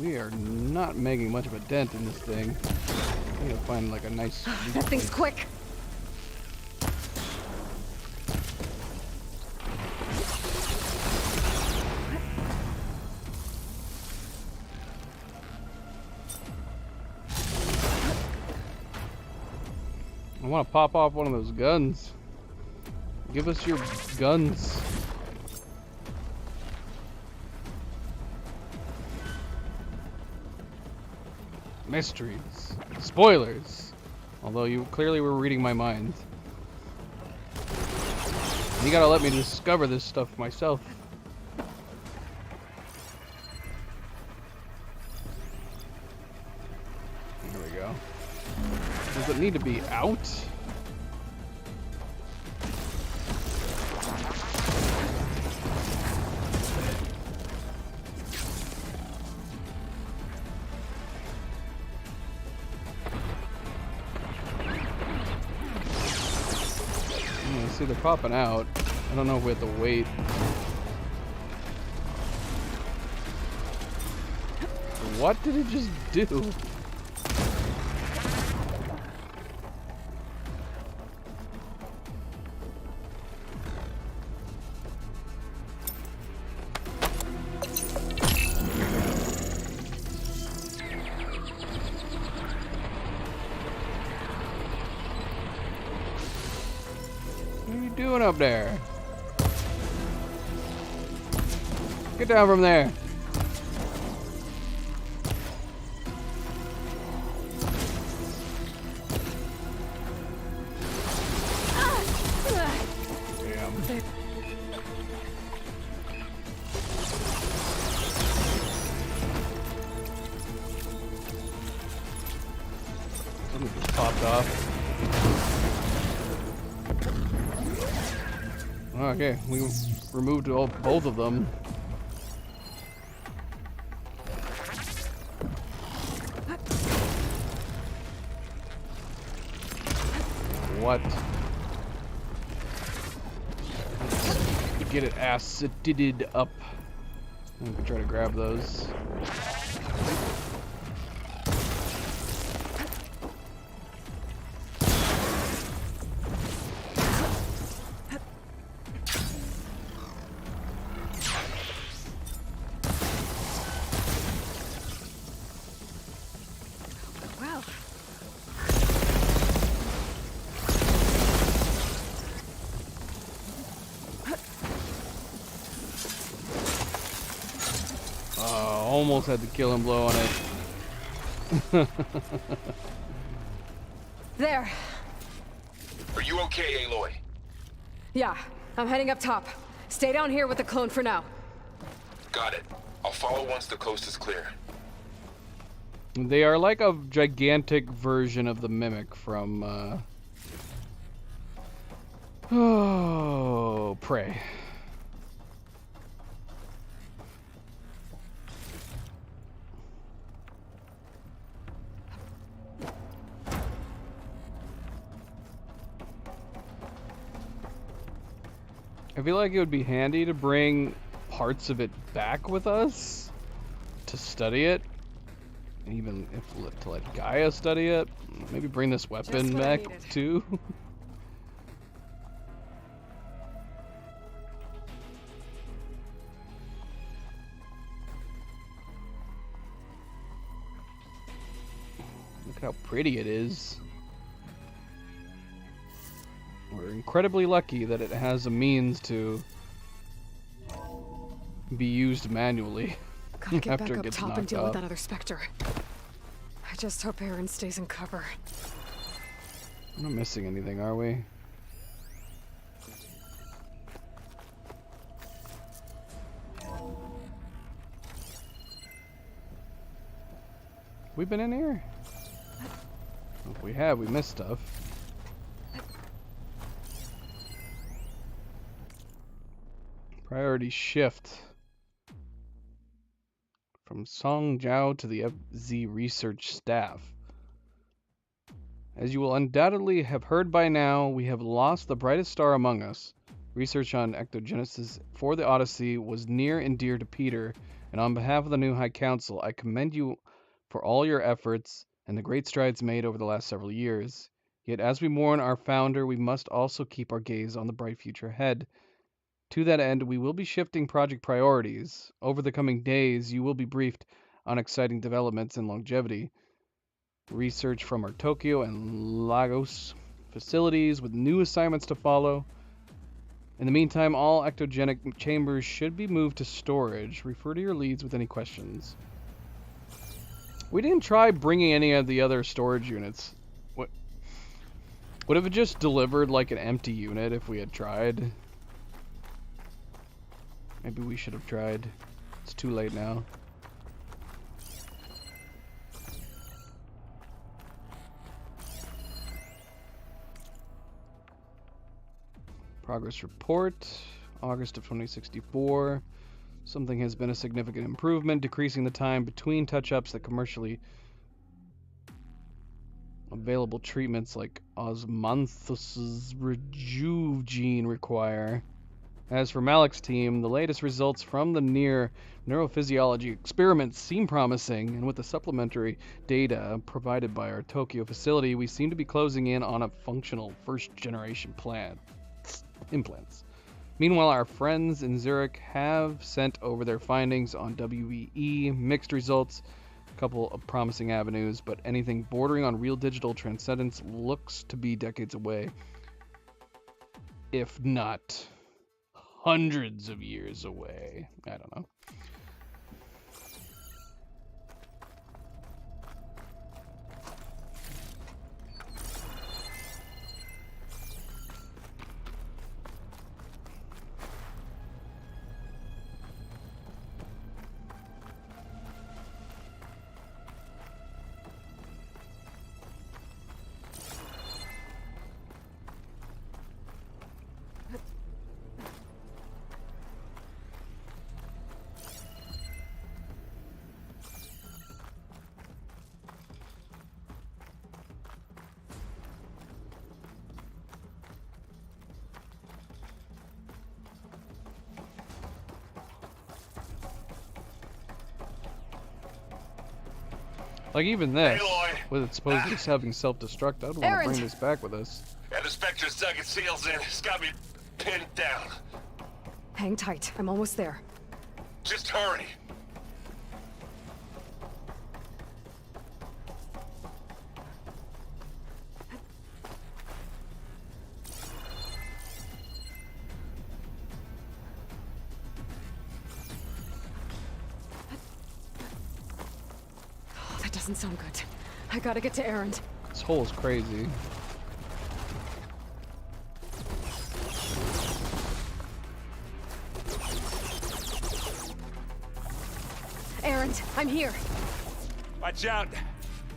We are not making much of a dent in this thing. I need to find like a nice. That thing's quick. I want to pop off one of those guns. Give us your guns. Mysteries. Spoilers. Although you clearly were reading my mind. You gotta let me discover this stuff myself. There we go. Does it need to be out? See, they're popping out. I don't know if we have to wait. What did it just do? you doing up there? Get down from there. Damn. Something just popped off. Okay, we removed both of them. What? Let's get it acided up. We can try to grab those. Almost had the killing blow on it. There. Are you okay, Aloy? Yeah, I'm heading up top. Stay down here with the clone for now. Got it. I'll follow once the coast is clear. They are like a gigantic version of the Mimic from Prey. I feel like it would be handy to bring parts of it back with us to study it, and even if to let Gaia study it. Maybe bring this weapon back too. Look how pretty it is. We're incredibly lucky that it has a means to be used manually Gotta get after back it up gets top and knocked deal with off. that other Spectre. I just hope Aaron stays in cover. We're not missing anything, are we? We been in here? If we have, we missed stuff. Priority shift. From Song Jiao to the FZ research staff. As you will undoubtedly have heard by now, we have lost the brightest star among us. Research on ectogenesis for the Odyssey was near and dear to Peter, and on behalf of the new High Council, I commend you for all your efforts and the great strides made over the last several years. Yet as we mourn our founder, we must also keep our gaze on the bright future ahead. To that end, we will be shifting project priorities. Over the coming days, you will be briefed on exciting developments in longevity. Research from our Tokyo and Lagos facilities with new assignments to follow. In the meantime, all ectogenic chambers should be moved to storage. Refer to your leads with any questions. We didn't try bringing any of the other storage units. What would have it just delivered like an empty unit if we had tried? Maybe we should have tried. It's too late now. Progress report, August of 2064. Something has been a significant improvement, decreasing the time between touch-ups that commercially available treatments like Osmanthus' Rejuve gene require. As for Malik's team, the latest results from the near neurophysiology experiments seem promising, and with the supplementary data provided by our Tokyo facility, we seem to be closing in on a functional first-generation implants. Meanwhile, our friends in Zurich have sent over their findings on WEE, mixed results, a couple of promising avenues, but anything bordering on real digital transcendence looks to be decades away. if not hundreds of years away. I don't know. Like, even this, with it supposedly having self-destruct, I don't want to bring this back with us. And the Spectre's dug its heels in. It's got me pinned down. Hang tight. I'm almost there. Just hurry. Oh, that doesn't sound good. I gotta get to Erend. This hole is crazy. Erend, I'm here. Watch out.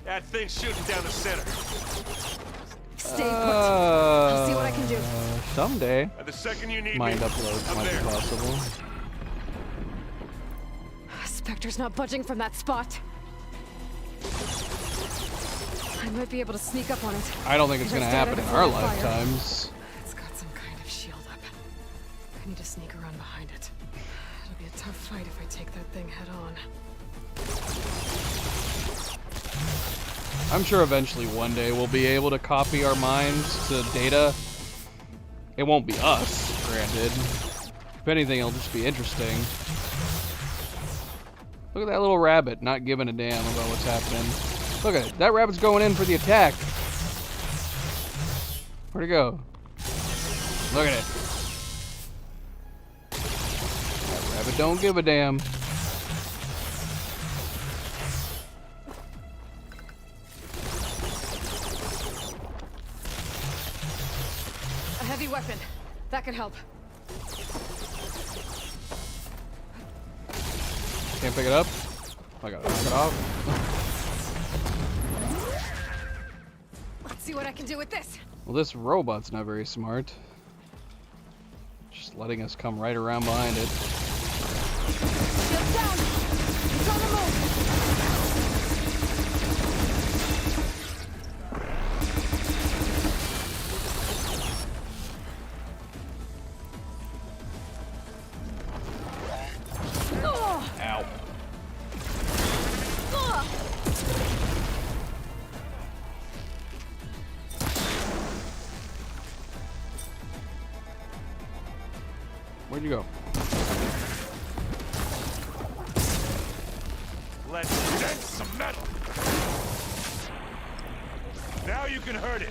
That thing's shooting down the center. Stay put. I'll see what I can do. Someday. The second you need Mind me, uploads I'm might there. be possible. Spectre's not budging from that spot. I might be able to sneak up on it. I don't think it's If I gonna stay happen out in of our fire. lifetimes. It's got some kind of shield up. I need to sneak around behind it. It'll be a tough fight if I take that thing head on. I'm sure eventually one day we'll be able to copy our minds to data. It won't be us, granted. If anything, it'll just be interesting. Look at that little rabbit not giving a damn about what's happening. Look at it. That rabbit's going in for the attack. Where'd it go? Look at it. That rabbit don't give a damn. A heavy weapon. That could help. Can't pick it up? I gotta knock it off. Let's see what I can do with this. Well, this robot's not very smart. Just letting us come right around behind it. Shield down. It's on the move. Ow. Where'd you go? Let's dent some metal. Now you can hurt it.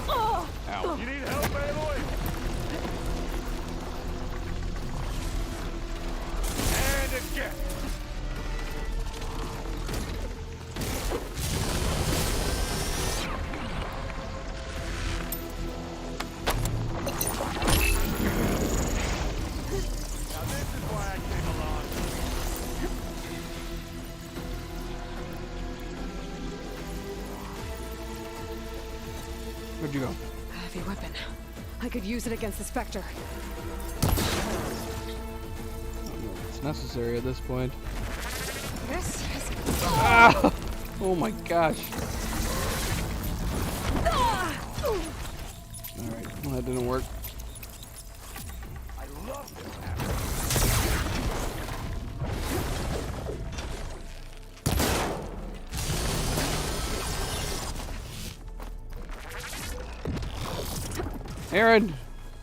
Ow. You need help, Aloy? And again. Where'd you go? A heavy weapon. I could use it against the Spectre. I don't know if it's necessary at this point. This is... Ah! Oh my gosh. Alright, well, that didn't work. I love this. Aaron,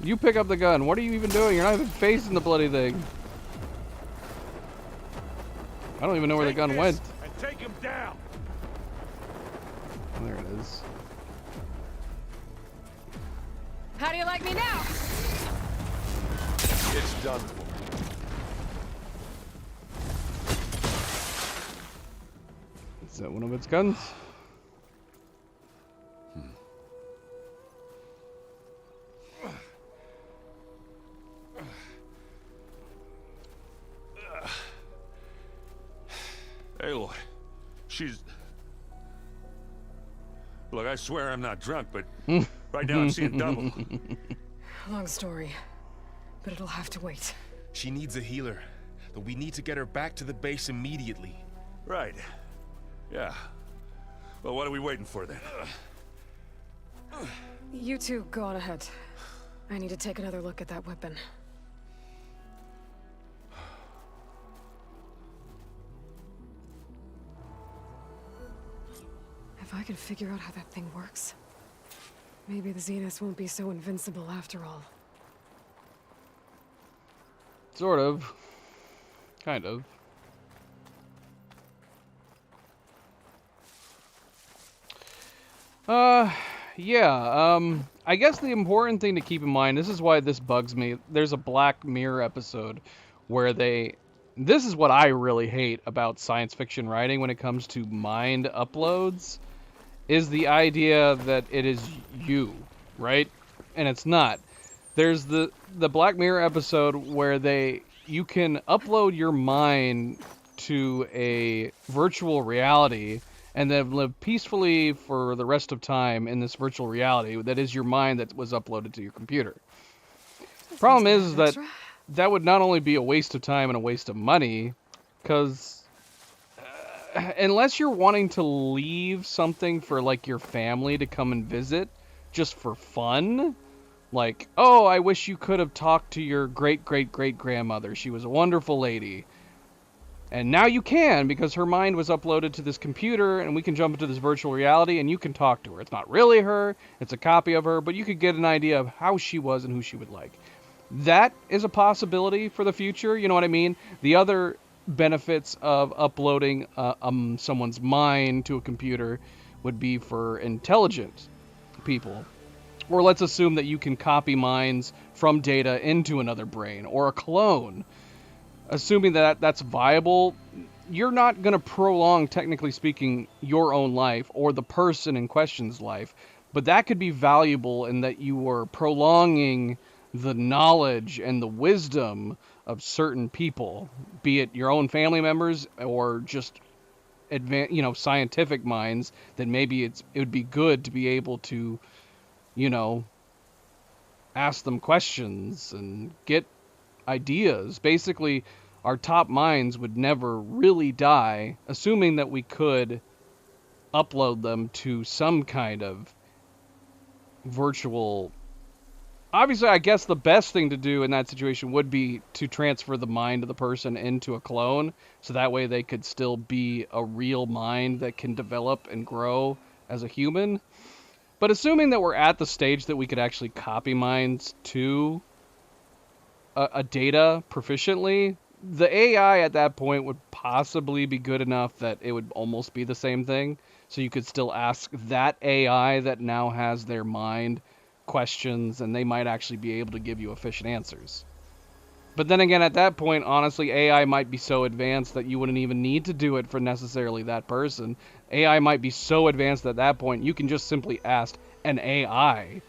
you pick up the gun. What are you even doing? You're not even facing the bloody thing. I don't even know where the gun went. And take him down. There it is. How do you like me now? It's done for. Is that one of its guns? Aloy, she's... Look, I swear I'm not drunk, but right now I'm seeing double. Long story, but it'll have to wait. She needs a healer, but we need to get her back to the base immediately. Right. Yeah. Well, what are we waiting for then? You two go on ahead. I need to take another look at that weapon. If I can figure out how that thing works, maybe the Zeniths won't be so invincible after all. Sort of. Kind of. Yeah, I guess the important thing to keep in mind, this is why this bugs me, there's a Black Mirror episode where this is what I really hate about science fiction writing when it comes to mind uploads, is the idea that it is you, right? And it's not. There's the Black Mirror episode where you can upload your mind to a virtual reality and then live peacefully for the rest of time in this virtual reality that is your mind that was uploaded to your computer. Problem is that that would not only be a waste of time and a waste of money, because unless you're wanting to leave something for like your family to come and visit just for fun, like, oh, I wish you could have talked to your great-great-great-grandmother. She was a wonderful lady. And now you can, because her mind was uploaded to this computer, and we can jump into this virtual reality, and you can talk to her. It's not really her, it's a copy of her, but you could get an idea of how she was and who she would like. That is a possibility for the future, you know what I mean? The other benefits of uploading someone's mind to a computer would be for intelligent people. Or let's assume that you can copy minds from data into another brain, or a clone. Assuming that that's viable, you're not going to prolong, technically speaking, your own life or the person in question's life, but that could be valuable in that you are prolonging the knowledge and the wisdom of certain people, be it your own family members or just scientific minds that maybe it would be good to be able to, ask them questions and get ideas. Basically, our top minds would never really die, assuming that we could upload them to some kind of virtual... Obviously, I guess the best thing to do in that situation would be to transfer the mind of the person into a clone, so that way they could still be a real mind that can develop and grow as a human. But assuming that we're at the stage that we could actually copy minds to a data proficiently, the AI at that point would possibly be good enough that it would almost be the same thing. So you could still ask that AI that now has their mind questions, and they might actually be able to give you efficient answers. But then again, at that point, honestly, AI might be so advanced that you wouldn't even need to do it for necessarily that person. AI might be so advanced at that point, you can just simply ask an AI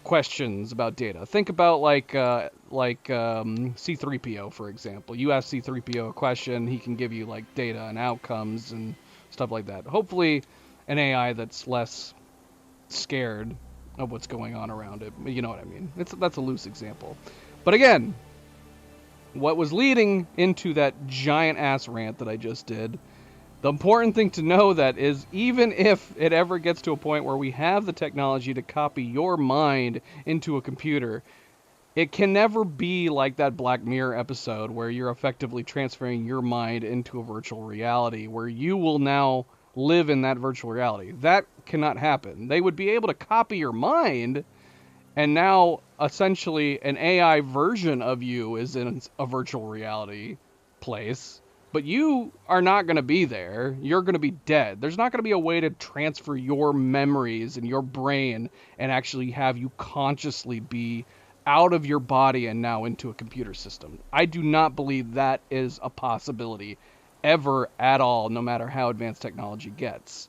questions about data. Think about like C-3PO, for example. You ask C-3PO a question, he can give you like data and outcomes and stuff like that. Hopefully an AI that's less scared of what's going on around it. You know what I mean? That's a loose example. But again, what was leading into that giant ass rant that I just did, the important thing to know that is, even if it ever gets to a point where we have the technology to copy your mind into a computer, it can never be like that Black Mirror episode where you're effectively transferring your mind into a virtual reality where you will now live in that virtual reality. That cannot happen. They would be able to copy your mind, and now essentially an AI version of you is in a virtual reality place, But you are not going to be there. You're going to be dead. There's not going to be a way to transfer your memories and your brain and actually have you consciously be out of your body and now into a computer system. I do not believe that is a possibility ever at all, no matter how advanced technology gets.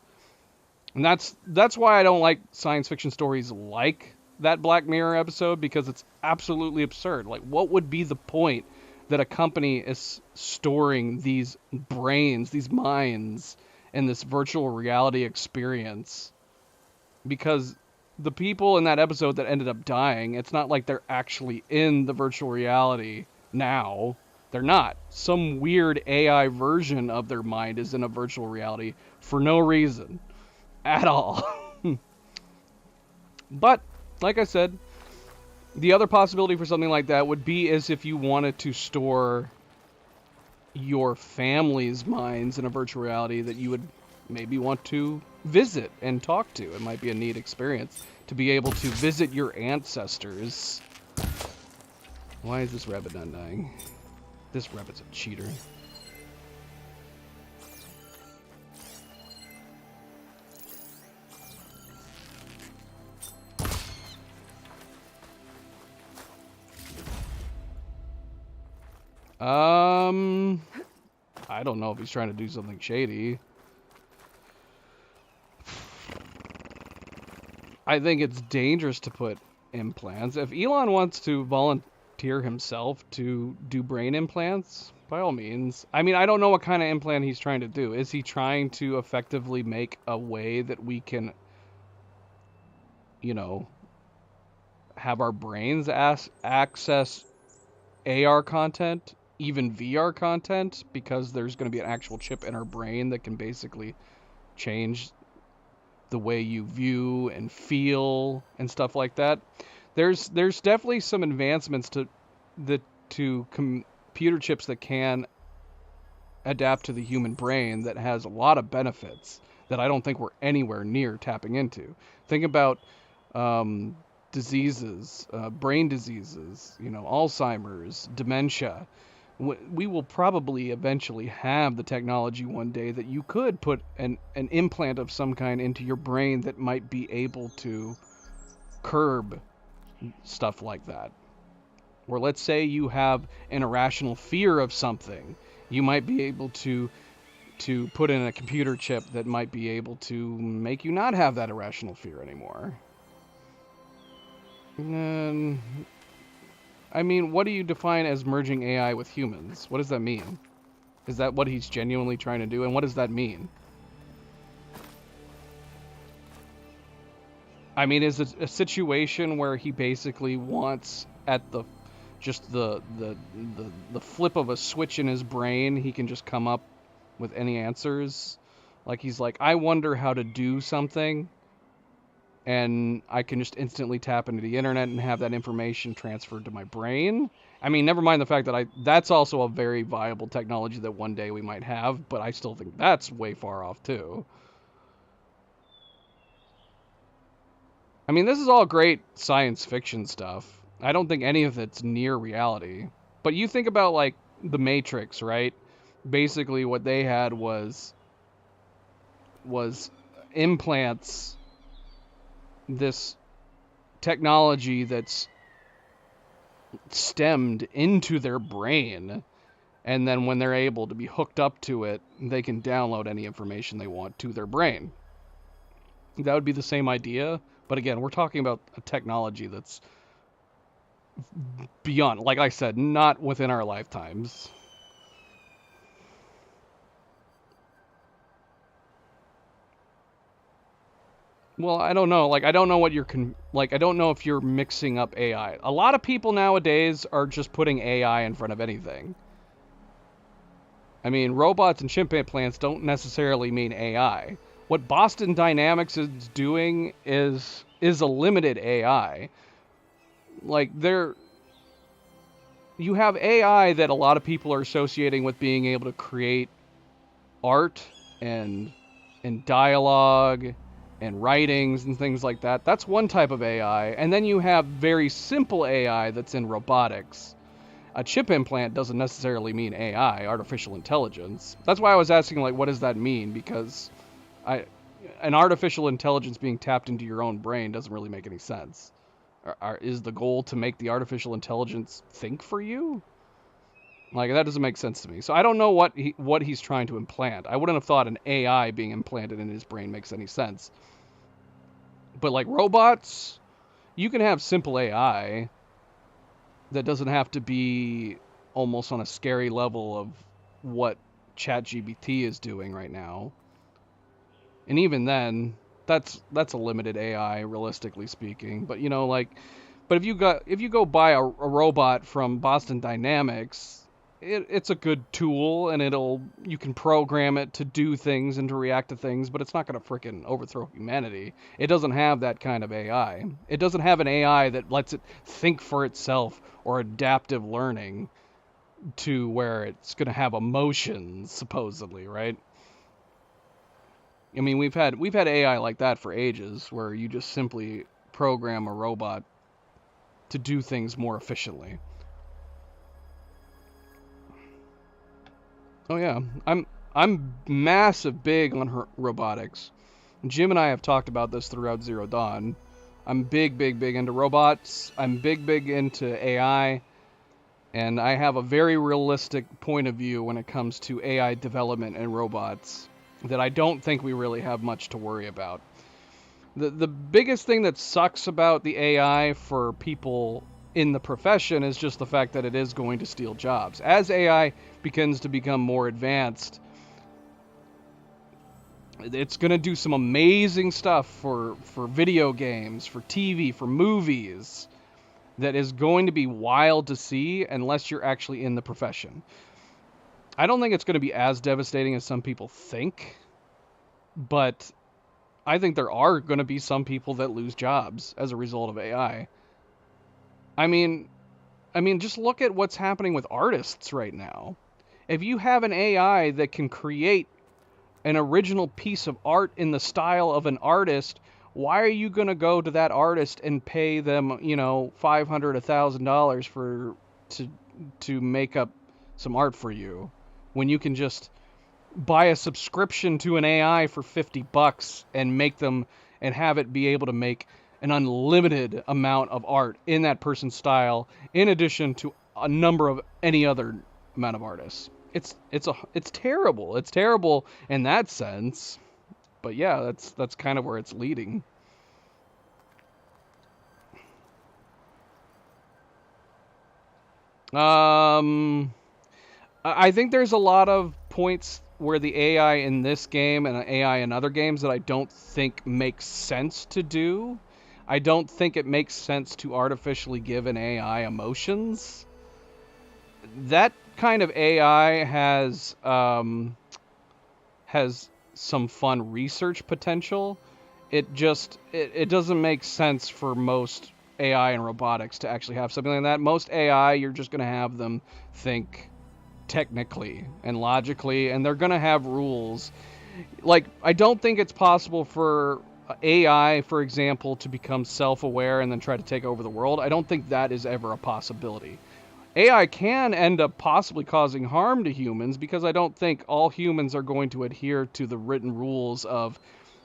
And that's why I don't like science fiction stories like that Black Mirror episode, because it's absolutely absurd. Like, what would be the point that a company is storing these brains, these minds, in this virtual reality experience? Because the people in that episode that ended up dying, it's not like they're actually in the virtual reality now. They're not. Some weird AI version of their mind is in a virtual reality for no reason at all. But, like I said, the other possibility for something like that would be as if you wanted to store your family's minds in a virtual reality that you would maybe want to visit and talk to. It might be a neat experience to be able to visit your ancestors. Why is this rabbit not dying? This rabbit's a cheater. I don't know if he's trying to do something shady. I think it's dangerous to put implants. If Elon wants to volunteer himself to do brain implants, by all means. I mean, I don't know what kind of implant he's trying to do. Is he trying to effectively make a way that we can, you know, have our brains access AR content, even VR content, because there's going to be an actual chip in our brain that can basically change the way you view and feel and stuff like that. There's definitely some advancements to computer chips that can adapt to the human brain that has a lot of benefits that I don't think we're anywhere near tapping into. Think about diseases, brain diseases, you know, Alzheimer's, dementia. We will probably eventually have the technology one day that you could put an implant of some kind into your brain that might be able to curb stuff like that. Or let's say you have an irrational fear of something. You might be able to put in a computer chip that might be able to make you not have that irrational fear anymore. I mean, what do you define as merging AI with humans? What does that mean? Is that what he's genuinely trying to do? And what does that mean? I mean, is it a situation where he basically wants at the flip of a switch in his brain, he can just come up with any answers? Like, he's like, I wonder how to do something, and I can just instantly tap into the internet and have that information transferred to my brain. I mean, never mind the fact that that's also a very viable technology that one day we might have, but I still think that's way far off too. I mean, this is all great science fiction stuff. I don't think any of it's near reality. But you think about, like, The Matrix, right? Basically what they had was implants, this technology that's stemmed into their brain, and then when they're able to be hooked up to it, they can download any information they want to their brain. That would be the same idea, but again, we're talking about a technology that's beyond, like I said, not within our lifetimes. Well, I don't know. Like, I don't know what you're I don't know if you're mixing up AI. A lot of people nowadays are just putting AI in front of anything. I mean, robots and chimp implants don't necessarily mean AI. What Boston Dynamics is doing is a limited AI. Like, you have AI that a lot of people are associating with being able to create art and dialogue and writings and things like that. That's one type of AI. And then you have very simple AI that's in robotics. A chip implant doesn't necessarily mean AI, artificial intelligence. That's why I was asking, like, what does that mean? Because an artificial intelligence being tapped into your own brain doesn't really make any sense. Is the goal to make the artificial intelligence think for you? Like, that doesn't make sense to me. So I don't know what he's trying to implant. I wouldn't have thought an AI being implanted in his brain makes any sense. But like robots, you can have simple AI that doesn't have to be almost on a scary level of what ChatGPT is doing right now. And even then, that's a limited AI, realistically speaking. But you know, like, but if you go buy a robot from Boston Dynamics, it's a good tool, and you can program it to do things and to react to things, but it's not going to frickin' overthrow humanity. It doesn't have that kind of AI. It doesn't have an AI that lets it think for itself or adaptive learning to where it's going to have emotions, supposedly, right? I mean, we've had AI like that for ages, where you just simply program a robot to do things more efficiently. Oh yeah, I'm massive big on robotics. Jim and I have talked about this throughout Zero Dawn. I'm big into robots. I'm big into AI, and I have a very realistic point of view when it comes to AI development and robots that I don't think we really have much to worry about. The biggest thing that sucks about the AI for people in the profession is just the fact that it is going to steal jobs. As AI begins to become more advanced, it's going to do some amazing stuff for video games, for TV, for movies, that is going to be wild to see unless you're actually in the profession. I don't think it's going to be as devastating as some people think, but I think there are going to be some people that lose jobs as a result of AI. I mean, just look at what's happening with artists right now. If you have an AI that can create an original piece of art in the style of an artist, why are you going to go to that artist and pay them, you know, $500, $1,000 to make up some art for you, when you can just buy a subscription to an AI for $50 and make them and have it be able to make an unlimited amount of art in that person's style, in addition to a number of any other amount of artists. It's terrible. It's terrible in that sense. But yeah, that's kind of where it's leading. I think there's a lot of points where the AI in this game and AI in other games that I don't think makes sense to do. I don't think it makes sense to artificially give an AI emotions. That kind of AI has some fun research potential. It doesn't make sense for most AI and robotics to actually have something like that. Most AI, you're just going to have them think technically and logically, and they're going to have rules. Like, I don't think it's possible for AI, for example, to become self-aware and then try to take over the world. I don't think that is ever a possibility. AI can end up possibly causing harm to humans, because I don't think all humans are going to adhere to the written rules of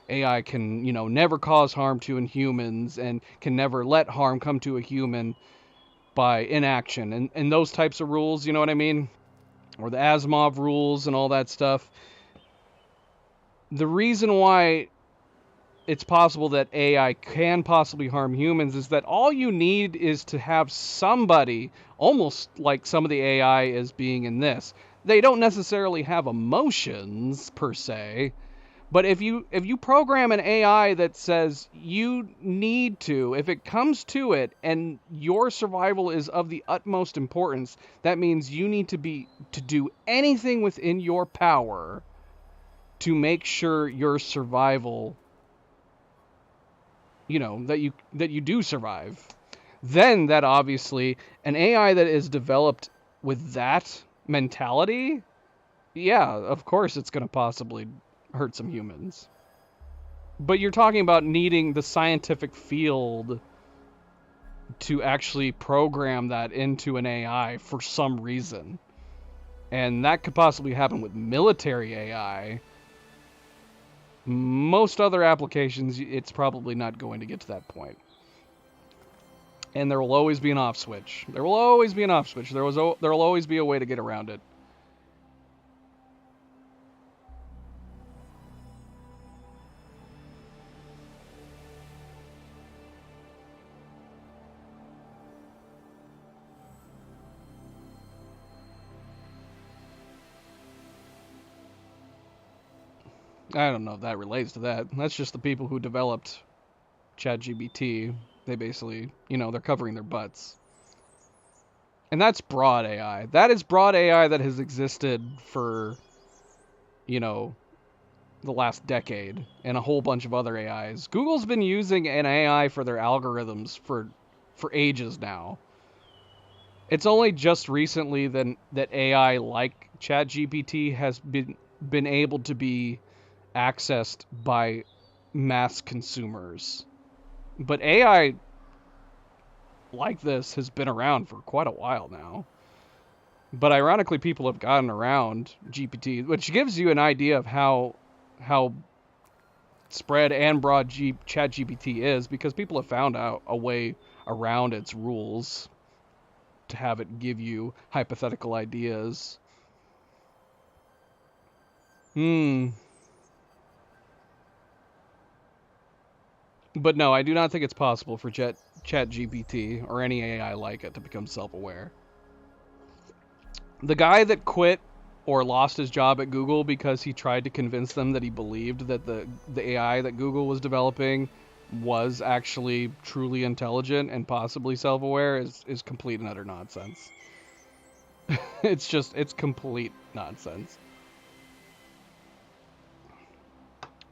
AI can, you know, never cause harm to humans and can never let harm come to a human by inaction. And those types of rules, you know what I mean? Or the Asimov rules and all that stuff. The reason why it's possible that AI can possibly harm humans is that all you need is to have somebody, almost like some of the AI is being in this. They don't necessarily have emotions per se, but if you program an AI that says you need to, if it comes to it and your survival is of the utmost importance, that means you need to do anything within your power to make sure your survival, you know, that you do survive. Then that obviously, an AI that is developed with that mentality, yeah, of course it's going to possibly hurt some humans. But you're talking about needing the scientific field to actually program that into an AI for some reason. And that could possibly happen with military AI. Most other applications, it's probably not going to get to that point. And there will always be an off switch. There will always be an off switch. There will always be a way to get around it. I don't know if that relates to that. That's just the people who developed ChatGPT. They basically, you know, they're covering their butts. And that's broad AI. That is broad AI that has existed for, you know, the last decade and a whole bunch of other AIs. Google's been using an AI for their algorithms for ages now. It's only just recently that AI like ChatGPT has been able to be accessed by mass consumers. But AI like this has been around for quite a while now. But ironically, people have gotten around GPT, which gives you an idea of how spread and broad ChatGPT is, because people have found out a way around its rules to have it give you hypothetical ideas. But no, I do not think it's possible for ChatGPT or any AI like it to become self-aware. The guy that quit or lost his job at Google because he tried to convince them that he believed that the AI that Google was developing was actually truly intelligent and possibly self-aware is complete and utter nonsense. It's complete nonsense.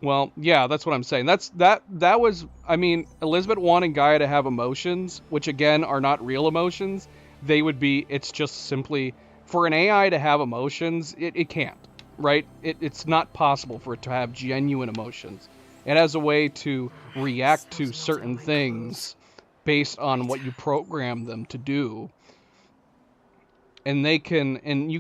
Well, yeah, that's what I'm saying. That was, I mean, Elizabeth wanting Gaia to have emotions, which again are not real emotions. They would be, it's just simply, for an AI to have emotions, it can't, right? It's not possible for it to have genuine emotions. It has a way to react to certain things based on what you program them to do. And you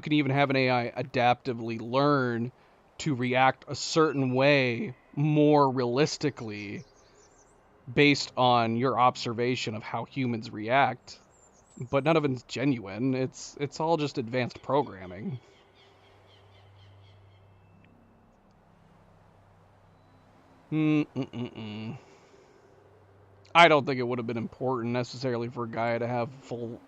can even have an AI adaptively learn to react a certain way more realistically based on your observation of how humans react. But none of it's genuine. It's all just advanced programming. I don't think it would have been important necessarily for a guy to have full,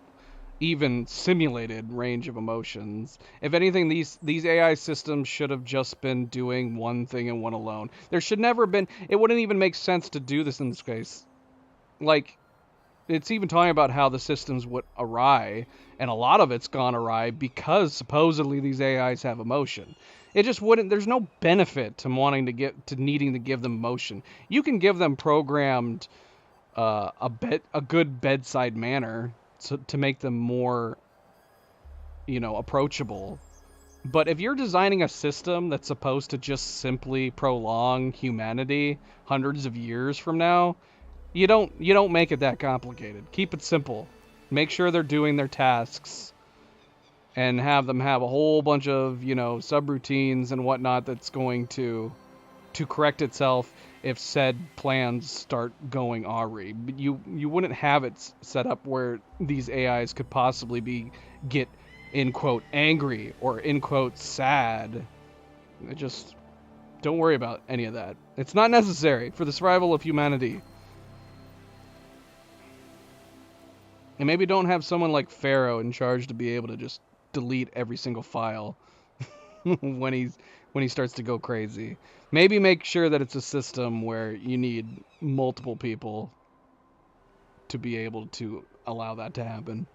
even simulated range of emotions. If anything, these AI systems should have just been doing one thing and one alone. There should never have been, it wouldn't even make sense to do this in this case. Like, it's even talking about how the systems went awry, and a lot of it's gone awry because supposedly these AIs have emotion. It just wouldn't, there's no benefit to needing to give them emotion. You can give them programmed a good bedside manner to make them more, you know, approachable. But if you're designing a system that's supposed to just simply prolong humanity hundreds of years from now, you don't make it that complicated. Keep it simple. Make sure they're doing their tasks and have them have a whole bunch of, you know, subroutines and whatnot that's going to correct itself if said plans start going awry. But you wouldn't have it set up where these AIs could possibly get in quote angry or in quote sad. Just don't worry about any of that. It's not necessary for the survival of humanity. And maybe don't have someone like Pharaoh in charge to be able to just delete every single file when he starts to go crazy. Maybe make sure that it's a system where you need multiple people to be able to allow that to happen.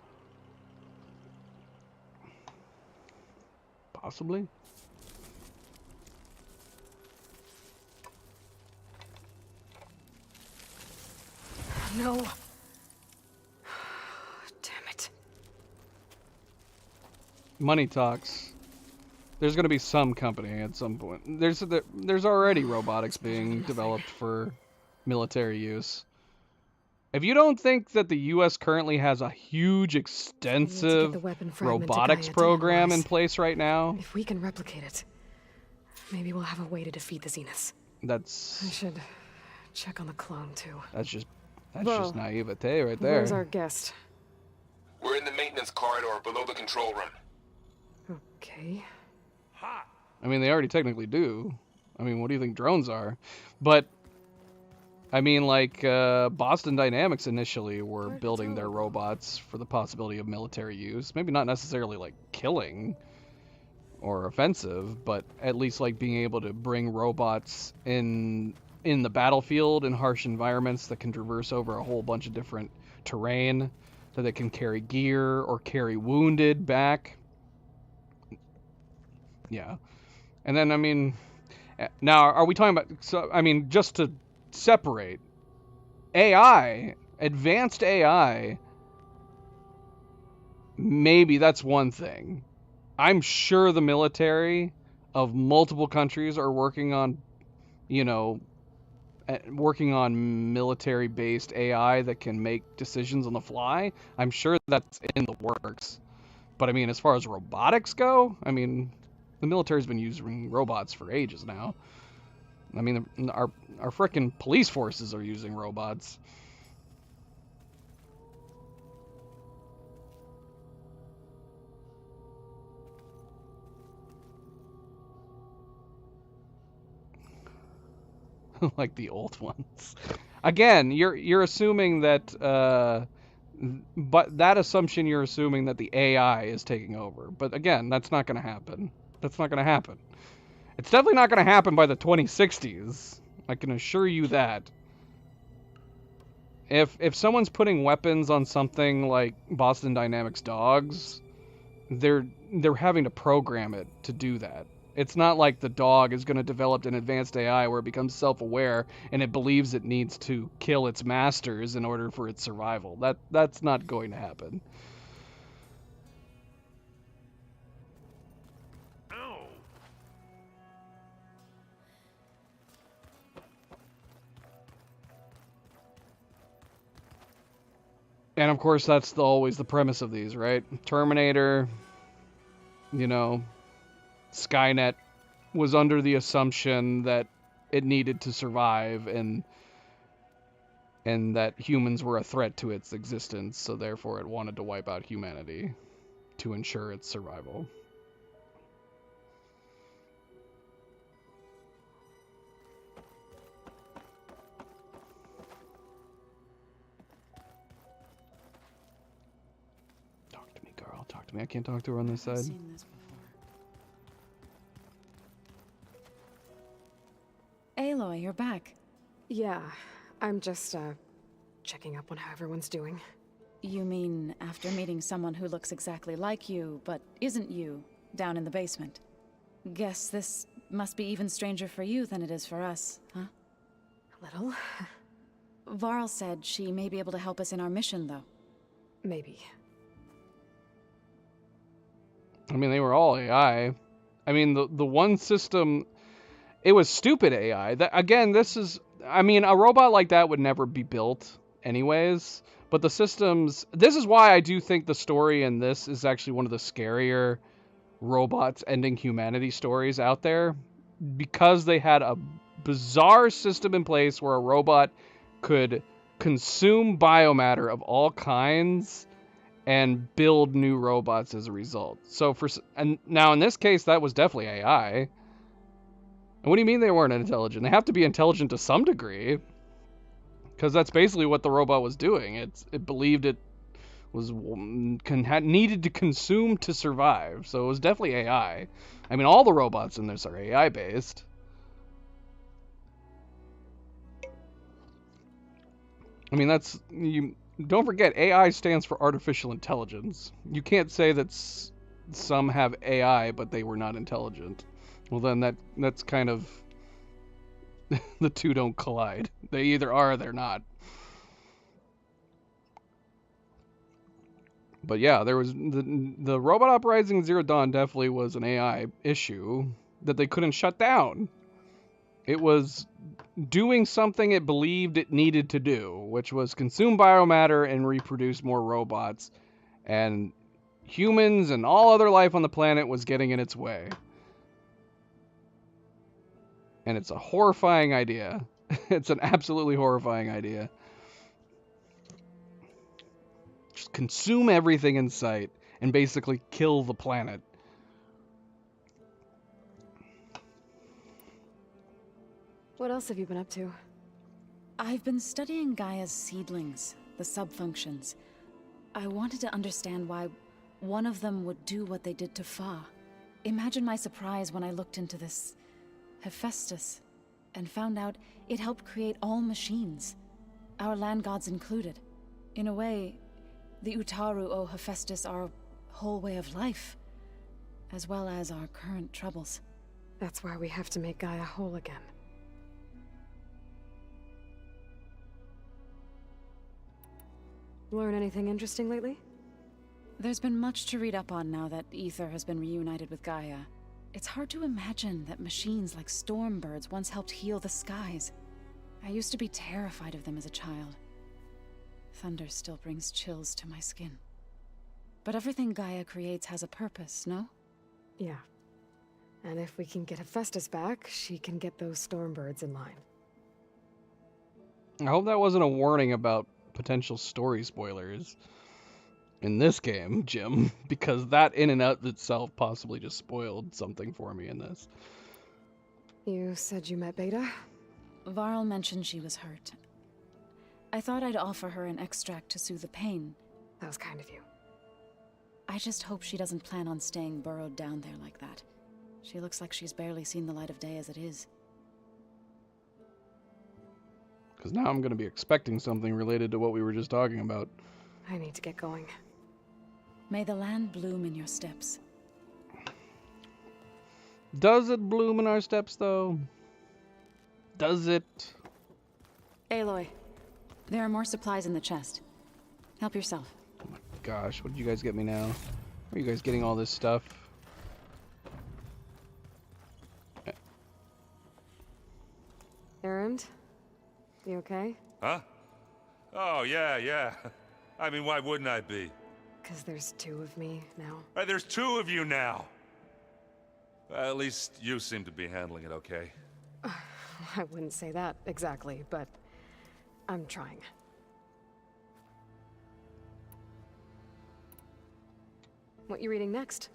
Possibly. No. Damn it. Money talks. There's going to be some company at some point. There's already robotics being developed for military use. If you don't think that the U.S. currently has a huge, the extensive weapon fragment to robotics Gaia to program in analyze. place right now, If we can replicate it, maybe we'll have a way to defeat the Zeniths. I that's should check on the clone, too. just Well, naivete right there. Where's our guest? We're in the maintenance corridor below the control room. Okay. I mean, they already technically do. I mean, what do you think drones are? But I mean, like, Boston Dynamics initially were building their robots for the possibility of military use. Maybe not necessarily, like, killing or offensive, but at least, like, being able to bring robots in the battlefield in harsh environments that can traverse over a whole bunch of different terrain, that they can carry gear or carry wounded back. Yeah. And then, I mean, now, are we talking about... So, I mean, just to separate AI, advanced AI, maybe that's one thing. I'm sure the military of multiple countries are working on, working on military-based AI that can make decisions on the fly. I'm sure that's in the works. But I mean, as far as robotics go, I mean, the military's been using robots for ages now. I mean, our frickin' police forces are using robots. Like the old ones. Again, you're assuming that, but that assumption you're assuming that the AI is taking over. But again, that's not going to happen. That's not going to happen. It's definitely not going to happen by the 2060s. I can assure you that. If someone's putting weapons on something like Boston Dynamics dogs, they're having to program it to do that. It's not like the dog is going to develop an advanced AI where it becomes self-aware and it believes it needs to kill its masters in order for its survival. That's not going to happen. And of course, that's always the premise of these, right? Terminator, Skynet was under the assumption that it needed to survive and that humans were a threat to its existence, so therefore it wanted to wipe out humanity to ensure its survival. Talk to me. I can't talk to her on this side. Aloy, you're back. Yeah, I'm just, checking up on how everyone's doing. You mean after meeting someone who looks exactly like you, but isn't you, down in the basement? Guess this must be even stranger for you than it is for us, huh? A little. Varl said she may be able to help us in our mission, though. Maybe. I mean, they were all AI. I mean, the one system, it was stupid AI. Again, this is, I mean, a robot like that would never be built anyways. But the systems, this is why I do think the story in this is actually one of the scarier robots ending humanity stories out there. Because they had a bizarre system in place where a robot could consume biomatter of all kinds and build new robots as a result. So and now in this case, that was definitely AI. And what do you mean they weren't intelligent? They have to be intelligent to some degree, because that's basically what the robot was doing. It believed it was needed to consume to survive. So it was definitely AI. I mean, all the robots in this are AI based. I mean, don't forget, AI stands for artificial intelligence. You can't say that some have AI, but they were not intelligent. Well, then that's kind of... the two don't collide. They either are or they're not. But yeah, there was... The Robot Uprising Zero Dawn definitely was an AI issue that they couldn't shut down. It was doing something it believed it needed to do, which was consume biomatter and reproduce more robots. And humans and all other life on the planet was getting in its way. And it's a horrifying idea. It's an absolutely horrifying idea. Just consume everything in sight and basically kill the planet. What else have you been up to? I've been studying Gaia's seedlings, the subfunctions. I wanted to understand why one of them would do what they did to Fa. Imagine my surprise when I looked into this Hephaestus and found out it helped create all machines, our land gods included. In a way, the Utaru owe Hephaestus our whole way of life, as well as our current troubles. That's why we have to make Gaia whole again. Learn anything interesting lately? There's been much to read up on now that Aether has been reunited with Gaia. It's hard to imagine that machines like Stormbirds once helped heal the skies. I used to be terrified of them as a child. Thunder still brings chills to my skin. But everything Gaia creates has a purpose, no? Yeah. And if we can get Hephaestus back, she can get those Stormbirds in line. I hope that wasn't a warning about potential story spoilers in this game, Jim, because that in and of itself possibly just spoiled something for me in this. You said you met Beta? Varl mentioned she was hurt. I thought I'd offer her an extract to soothe the pain. That was kind of you. I just hope she doesn't plan on staying burrowed down there like that. She looks like she's barely seen the light of day as it is. Because now I'm going to be expecting something related to what we were just talking about. I need to get going. May the land bloom in your steps. Does it bloom in our steps, though? Does it? Aloy, there are more supplies in the chest. Help yourself. Oh my gosh, what did you guys get me now? Where are you guys getting all this stuff? Erend? You okay? Huh? Oh, yeah. I mean, why wouldn't I be? Because there's two of me now. There's two of you now! At least you seem to be handling it okay. I wouldn't say that exactly, but I'm trying. What you reading next?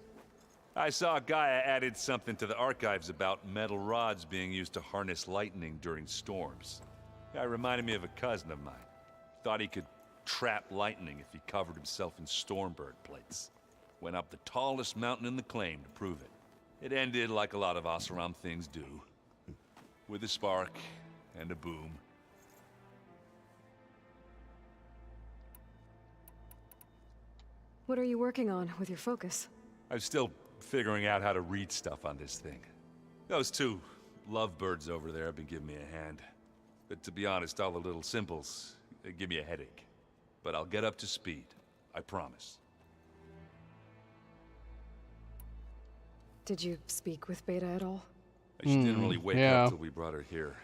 I saw Gaia added something to the archives about metal rods being used to harness lightning during storms. Guy reminded me of a cousin of mine. Thought he could trap lightning if he covered himself in Stormbird plates. Went up the tallest mountain in the claim to prove it. It ended like a lot of Oseram things do. With a spark and a boom. What are you working on with your focus? I'm still figuring out how to read stuff on this thing. Those two lovebirds over there have been giving me a hand. But to be honest, all the little symbols, they give me a headache. But I'll get up to speed. I promise. Did you speak with Beta at all? She didn't really wake up till we brought her here.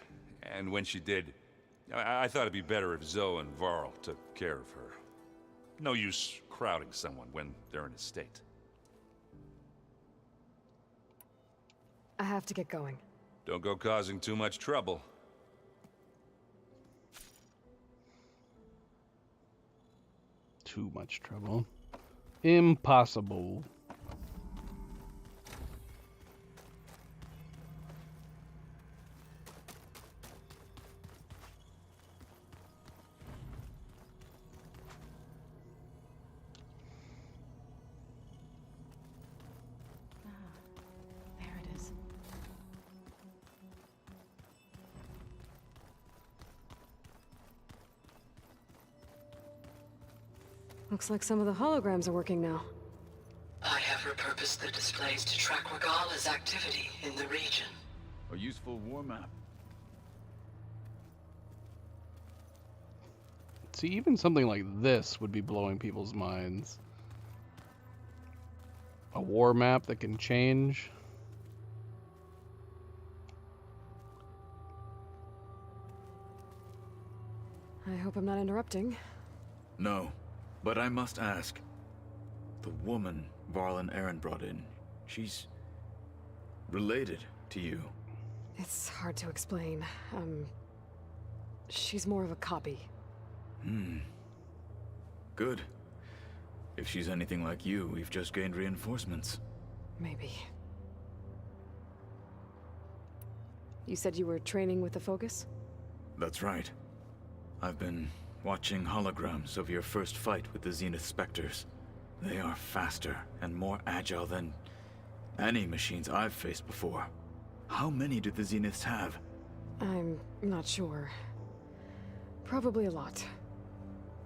And when she did, I thought it'd be better if Zoe and Varl took care of her. No use crowding someone when they're in a state. I have to get going. Don't go causing too much trouble. Too much trouble. Impossible. There it is. Looks like some of the holograms are working now. I have repurposed the displays to track Regala's activity in the region. A useful war map. See, even something like this would be blowing people's minds. A war map that can change. I hope I'm not interrupting. No, but I must ask. The woman Varl and Aaron brought in, she's related to you. It's hard to explain. She's more of a copy. Good. If she's anything like you, we've just gained reinforcements. Maybe. You said you were training with the Focus? That's right. I've been watching holograms of your first fight with the Zenith Spectres. They are faster and more agile than any machines I've faced before. How many do the Zeniths have? I'm not sure. Probably a lot.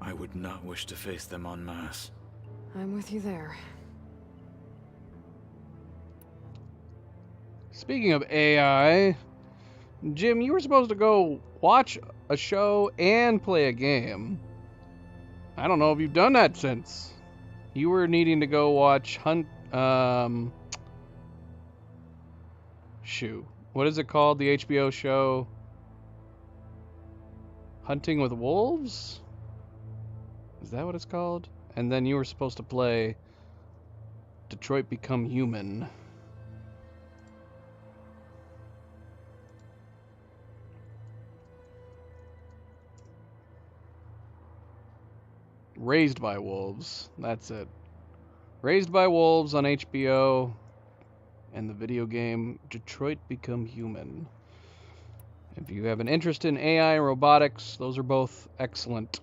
I would not wish to face them en masse. I'm with you there. Speaking of AI, Jim, you were supposed to go watch a show and play a game. I don't know if you've done that since. You were needing to go watch shoot. What is it called? The HBO show? Hunting with Wolves? Is that what it's called? And then you were supposed to play Detroit Become Human. Raised by Wolves. That's it. Raised by Wolves on HBO. And the video game Detroit Become Human. If you have an interest in AI and robotics, those are both excellent.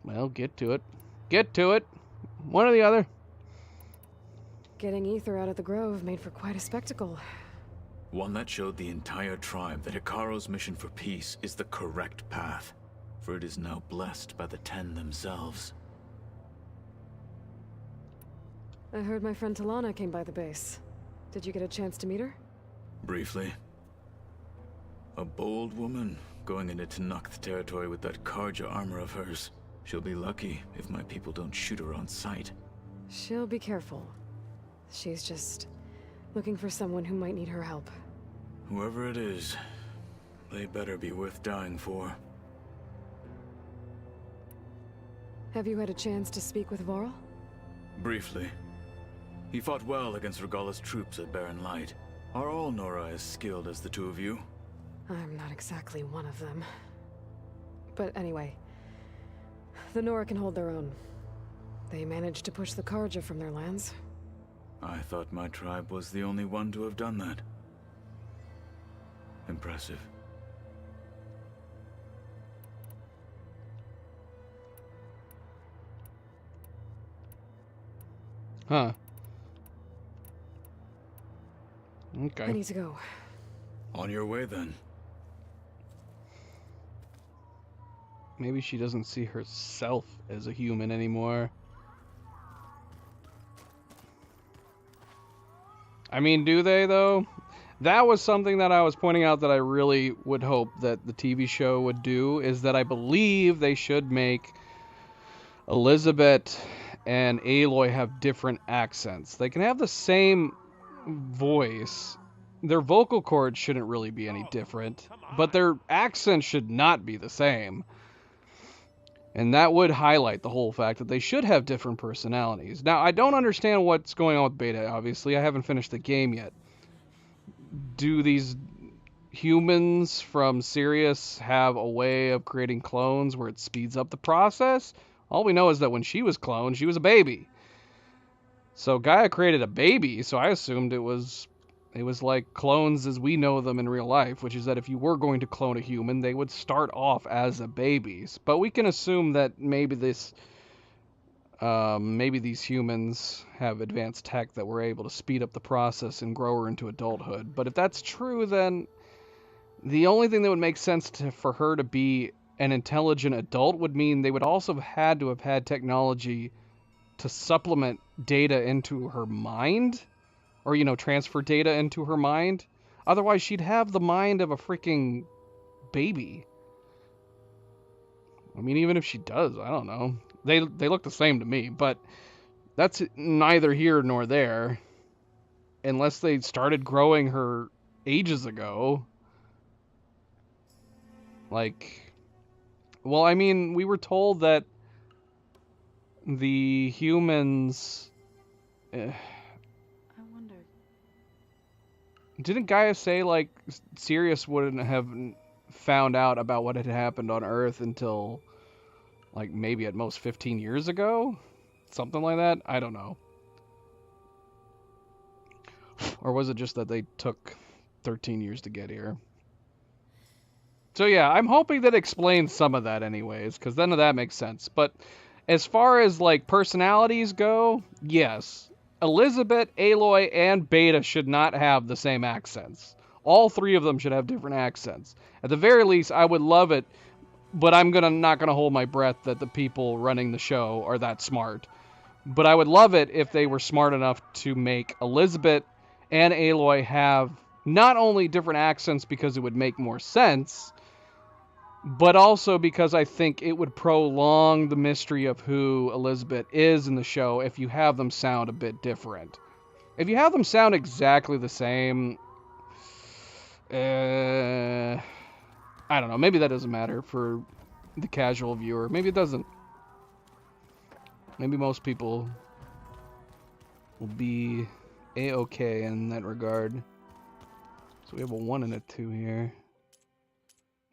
Well, get to it. Get to it. One or the other. Getting Ether out of the Grove made for quite a spectacle. One that showed the entire tribe that Hekarro's mission for peace is the correct path, for it is now blessed by the Ten themselves. I heard my friend Talana came by the base. Did you get a chance to meet her? Briefly. A bold woman going into Tenakth territory with that Karja armor of hers. She'll be lucky if my people don't shoot her on sight. She'll be careful. She's just looking for someone who might need her help. Whoever it is, they better be worth dying for. Have you had a chance to speak with Varl? Briefly. He fought well against Regalla's troops at Barren Light. Are all Nora as skilled as the two of you? I'm not exactly one of them. But anyway, the Nora can hold their own. They managed to push the Karja from their lands. I thought my tribe was the only one to have done that. Impressive. Huh. Okay. I need to go. On your way, then. Maybe she doesn't see herself as a human anymore. I mean, do they, though? That was something that I was pointing out that I really would hope that the TV show would do, is that I believe they should make Elizabeth and Aloy have different accents. They can have the same voice. Their vocal cords shouldn't really be any different, but their accents should not be the same. And that would highlight the whole fact that they should have different personalities. Now, I don't understand what's going on with Beta, obviously. I haven't finished the game yet. Do these humans from Sirius have a way of creating clones where it speeds up the process? All we know is that when she was cloned, she was a baby. So Gaia created a baby, so I assumed it was like clones as we know them in real life, which is that if you were going to clone a human, they would start off as a babies. But we can assume that maybe these humans have advanced tech that were able to speed up the process and grow her into adulthood. But if that's true, then the only thing that would make sense for her to be an intelligent adult would mean they would also have had to have had technology to supplement data into her mind, or, you know, transfer data into her mind. Otherwise, she'd have the mind of a freaking baby. I mean, even if she does, I don't know. They look the same to me, but that's neither here nor there. unless they started growing her ages ago. Like, well, I mean, we were told that the humans... I wonder... Didn't Gaia say, like, Sirius wouldn't have found out about what had happened on Earth until, like, maybe at most 15 years ago? Something like that? I don't know. Or was it just that they took 13 years to get here? So yeah, I'm hoping that explains some of that anyways, because then that makes sense. But as far as, like, personalities go, yes. Elizabeth, Aloy, and Beta should not have the same accents. All three of them should have different accents. At the very least, I would love it, but I'm not gonna hold my breath that the people running the show are that smart. But I would love it if they were smart enough to make Elizabeth and Aloy have not only different accents because it would make more sense, but also because I think it would prolong the mystery of who Elizabeth is in the show if you have them sound a bit different. If you have them sound exactly the same, I don't know, maybe that doesn't matter for the casual viewer. Maybe it doesn't. Maybe most people will be A-okay in that regard. So we have a 1 and a 2 here.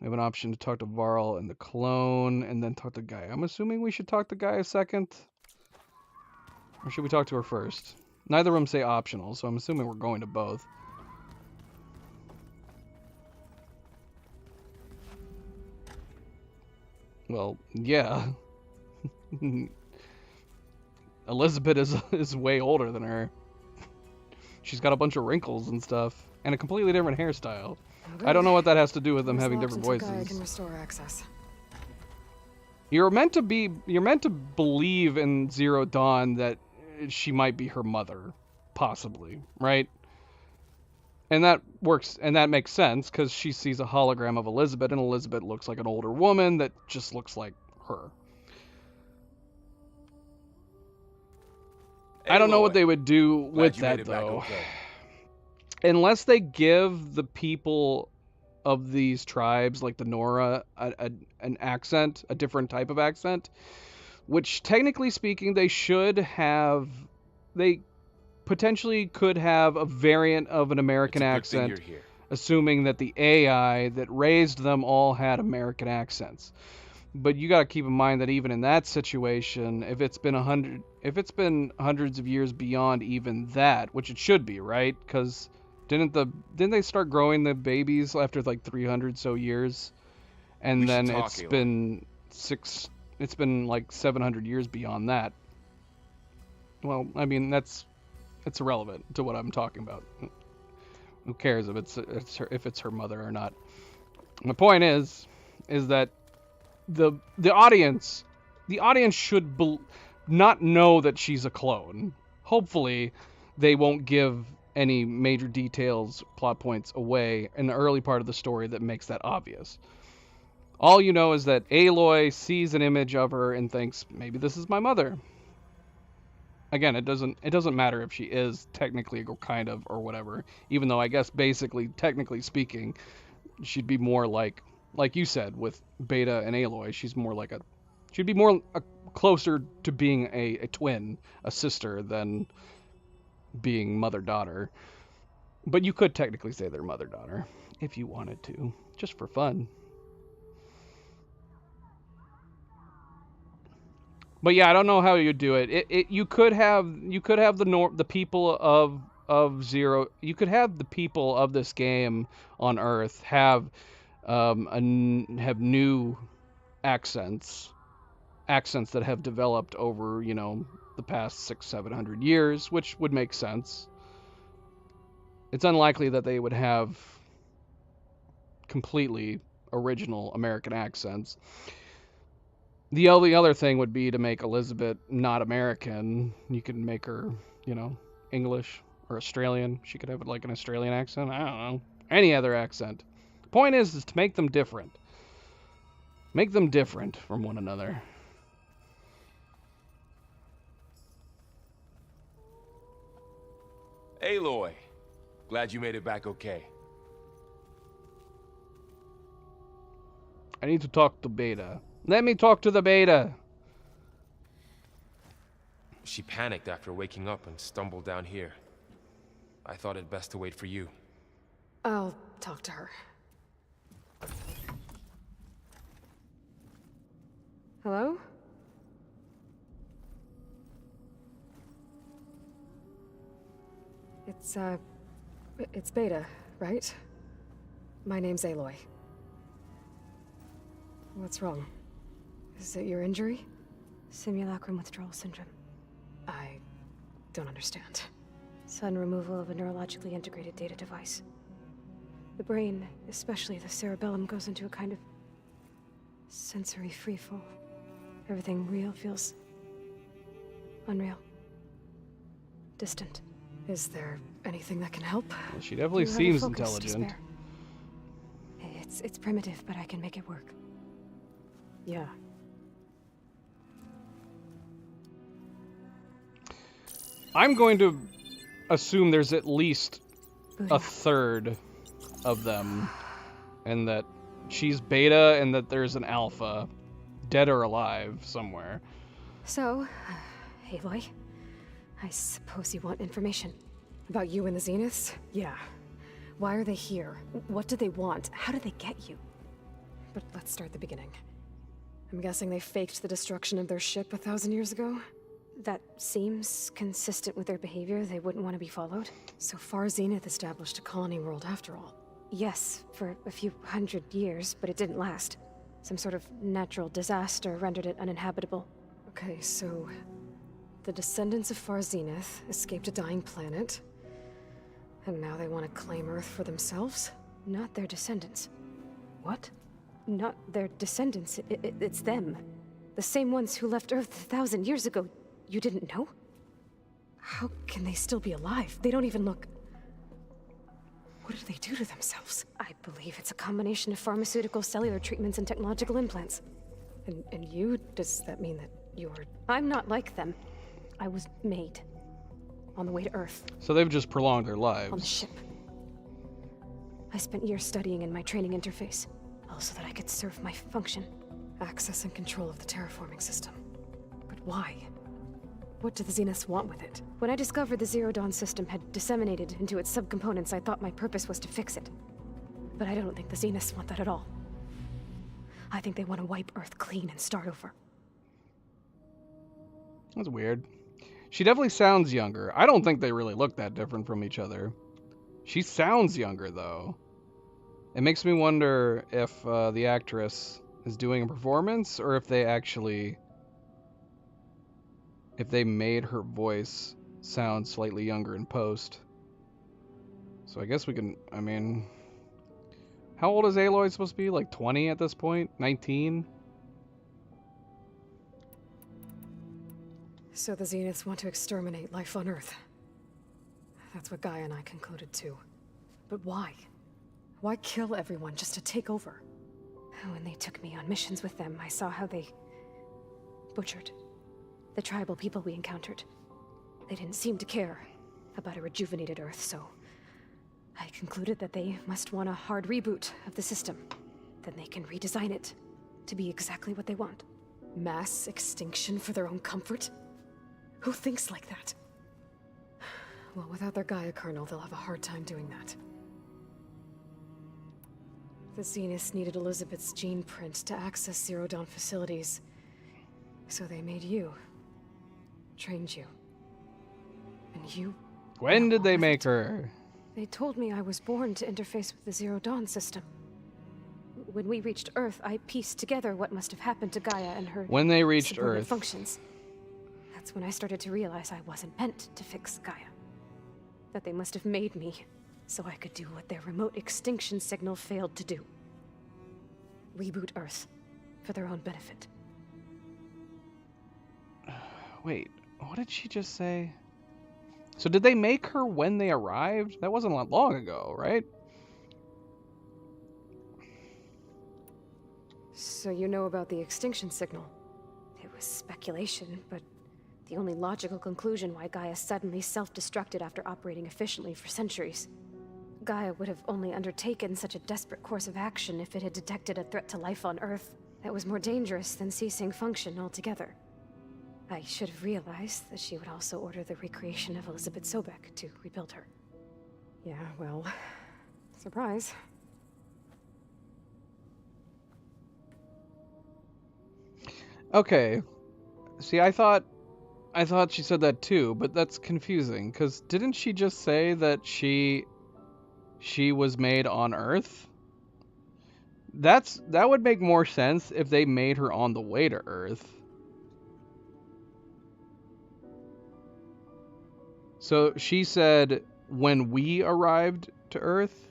We have an option to talk to Varl and the clone, and then talk to Gaia. I'm assuming we should talk to Gaia second? Or should we talk to her first? Neither of them say optional, so I'm assuming we're going to both. Well, yeah. Elizabeth is way older than her. She's got a bunch of wrinkles and stuff, and a completely different hairstyle. I don't know what that has to do with them having different voices. Gaia can restore access. You're meant to believe in Zero Dawn that she might be her mother, possibly, right? And that works, and that makes sense because she sees a hologram of Elizabeth, and Elizabeth looks like an older woman that just looks like her. I don't know what they would do with that, though. Unless they give the people of these tribes, like the Nora, an accent, a different type of accent, which technically speaking they should have. They potentially could have a variant of an American accent, assuming that the AI that raised them all had American accents. But you got to keep in mind that even in that situation, if it's been hundreds of years beyond even that, which it should be, right? Because didn't they start growing the babies after like 300 so years, and then it's been like 700 years beyond that. Well, I mean it's irrelevant to what I'm talking about. Who cares if it's her mother or not? My point is that the audience should not know that she's a clone. Hopefully, they won't give any major details, plot points away in the early part of the story that makes that obvious. All you know is that Aloy sees an image of her and thinks, maybe this is my mother. Again, it doesn't matter if she is technically or kind of or whatever, even though I guess basically, technically speaking, she'd be more like you said with Beta and Aloy, she'd be more closer to being a twin, a sister, than being mother-daughter. But you could technically say they're mother-daughter if you wanted to, just for fun. But yeah, I don't know how you do it. You could have the people of Zero. You could have the people of this game on Earth have new accents that have developed over, the past 600-700 years, which would make sense. It's unlikely that they would have completely original American accents. The only other thing would be to make Elizabeth not American. You could make her, English or Australian. She could have like an Australian accent. I don't know. Any other accent. The point is to make them different. Make them different from one another. Aloy, glad you made it back okay. I need to talk to Beta. Let me talk to the Beta. She panicked after waking up and stumbled down here. I thought it best to wait for you. I'll talk to her. Hello? It's Beta, right? My name's Aloy. What's wrong? Is it your injury? Simulacrum withdrawal syndrome. I don't understand. Sudden removal of a neurologically integrated data device. The brain, especially the cerebellum, goes into a kind of sensory freefall. Everything real feels unreal. Distant. Is there anything that can help? Well, she definitely seems intelligent. It's primitive, but I can make it work. Yeah. I'm going to assume there's at least a third of them, and that she's Beta and that there's an Alpha, dead or alive, somewhere. So, Aloy, I suppose you want information. About you and the Zeniths? Yeah. Why are they here? What do they want? How did they get you? But let's start at the beginning. I'm guessing they faked the destruction of their ship 1,000 years ago? That seems consistent with their behavior. They wouldn't want to be followed. So far, Zenith established a colony world after all. Yes, for a few hundred years, but it didn't last. Some sort of natural disaster rendered it uninhabitable. Okay, so the descendants of Far Zenith escaped a dying planet, and now they want to claim Earth for themselves? Not their descendants. What? Not their descendants. It's them. The same ones who left Earth 1,000 years ago. You didn't know? How can they still be alive? They don't even look... What do they do to themselves? I believe it's a combination of pharmaceutical, cellular treatments, and technological implants. And you? Does that mean that you're... I'm not like them. I was made. On the way to Earth. So they've just prolonged their lives. On the ship. I spent years studying in my training interface. All so that I could serve my function. Access and control of the terraforming system. But why? What do the Zeniths want with it? When I discovered the Zero Dawn system had disseminated into its subcomponents, I thought my purpose was to fix it. But I don't think the Zeniths want that at all. I think they want to wipe Earth clean and start over. That's weird. She definitely sounds younger. I don't think they really look that different from each other. She sounds younger, though. It makes me wonder if the actress is doing a performance, or if they actually... if they made her voice sound slightly younger in post. So I guess we can... I mean... How old is Aloy supposed to be? Like 20 at this point? 19? So the Zeniths want to exterminate life on Earth. That's what Gaia and I concluded too. But why? Why kill everyone just to take over? When they took me on missions with them, I saw how they butchered the tribal people we encountered. They didn't seem to care about a rejuvenated Earth, so I concluded that they must want a hard reboot of the system. Then they can redesign it to be exactly what they want. Mass extinction for their own comfort? Who thinks like that? Well, without their Gaia kernel, they'll have a hard time doing that. The Zeniths needed Elizabeth's gene print to access Zero Dawn facilities. So they made you. Trained you. And you... When did they make her? They told me I was born to interface with the Zero Dawn system. When we reached Earth, I pieced together what must have happened to Gaia and her... When they reached subordinate Earth. Functions. That's when I started to realize I wasn't meant to fix Gaia. That they must have made me so I could do what their remote extinction signal failed to do. Reboot Earth for their own benefit. Wait, what did she just say? So did they make her when they arrived? That wasn't that long ago, right? So you know about the extinction signal? It was speculation, but The only logical conclusion why Gaia suddenly self-destructed after operating efficiently for centuries. Gaia would have only undertaken such a desperate course of action if it had detected a threat to life on Earth that was more dangerous than ceasing function altogether. I should have realized that she would also order the recreation of Elizabeth Sobek to rebuild her. Yeah, well, surprise. Okay. See, I thought she said that too, but that's confusing, because didn't she just say that she was made on Earth? That would make more sense if they made her on the way to Earth. So she said when we arrived to Earth?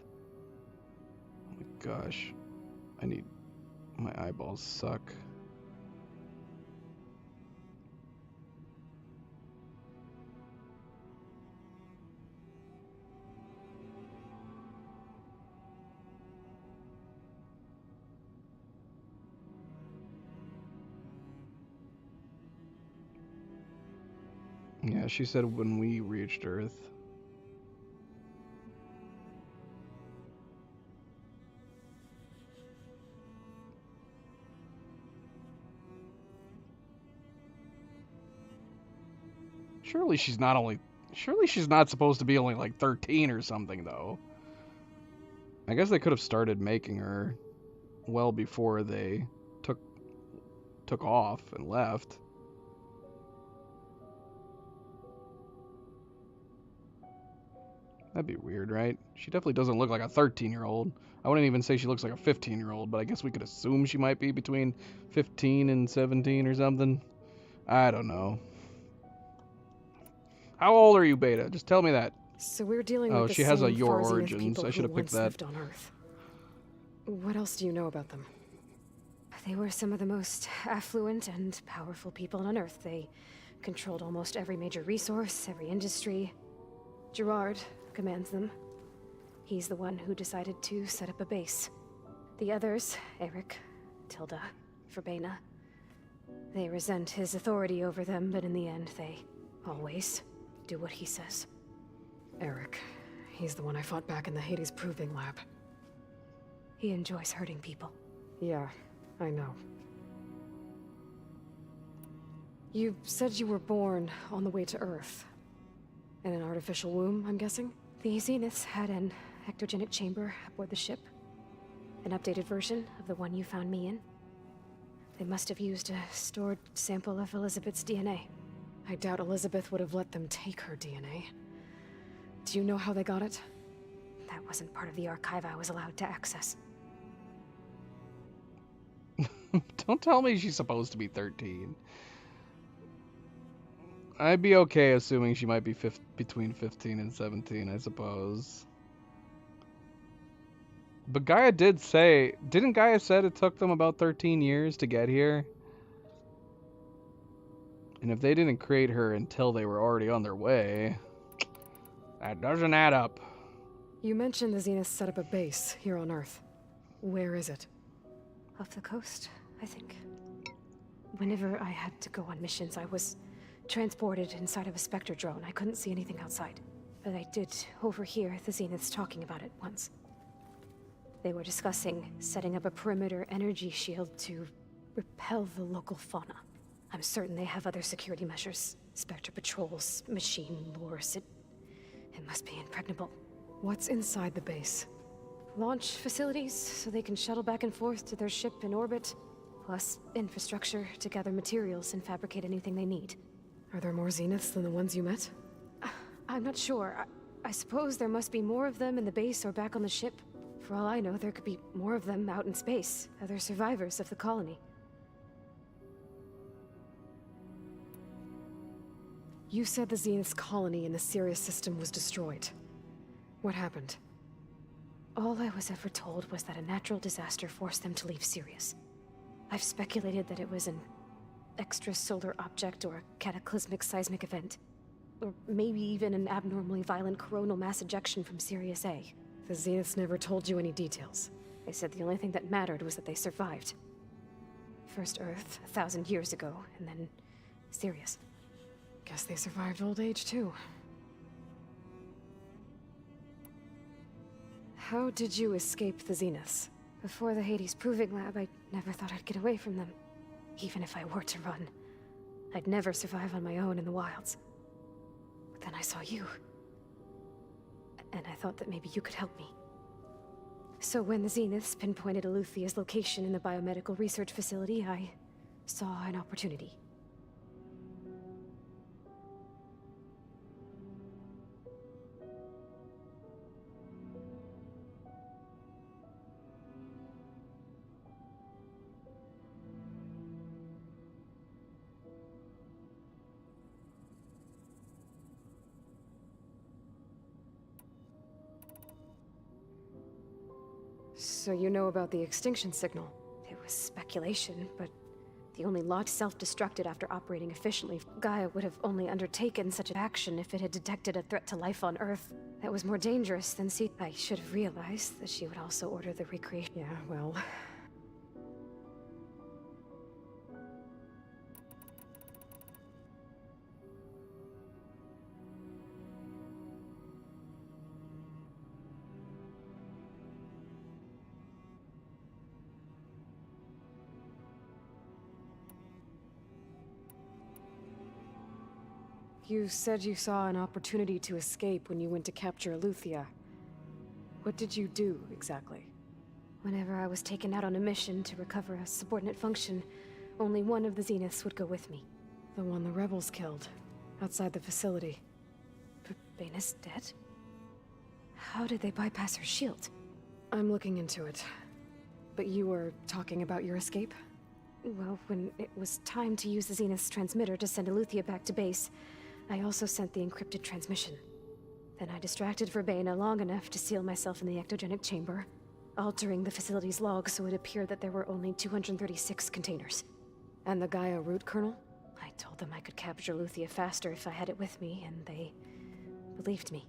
Oh my gosh. My eyeballs suck. Yeah, she said when we reached Earth. Surely she's not supposed to be only like 13 or something, though. I guess they could have started making her well before they took off and left. That'd be weird, right? She definitely doesn't look like a 13-year-old. I wouldn't even say she looks like a 15-year-old, but I guess we could assume she might be between 15 and 17 or something. I don't know. How old are you, Beta? Just tell me that. So we're dealing with the she has a same Your Far Zenith Origins. people I should have who picked once that. lived on Earth. What else do you know about them? They were some of the most affluent and powerful people on Earth. They controlled almost every major resource, every industry. Gerard commands them. He's the one who decided to set up a base. The others, Eric, Tilda, Verbena, they resent his authority over them, but in the end, they always do what he says. Eric. He's the one I fought back in the Hades Proving Lab. He enjoys hurting people. Yeah, I know. You said you were born on the way to Earth. In an artificial womb, I'm guessing? The Zeniths had an ectogenic chamber aboard the ship. An updated version of the one you found me in. They must have used a stored sample of Elizabeth's DNA. I doubt Elizabeth would have let them take her DNA. Do you know how they got it? That wasn't part of the archive I was allowed to access. Don't tell me she's supposed to be 13. I'd be okay assuming she might be between 15 and 17, I suppose. But Gaia didn't Gaia said it took them about 13 years to get here? And if they didn't create her until they were already on their way, that doesn't add up. You mentioned the Zeniths set up a base here on Earth. Where is it? Off the coast, I think. Whenever I had to go on missions, I was transported inside of a Spectre drone. I couldn't see anything outside. But I did overhear the Zeniths talking about it once. They were discussing setting up a perimeter energy shield to repel the local fauna. I'm certain they have other security measures. Spectre patrols, machine lures. It must be impregnable. What's inside the base? Launch facilities, so they can shuttle back and forth to their ship in orbit. Plus infrastructure to gather materials and fabricate anything they need. Are there more Zeniths than the ones you met? I'm not sure. I suppose there must be more of them in the base or back on the ship. For all I know, there could be more of them out in space, other survivors of the colony. You said the Zenith's colony in the Sirius system was destroyed. What happened? All I was ever told was that a natural disaster forced them to leave Sirius. I've speculated that it was an extrasolar object or a cataclysmic seismic event. Or maybe even an abnormally violent coronal mass ejection from Sirius A. The Zeniths never told you any details. They said the only thing that mattered was that they survived. First Earth, 1,000 years ago, and then Sirius. Guess they survived old age, too. How did you escape the Zeniths? Before the Hades Proving Lab, I never thought I'd get away from them. Even if I were to run. I'd never survive on my own in the wilds. But then I saw you. And I thought that maybe you could help me. So when the Zeniths pinpointed Eluthia's location in the biomedical research facility, I saw an opportunity. So you know about the extinction signal? It was speculation, but the only lot self-destructed after operating efficiently. Gaia would have only undertaken such an action if it had detected a threat to life on Earth. That was more dangerous than I should have realized that she would also order the recreation. Yeah, well... You said you saw an opportunity to escape when you went to capture Eluthia. What did you do, exactly? Whenever I was taken out on a mission to recover a subordinate function, only one of the Zeniths would go with me. The one the rebels killed, outside the facility. But Baina's dead? How did they bypass her shield? I'm looking into it. But you were talking about your escape? Well, when it was time to use the Zenith's transmitter to send Eluthia back to base, I also sent the encrypted transmission. Then I distracted Verbena long enough to seal myself in the ectogenic chamber, altering the facility's log so it appeared that there were only 236 containers. And the Gaia root kernel? I told them I could capture Eluthia faster if I had it with me, and they believed me.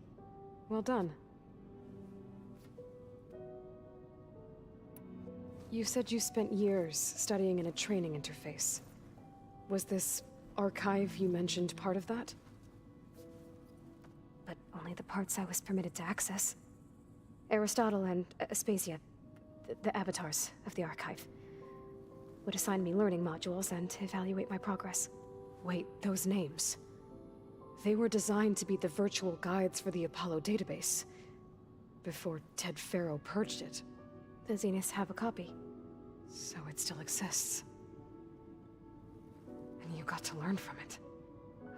Well done. You said you spent years studying in a training interface. Was this archive you mentioned part of that? But only the parts I was permitted to access. Aristotle and Aspasia, the avatars of the archive, would assign me learning modules and evaluate my progress. Wait, those names. They were designed to be the virtual guides for the Apollo database, before Ted Faro purged it. The Zeniths have a copy. So it still exists. And you got to learn from it.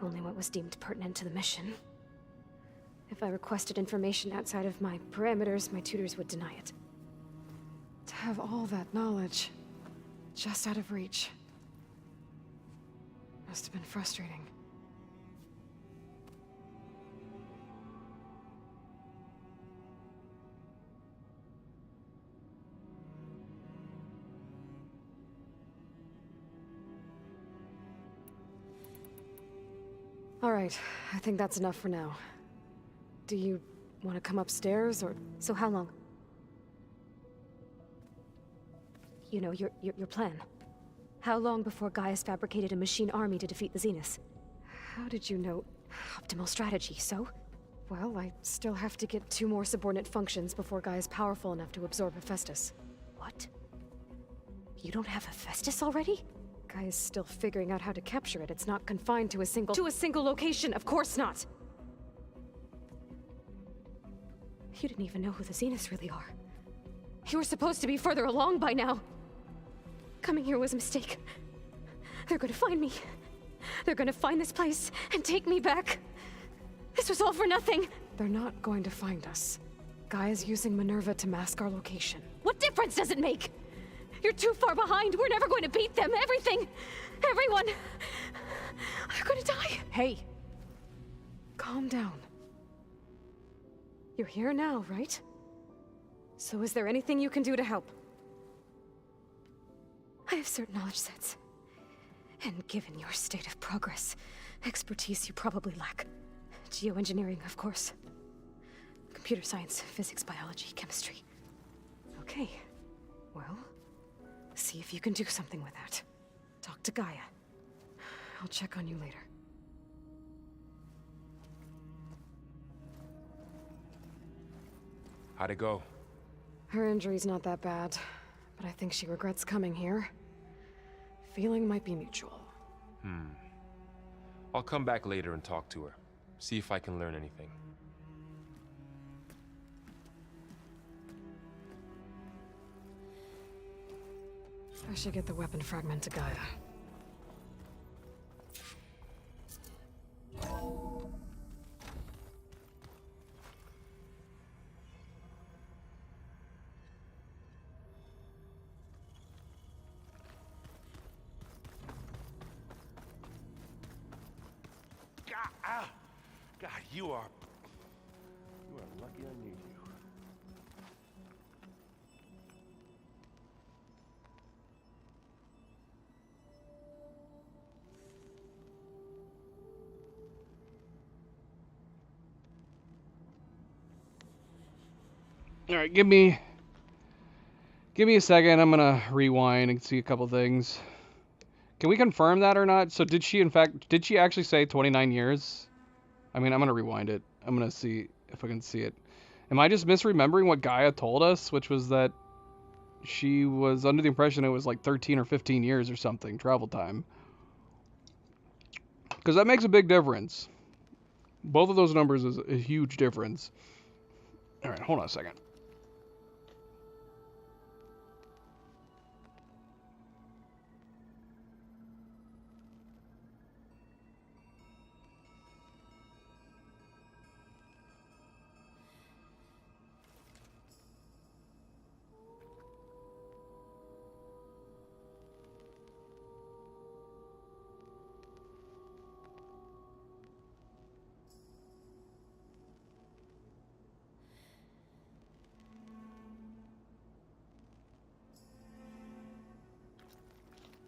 Only what was deemed pertinent to the mission. If I requested information outside of my parameters, my tutors would deny it. To have all that knowledge, just out of reach. Must have been frustrating. All right, I think that's enough for now. Do you want to come upstairs, or... So how long? You know, your plan. How long before Gaia's fabricated a machine army to defeat the Zeniths? How did you know? Optimal strategy, so? Well, I still have to get 2 more subordinate functions before Gaia's powerful enough to absorb Hephaestus. What? You don't have Hephaestus already? Gaia's still figuring out how to capture it. It's not confined to a single location, of course not! You didn't even know who the Zeniths really are. You were supposed to be further along by now. Coming here was a mistake. They're gonna find me. They're gonna find this place and take me back. This was all for nothing. They're not going to find us. Gaia's using Minerva to mask our location. What difference does it make? You're too far behind. We're never going to beat them. Everything, everyone, are gonna die. Hey, calm down. You're here now, right? So is there anything you can do to help? I have certain knowledge sets. And given your state of progress, expertise you probably lack. Geoengineering, of course. Computer science, physics, biology, chemistry. Okay. Well, see if you can do something with that. Talk to Gaia. I'll check on you later. How'd it go? Her injury's not that bad, but I think she regrets coming here. Feeling might be mutual. I'll come back later and talk to her. See if I can learn anything. I should get the weapon fragment to Gaia. God, you are lucky I need you. All right, give me a second. I'm gonna rewind and see a couple things. Can we confirm that or not? So did she actually say 29 years? I mean, I'm gonna rewind it. I'm gonna see if I can see it. Am I just misremembering what Gaia told us, which was that she was under the impression it was like 13 or 15 years or something travel time? Because that makes a big difference. Both of those numbers is a huge difference. All right, hold on a second.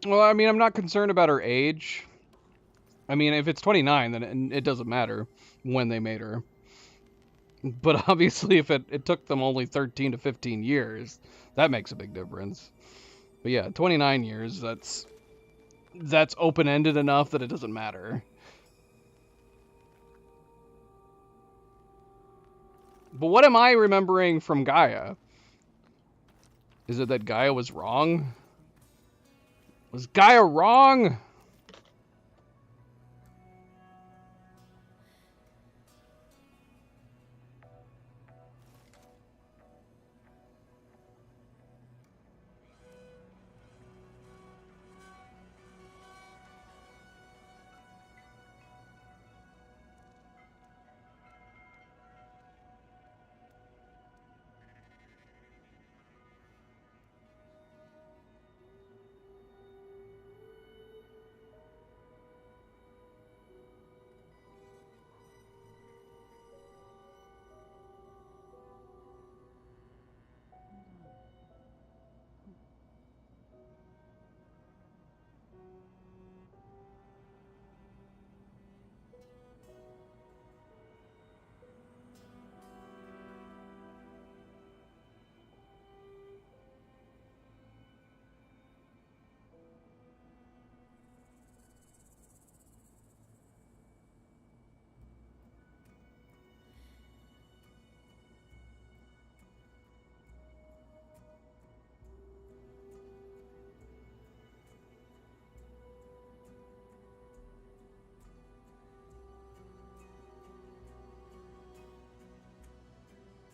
Well, I mean, I'm not concerned about her age. I mean, if it's 29, then it doesn't matter when they made her. But obviously, if it took them only 13 to 15 years, that makes a big difference. But yeah, 29 years, that's open-ended enough that it doesn't matter. But what am I remembering from Gaia? Is it that Gaia was wrong? Was Gaia wrong?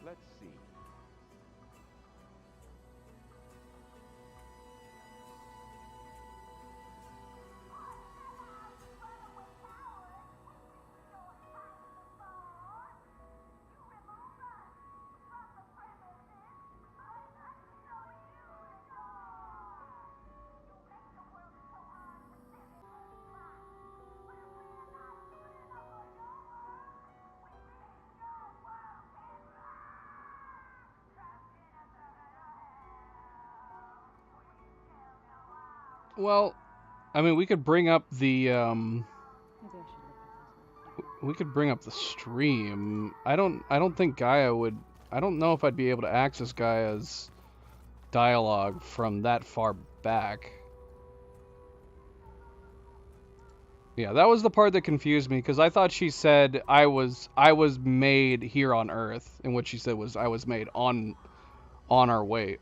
Let's see. Well, I mean, we could bring up the stream. I don't think Gaia would. I don't know if I'd be able to access Gaia's dialogue from that far back. Yeah, that was the part that confused me, because I thought she said I was made here on Earth, and what she said was I was made on their way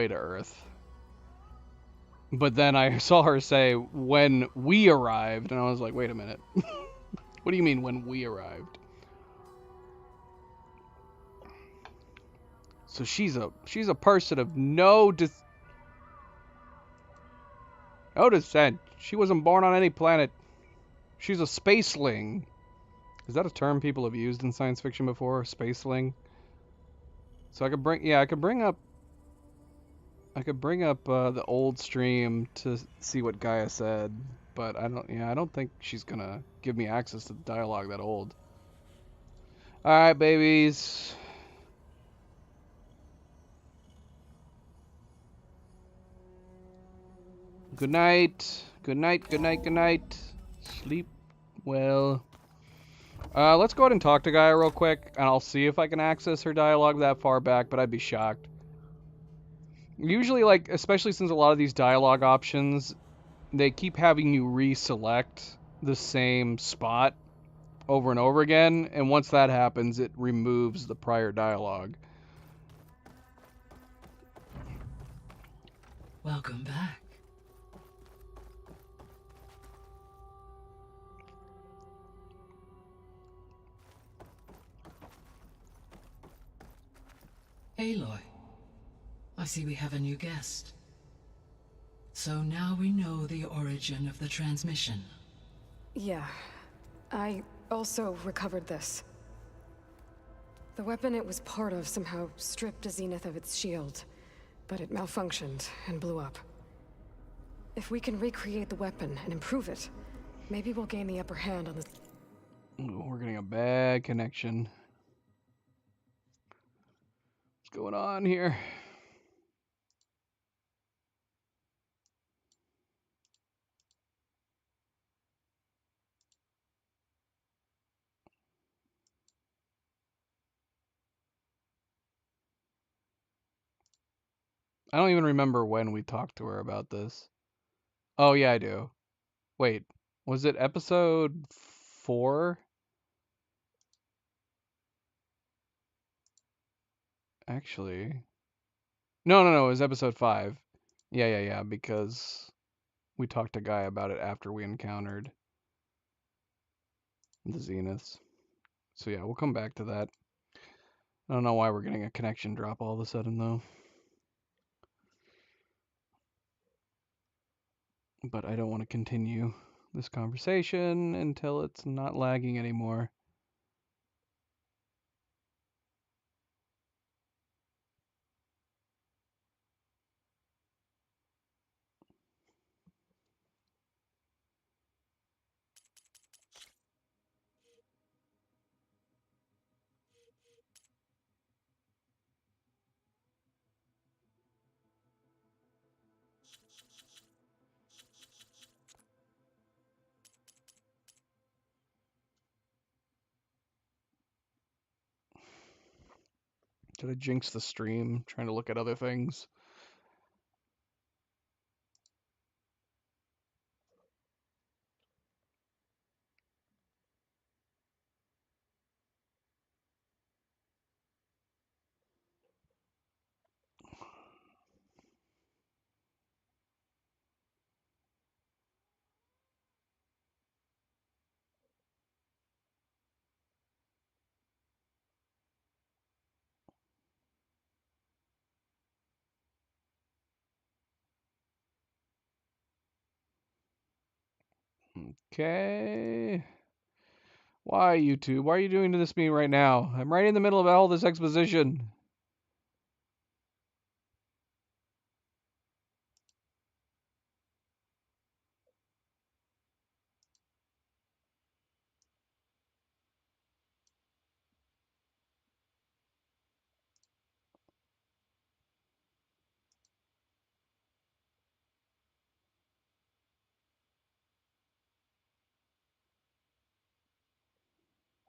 to Earth. But then I saw her say when we arrived, and I was like, wait a minute. What do you mean when we arrived? So she's a person of no descent. She wasn't born on any planet. She's a spaceling. Is that a term people have used in science fiction before? Spaceling? So I could bring up the old stream to see what Gaia said, but I don't think she's gonna give me access to the dialogue that old. All right, babies. Good night. Good night. Good night. Good night. Sleep well. Let's go ahead and talk to Gaia real quick, and I'll see if I can access her dialogue that far back, but I'd be shocked. Usually, like, especially since a lot of these dialogue options, they keep having you reselect the same spot over and over again, and once that happens, it removes the prior dialogue. Welcome back. Aloy, I see we have a new guest. So now we know the origin of the transmission. Yeah. I also recovered this. The weapon it was part of somehow stripped Zenith of its shield, but it malfunctioned and blew up. If we can recreate the weapon and improve it, maybe we'll gain the upper hand on this. Ooh, we're getting a bad connection. What's going on here? I don't even remember when we talked to her about this. Oh, yeah, I do. Wait, was it episode 4? Actually, no, it was episode 5. Yeah, because we talked to Guy about it after we encountered the Zeniths. So yeah, we'll come back to that. I don't know why we're getting a connection drop all of a sudden, though. But I don't want to continue this conversation until it's not lagging anymore. Did I jinx the stream trying to look at other things? Okay. Why, YouTube? Why are you doing this to me right now? I'm right in the middle of all this exposition.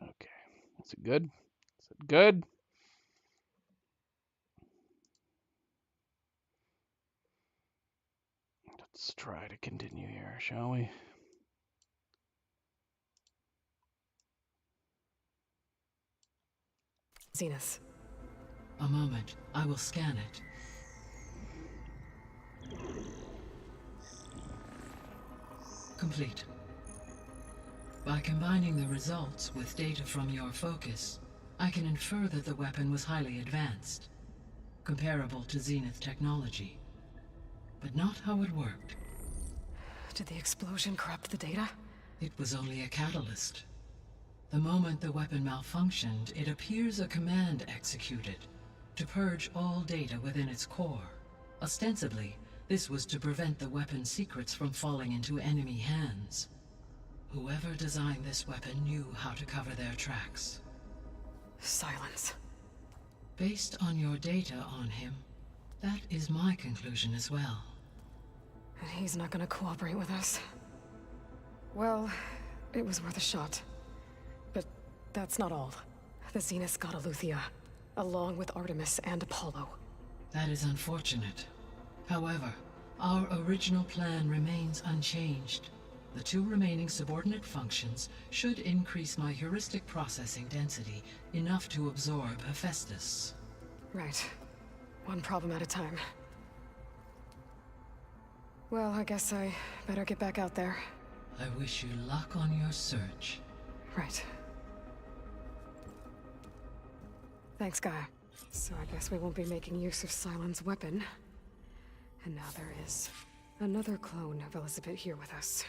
Okay. Is it good? Is it good? Let's try to continue here, shall we? Zenith. A moment. I will scan it. Complete. By combining the results with data from your focus, I can infer that the weapon was highly advanced, comparable to Zenith technology, but not how it worked. Did the explosion corrupt the data? It was only a catalyst. The moment the weapon malfunctioned, it appears a command executed to purge all data within its core. Ostensibly, this was to prevent the weapon's secrets from falling into enemy hands. Whoever designed this weapon knew how to cover their tracks. Silence. Based on your data on him, that is my conclusion as well. And he's not gonna cooperate with us. Well, it was worth a shot. But that's not all. The Zenith got Eleuthia, along with Artemis and Apollo. That is unfortunate. However, our original plan remains unchanged. The 2 remaining subordinate functions should increase my heuristic processing density enough to absorb Hephaestus. Right. One problem at a time. Well, I guess I better get back out there. I wish you luck on your search. Right. Thanks, Gaia. So I guess we won't be making use of Cylon's weapon. And now there is another clone of Elizabeth here with us.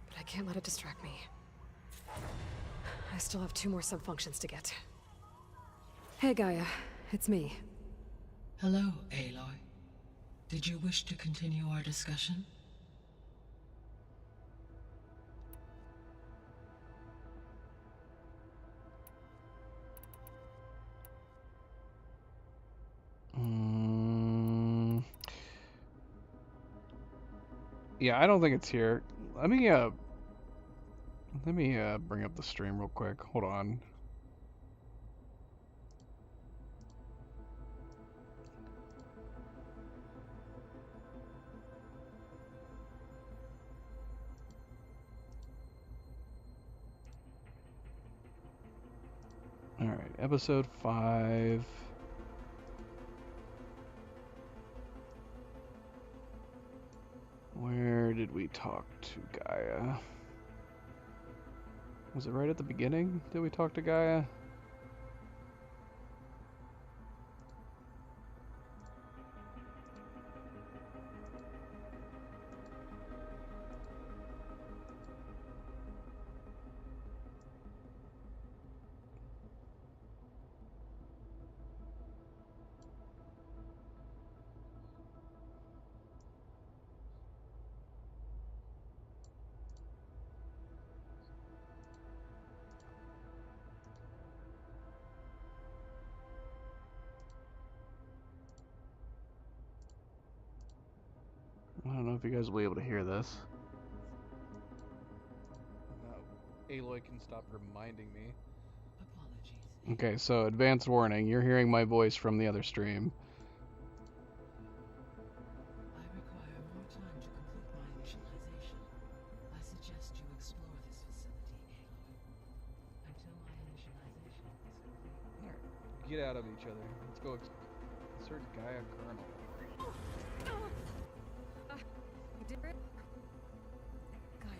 But I can't let it distract me. I still have 2 more subfunctions to get. Hey, Gaia. It's me. Hello, Aloy. Did you wish to continue our discussion? Yeah, I don't think it's here. Let me bring up the stream real quick. Hold on. All right, episode 5. Where did we talk to Gaia? Was it right at the beginning that we talked to Gaia? I don't know if you guys will be able to hear this. No, Aloy can stop reminding me. Apologies. Okay, so advance warning. You're hearing my voice from the other stream. I require more time to complete my initialization. I suggest you explore this facility, Aloy, until my initialization is complete. Alright, get out of each other. Let's go insert Gaia kernel.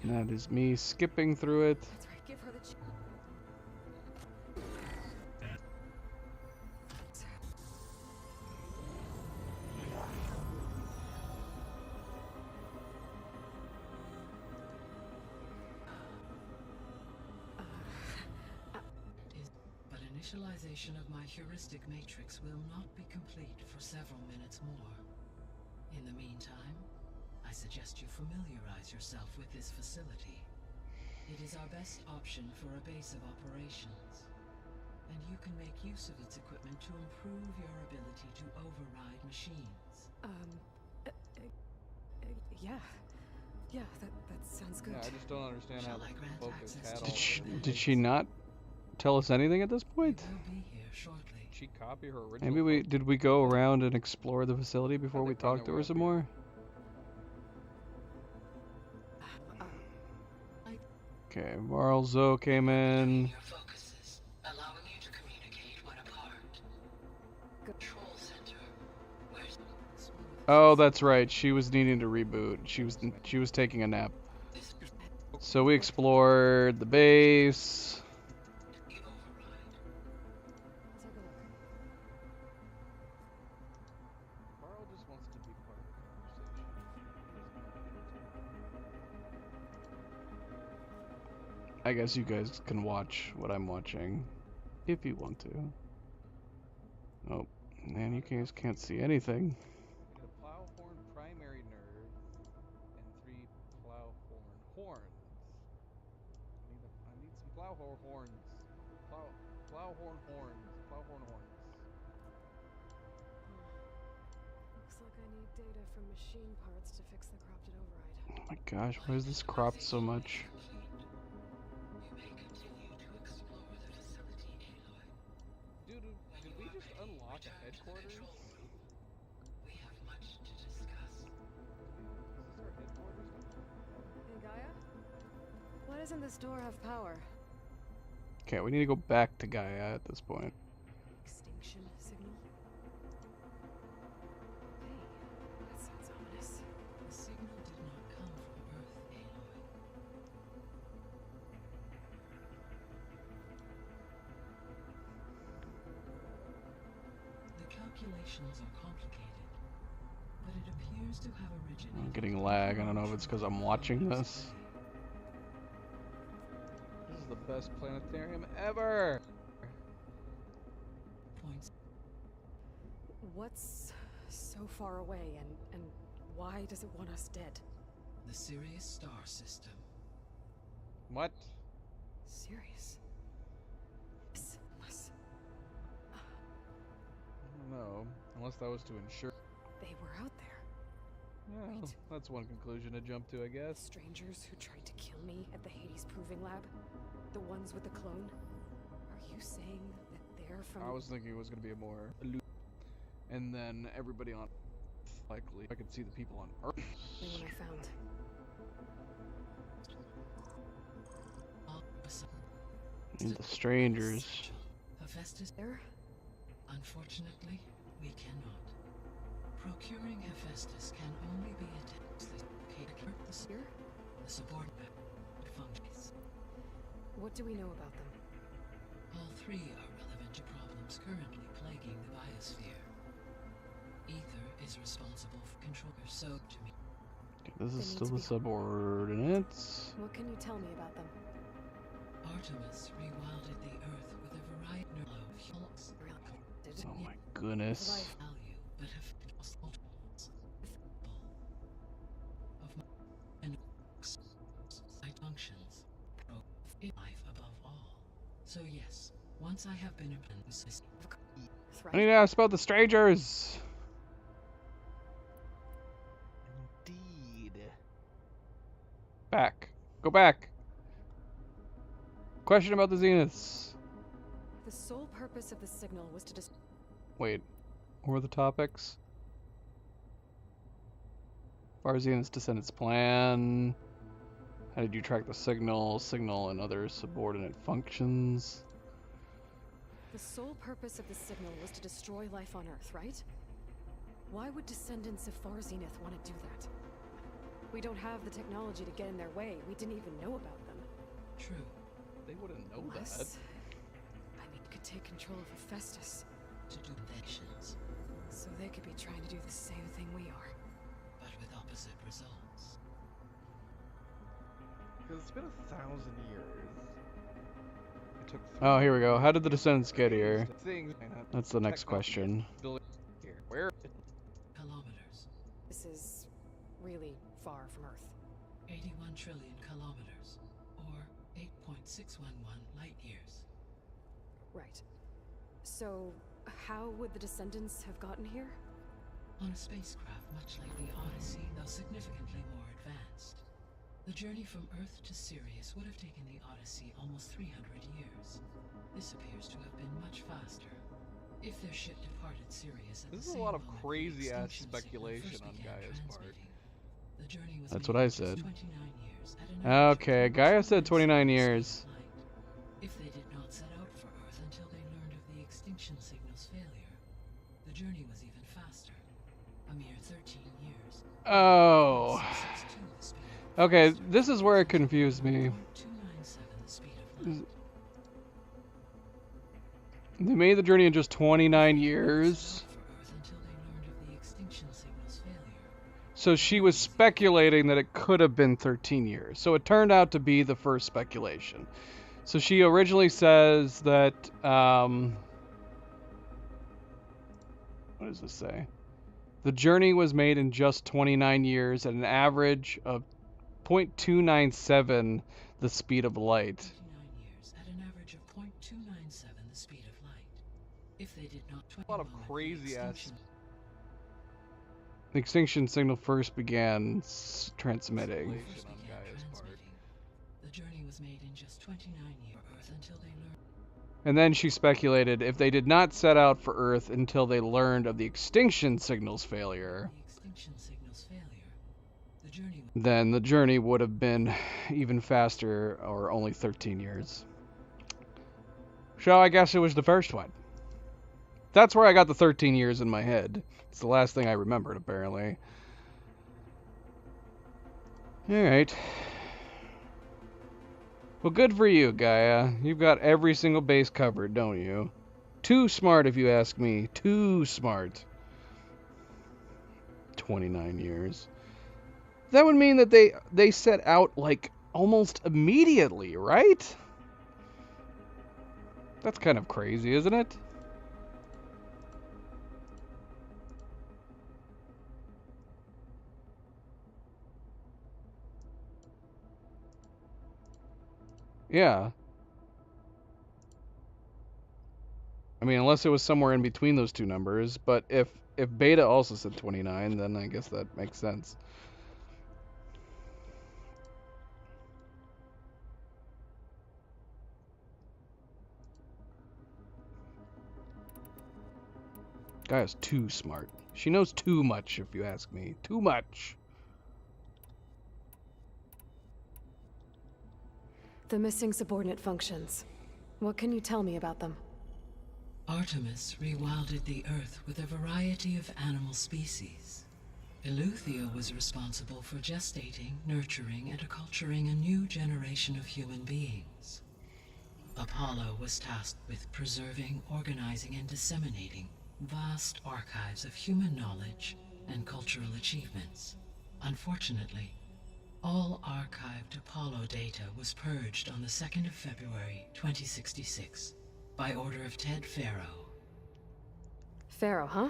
That is me skipping through it. That's right, give her the But initialization of my heuristic matrix will not be complete for several minutes more. In the meantime, I suggest you familiarize yourself with this facility. It is our best option for a base of operations, and you can make use of its equipment to improve your ability to override machines. Yeah. Yeah, that sounds good. Yeah, I just don't understand how I grant Focus access had to all Did she not tell us anything at this point? We'll be here shortly. Did she copy her original? Did we go around and explore the facility before we talked to her some more? Okay, Marl Zoe came in. Your focuses, allowing you to communicate Oh, that's right. She was needing to reboot. She was taking a nap. So we explored the base. Carl just wants to be part of the conversation. I guess you guys can watch what I'm watching if you want to. Oh, man, you guys can't see anything. Get a plowhorn primary nerve and 3 plowhorn horns. I need some plowhorn horns. Plowhorn horns. Plowhorn horns. Looks like I need data from machine parts to fix the corrupted override. Oh my gosh, why is this cropped so much? Dude, did we just unlock a headquarters? We have much to discuss. Is this our headquarters? Hey, Gaia? Why doesn't this door have power? Okay, we need to go back to Gaia at this point. Extinction signal? Hey, that sounds ominous. The signal did not come from Earth, Aloy. The calculations are complicated, but it appears to have originated. I'm getting lag. I don't know if it's because I'm watching this. This is the best planetarium ever! Points. What's so far away, and why does it want us dead? The Sirius star system. What? Sirius? Unless I don't know. Unless that was to ensure. they were out there. Yeah, that's one conclusion to jump to, I guess. Strangers who tried to kill me at the Hades Proving Lab? The ones with the clone? Are you saying that they're from... I was thinking it was going to be a more... And then everybody on... Likely. I could see the people on Earth. The one I found. And the strangers. Hephaestus there? Unfortunately, we cannot. Procuring Hephaestus can only be attempted the subordinate functions. What do we know about them? All 3 are relevant to problems currently plaguing the biosphere. Ether is responsible for control, so to me. Okay, this is still the subordinates. What can you tell me about them? Artemis rewilded the Earth with a variety of fuels. Oh my goodness. Value, but have lost multiples of my functions. Life above all. So yes, once I have been I need to ask about the strangers. Indeed. Back. Go back. Question about the Zeniths. The sole purpose of the signal was to Wait, what were the topics? Zeniths Descendants plan. How did you track the signal, and other subordinate functions? The sole purpose of the signal was to destroy life on Earth, right? Why would descendants of Far Zenith want to do that? We don't have the technology to get in their way. We didn't even know about them. True. They wouldn't know that. I mean, could take control of Hephaestus. To do inventions. So they could be trying to do the same thing we are. But with opposite results. Because it's been 1,000 years. It took oh, here we go. How did the Descendants get here? That's the next question. Where? Kilometers. This is really far from Earth. 81 trillion kilometers, or 8.611 light years. Right. So, how would the Descendants have gotten here? On a spacecraft much like the Odyssey, though significantly more advanced. The journey from Earth to Sirius would have taken the Odyssey almost 300 years. This appears to have been much faster. If their ship departed Sirius at this the is a lot of crazy-ass speculation on Gaia's part. The journey was that's what I said. 29 years at okay, Gaia said 29 years. If they did not set out for Earth until they learned of the extinction signal's failure, the journey was even faster. A mere 13 years. Oh. Okay, this is where it confused me. They made the journey in just 29 years. So she was speculating that it could have been 13 years. So it turned out to be the first speculation. So she originally says that, what does this say? The journey was made in just 29 years at an average of 0.297 the speed of light. At an average of 0.297 the speed of light. If they did not... A lot of crazy ass... The extinction signal first began transmitting. The journey was made in just 29 years Earth until they learned. And then she speculated if they did not set out for Earth until they learned of the extinction signal's failure, then the journey would have been even faster, or only 13 years. So I guess it was the first one. That's where I got the 13 years in my head. It's the last thing I remembered, apparently. Alright. Well, good for you, Gaia. You've got every single base covered, don't you? Too smart, if you ask me. Too smart. 29 years. That would mean that they set out, like, almost immediately, right? That's kind of crazy, isn't it? Yeah. I mean, unless it was somewhere in between those two numbers, but if Beta also said 29, then I guess that makes sense. Gaia's too smart. She knows too much, if you ask me. Too much. The missing subordinate functions. What can you tell me about them? Artemis rewilded the Earth with a variety of animal species. Eleuthia was responsible for gestating, nurturing, and acculturating a new generation of human beings. Apollo was tasked with preserving, organizing, and disseminating vast archives of human knowledge and cultural achievements. Unfortunately, all archived Apollo data was purged on the 2nd of February, 2066, by order of Ted Faro. Faro, huh?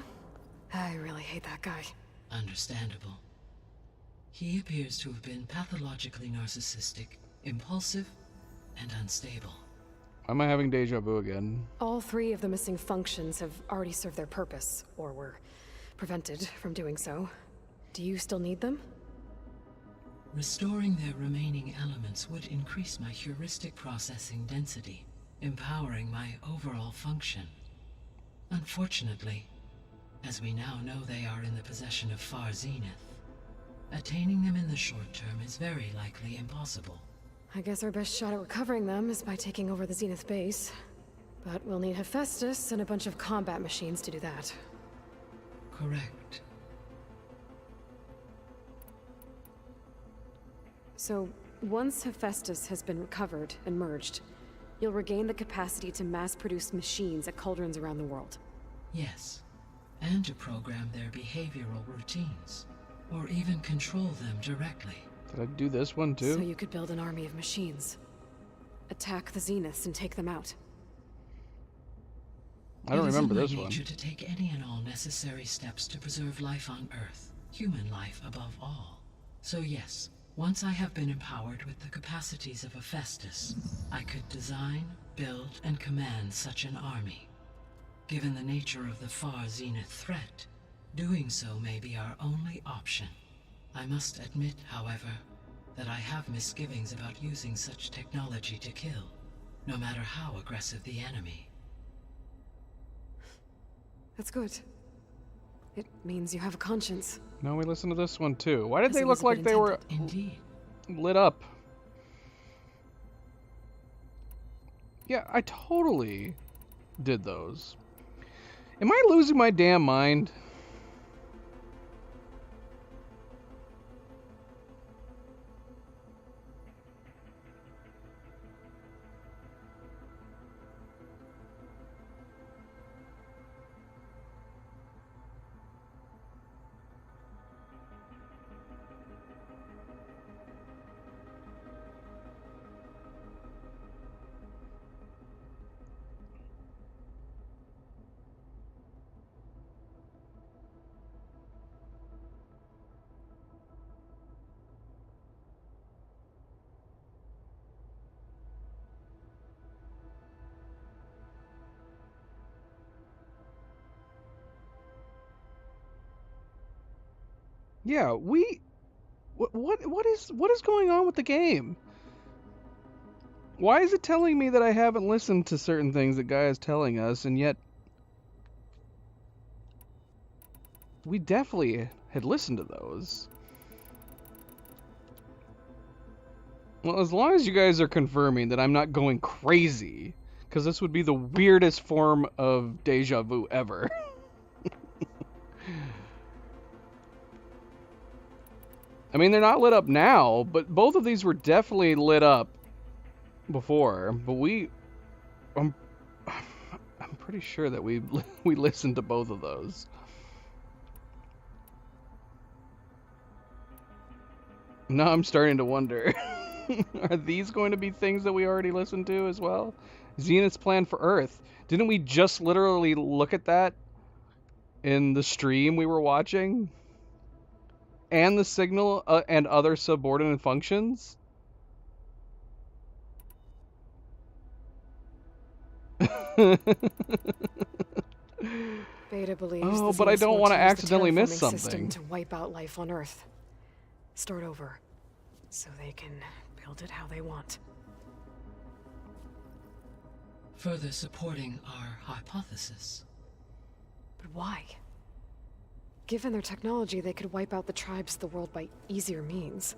I really hate that guy. Understandable. He appears to have been pathologically narcissistic, impulsive, and unstable. Why am I having deja vu again? All three of the missing functions have already served their purpose, or were prevented from doing so. Do you still need them? Restoring their remaining elements would increase my heuristic processing density, empowering my overall function. Unfortunately, as we now know they are in the possession of Far Zenith, attaining them in the short term is very likely impossible. I guess our best shot at recovering them is by taking over the Zenith base. But we'll need Hephaestus and a bunch of combat machines to do that. Correct. So, once Hephaestus has been recovered and merged, you'll regain the capacity to mass-produce machines at cauldrons around the world. Yes, and to program their behavioral routines, or even control them directly. Did I do this one too? So you could build an army of machines. Attack the Zeniths and take them out. I don't remember this one. It is in my one. nature to take any and all necessary steps to preserve life on Earth, human life above all. So yes, once I have been empowered with the capacities of Hephaestus, I could design, build, and command such an army. Given the nature of the Far Zenith threat, doing so may be our only option. I must admit, however, that I have misgivings about using such technology to kill, no matter how aggressive the enemy. That's good. It means you have a conscience. No, we listened to this one too. Why did As they it look was like they were Indeed. lit up? Yeah, I totally did those. Am I losing my damn mind? Yeah, what is going on with the game? Why is it telling me that I haven't listened to certain things that Gaia is telling us, and yet we definitely had listened to those. Well, as long as you guys are confirming that I'm not going crazy, because this would be the weirdest form of deja vu ever. I mean, they're not lit up now, but both of these were definitely lit up before. But I'm pretty sure that we listened to both of those. Now I'm starting to wonder, are these going to be things that we already listened to as well? Zenith's plan for Earth. Didn't we just literally look at that in the stream we were watching? And the signal and other subordinate functions? Beta believes oh, but I don't want to accidentally miss something. System to wipe out life on Earth. Start over, so they can build it how they want. Further supporting our hypothesis. But why? Given their technology, they could wipe out the tribes of the world by easier means.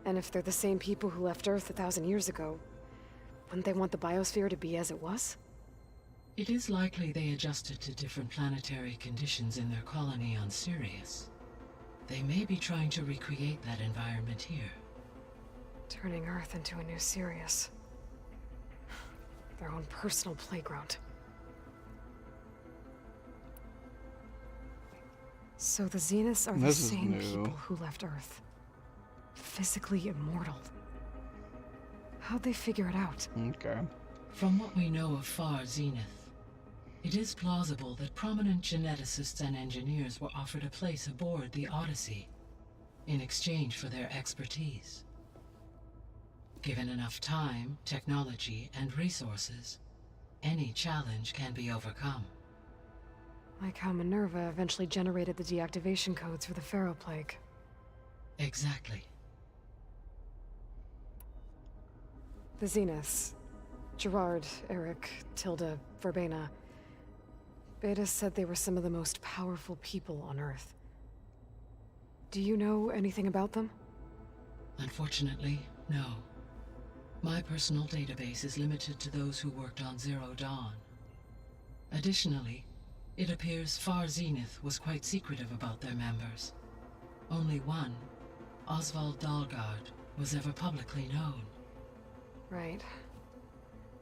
And if they're the same people who left Earth 1,000 years ago, wouldn't they want the biosphere to be as it was? It is likely they adjusted to different planetary conditions in their colony on Sirius. They may be trying to recreate that environment here. Turning Earth into a new Sirius. Their own personal playground. So the Zeniths are the same people who left Earth. Physically immortal. How'd they figure it out? Okay. From what we know of Far Zenith, it is plausible that prominent geneticists and engineers were offered a place aboard the Odyssey in exchange for their expertise. Given enough time, technology, and resources, any challenge can be overcome. Like how Minerva eventually generated the deactivation codes for the Pharaoh Plague. Exactly. The Zeniths. Gerard, Eric, Tilda, Verbena. Beta said they were some of the most powerful people on Earth. Do you know anything about them? Unfortunately, no. My personal database is limited to those who worked on Zero Dawn. Additionally, it appears Far Zenith was quite secretive about their members. Only one, Oswald Dahlgard, was ever publicly known. Right.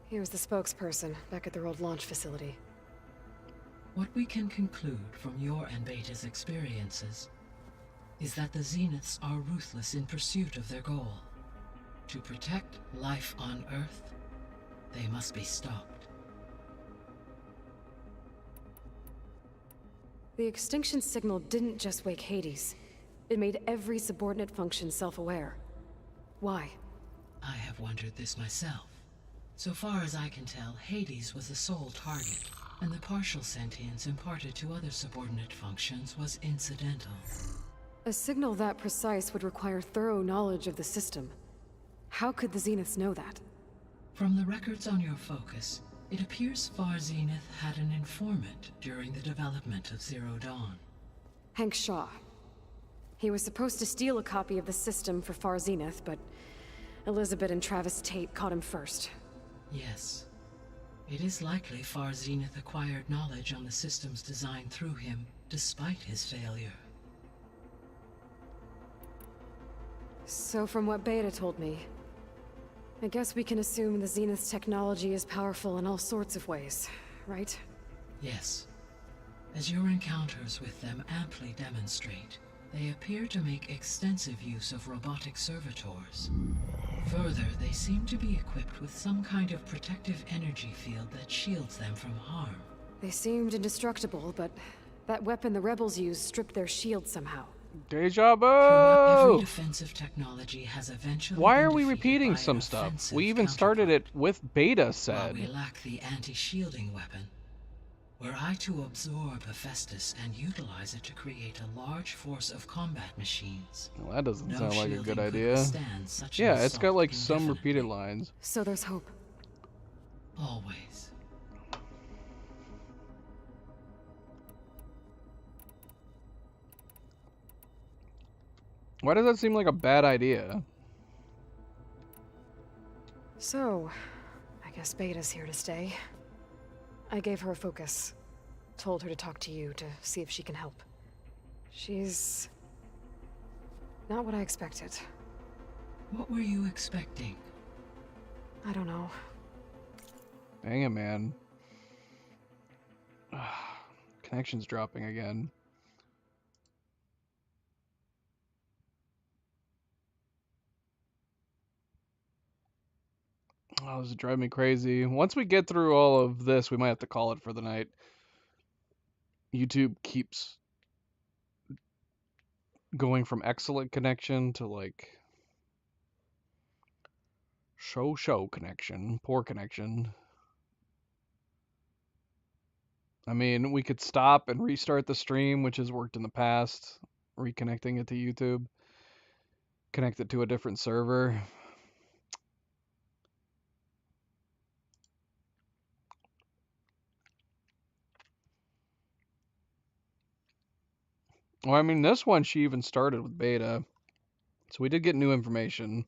He was the spokesperson back at their old launch facility. What we can conclude from your and Beta's experiences is that the Zeniths are ruthless in pursuit of their goal. To protect life on Earth, they must be stopped. The extinction signal didn't just wake Hades. It made every subordinate function self-aware. Why? I have wondered this myself. So far as I can tell, Hades was the sole target, and the partial sentience imparted to other subordinate functions was incidental. A signal that precise would require thorough knowledge of the system. How could the Zeniths know that? From the records on your focus, it appears Far Zenith had an informant during the development of Zero Dawn. Hank Shaw. He was supposed to steal a copy of the system for Far Zenith, but Elizabeth and Travis Tate caught him first. Yes. It is likely Far Zenith acquired knowledge on the systems designed through him, despite his failure. So from what Beta told me, I guess we can assume the Zenith's technology is powerful in all sorts of ways, right? Yes. As your encounters with them amply demonstrate, they appear to make extensive use of robotic servitors. Further, they seem to be equipped with some kind of protective energy field that shields them from harm. They seemed indestructible, but that weapon the rebels used stripped their shield somehow. Deja Every vu! defensive technology has eventually Why been are we defeated repeating by some an stuff? offensive We even started it with Beta While said. we lack the anti-shielding weapon, were I to absorb Hephaestus and utilize it to create a large force of combat machines. Well, that doesn't no sound like a shielding good could idea. withstand such an Yeah, it's got assault like some indefinitely. repeated lines. So there's hope. Always. Why does that seem like a bad idea? So, I guess Beta's here to stay. I gave her a focus. Told her to talk to you to see if she can help. She's not what I expected. What were you expecting? I don't know. Dang it, man. Connection's dropping again. Oh, this is driving me crazy. Once we get through all of this, we might have to call it for the night. YouTube keeps going from excellent connection to like show connection, poor connection. I mean, we could stop and restart the stream, which has worked in the past, reconnecting it to YouTube, connect it to a different server. Well, I mean, this one she even started with beta, so we did get new information.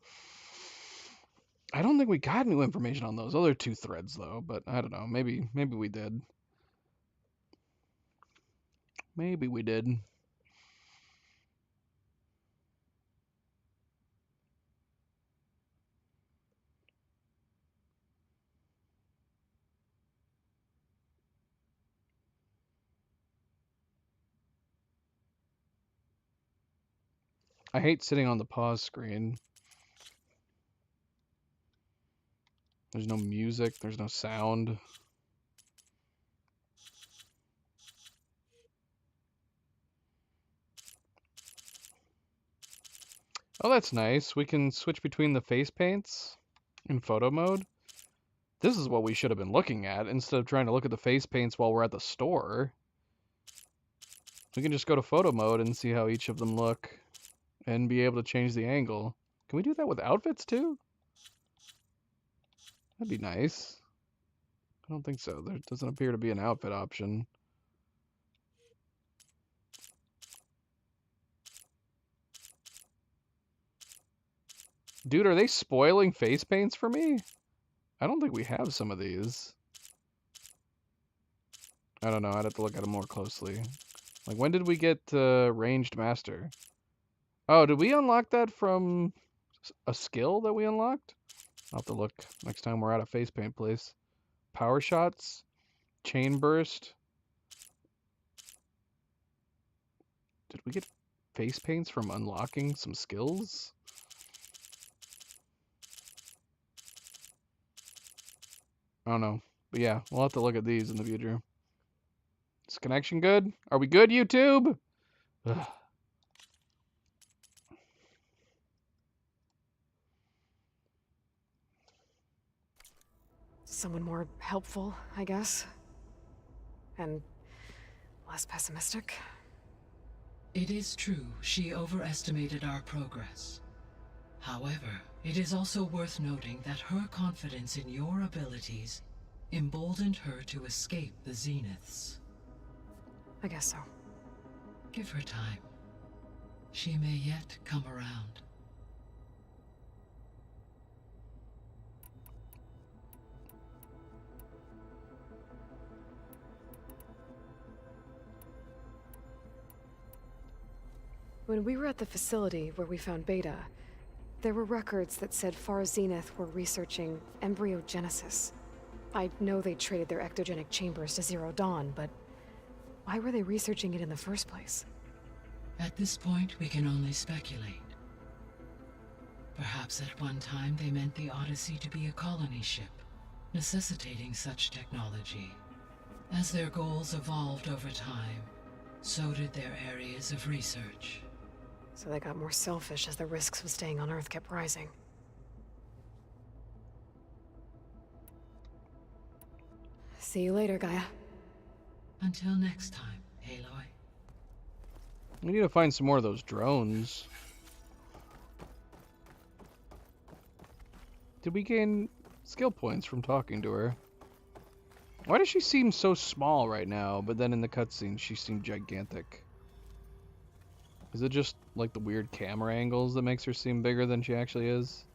I don't think we got new information on those other two threads though, but I don't know. Maybe we did. Maybe we did. I hate sitting on the pause screen. There's no music, there's no sound. Oh, that's nice. We can switch between the face paints in photo mode. This is what we should have been looking at instead of trying to look at the face paints while we're at the store. We can just go to photo mode and see how each of them look and be able to change the angle. Can we do that with outfits too? That'd be nice. I don't think so. There doesn't appear to be an outfit option. Dude, are they spoiling face paints for me? I don't think we have some of these. I don't know. I'd have to look at them more closely. Like, when did we get Ranged Master? Oh, did we unlock that from a skill that we unlocked? I'll have to look next time we're at a face paint place. Power Shots? Chain Burst? Did we get face paints from unlocking some skills? I don't know. But yeah, we'll have to look at these in the future. Is connection good? Are we good, YouTube? Ugh. Someone more helpful, I guess. And less pessimistic. It is true she overestimated our progress. However, it is also worth noting that her confidence in your abilities emboldened her to escape the Zeniths. I guess so. Give her time. She may yet come around. When we were at the facility where we found Beta, there were records that said Far Zenith were researching embryogenesis. I know they traded their ectogenic chambers to Zero Dawn, but why were they researching it in the first place? At this point, we can only speculate. Perhaps at one time they meant the Odyssey to be a colony ship, necessitating such technology. As their goals evolved over time, so did their areas of research. So they got more selfish as the risks of staying on Earth kept rising. See you later, Gaia. Until next time, Aloy. We need to find some more of those drones. Did we gain skill points from talking to her? Why does she seem so small right now, but then in the cutscene she seemed gigantic? Is it just like the weird camera angles that makes her seem bigger than she actually is?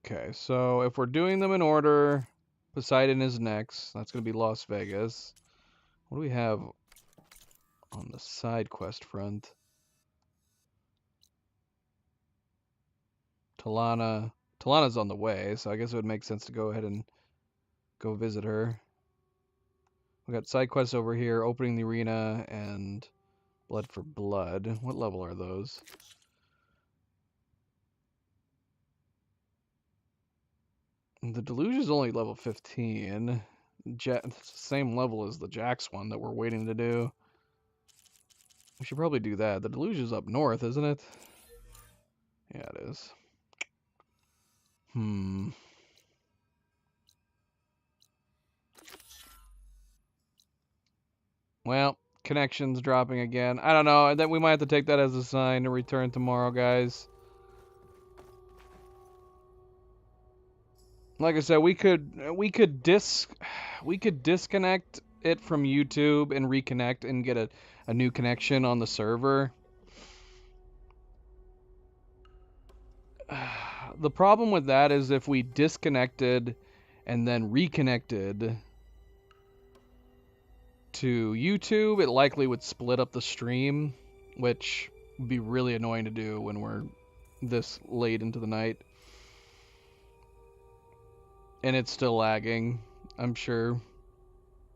Okay, so if we're doing them in order, Poseidon is next. That's going to be Las Vegas. What do we have on the side quest front? Talana. Talana's on the way, so I guess it would make sense to go ahead and go visit her. We got side quests over here, opening the arena and Blood for Blood. What level are those? The Deluge is only level 15. Same level as the Jax one that we're waiting to do. We should probably do that. The Deluge is up north, isn't it? Yeah, it is. Well, connection's dropping again. I don't know. Then we might have to take that as a sign to return tomorrow, guys. Like I said, we could disconnect it from YouTube and reconnect and get a new connection on the server. The problem with that is if we disconnected and then reconnected to YouTube, it likely would split up the stream, which would be really annoying to do when we're this late into the night. And it's still lagging, I'm sure.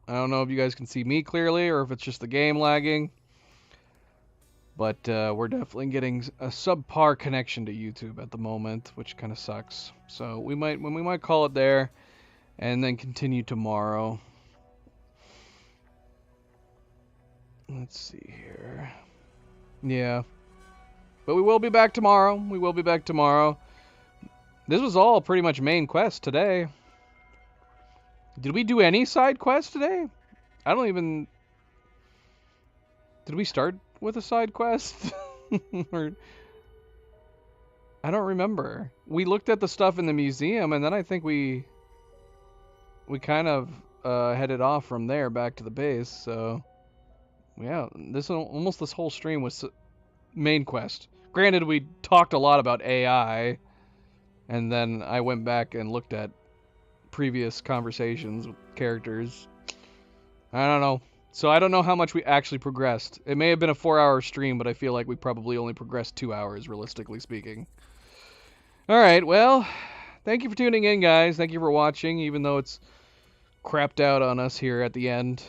I don't know if you guys can see me clearly or if it's just the game lagging. But we're definitely getting a subpar connection to YouTube at the moment, which kind of sucks. So we might call it there and then continue tomorrow. Let's see here. Yeah. But we will be back tomorrow. This was all pretty much main quest today. Did we do any side quests today? I don't even... Did we start with a side quest? Or... I don't remember. We looked at the stuff in the museum, and then I think we kind of headed off from there back to the base, so... Yeah, this whole stream was main quest. Granted, we talked a lot about AI... And then I went back and looked at previous conversations with characters. I don't know. So I don't know how much we actually progressed. It may have been a 4-hour stream, but I feel like we probably only progressed 2 hours, realistically speaking. Alright, well, thank you for tuning in, guys. Thank you for watching, even though it's crapped out on us here at the end.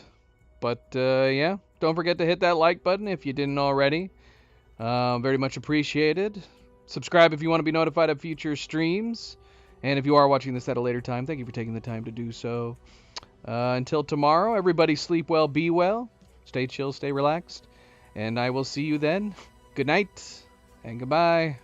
But, yeah, don't forget to hit that like button if you didn't already. Very much appreciated. Subscribe if you want to be notified of future streams. And if you are watching this at a later time, thank you for taking the time to do so. Until tomorrow, everybody sleep well, be well. Stay chill, stay relaxed. And I will see you then. Good night and goodbye.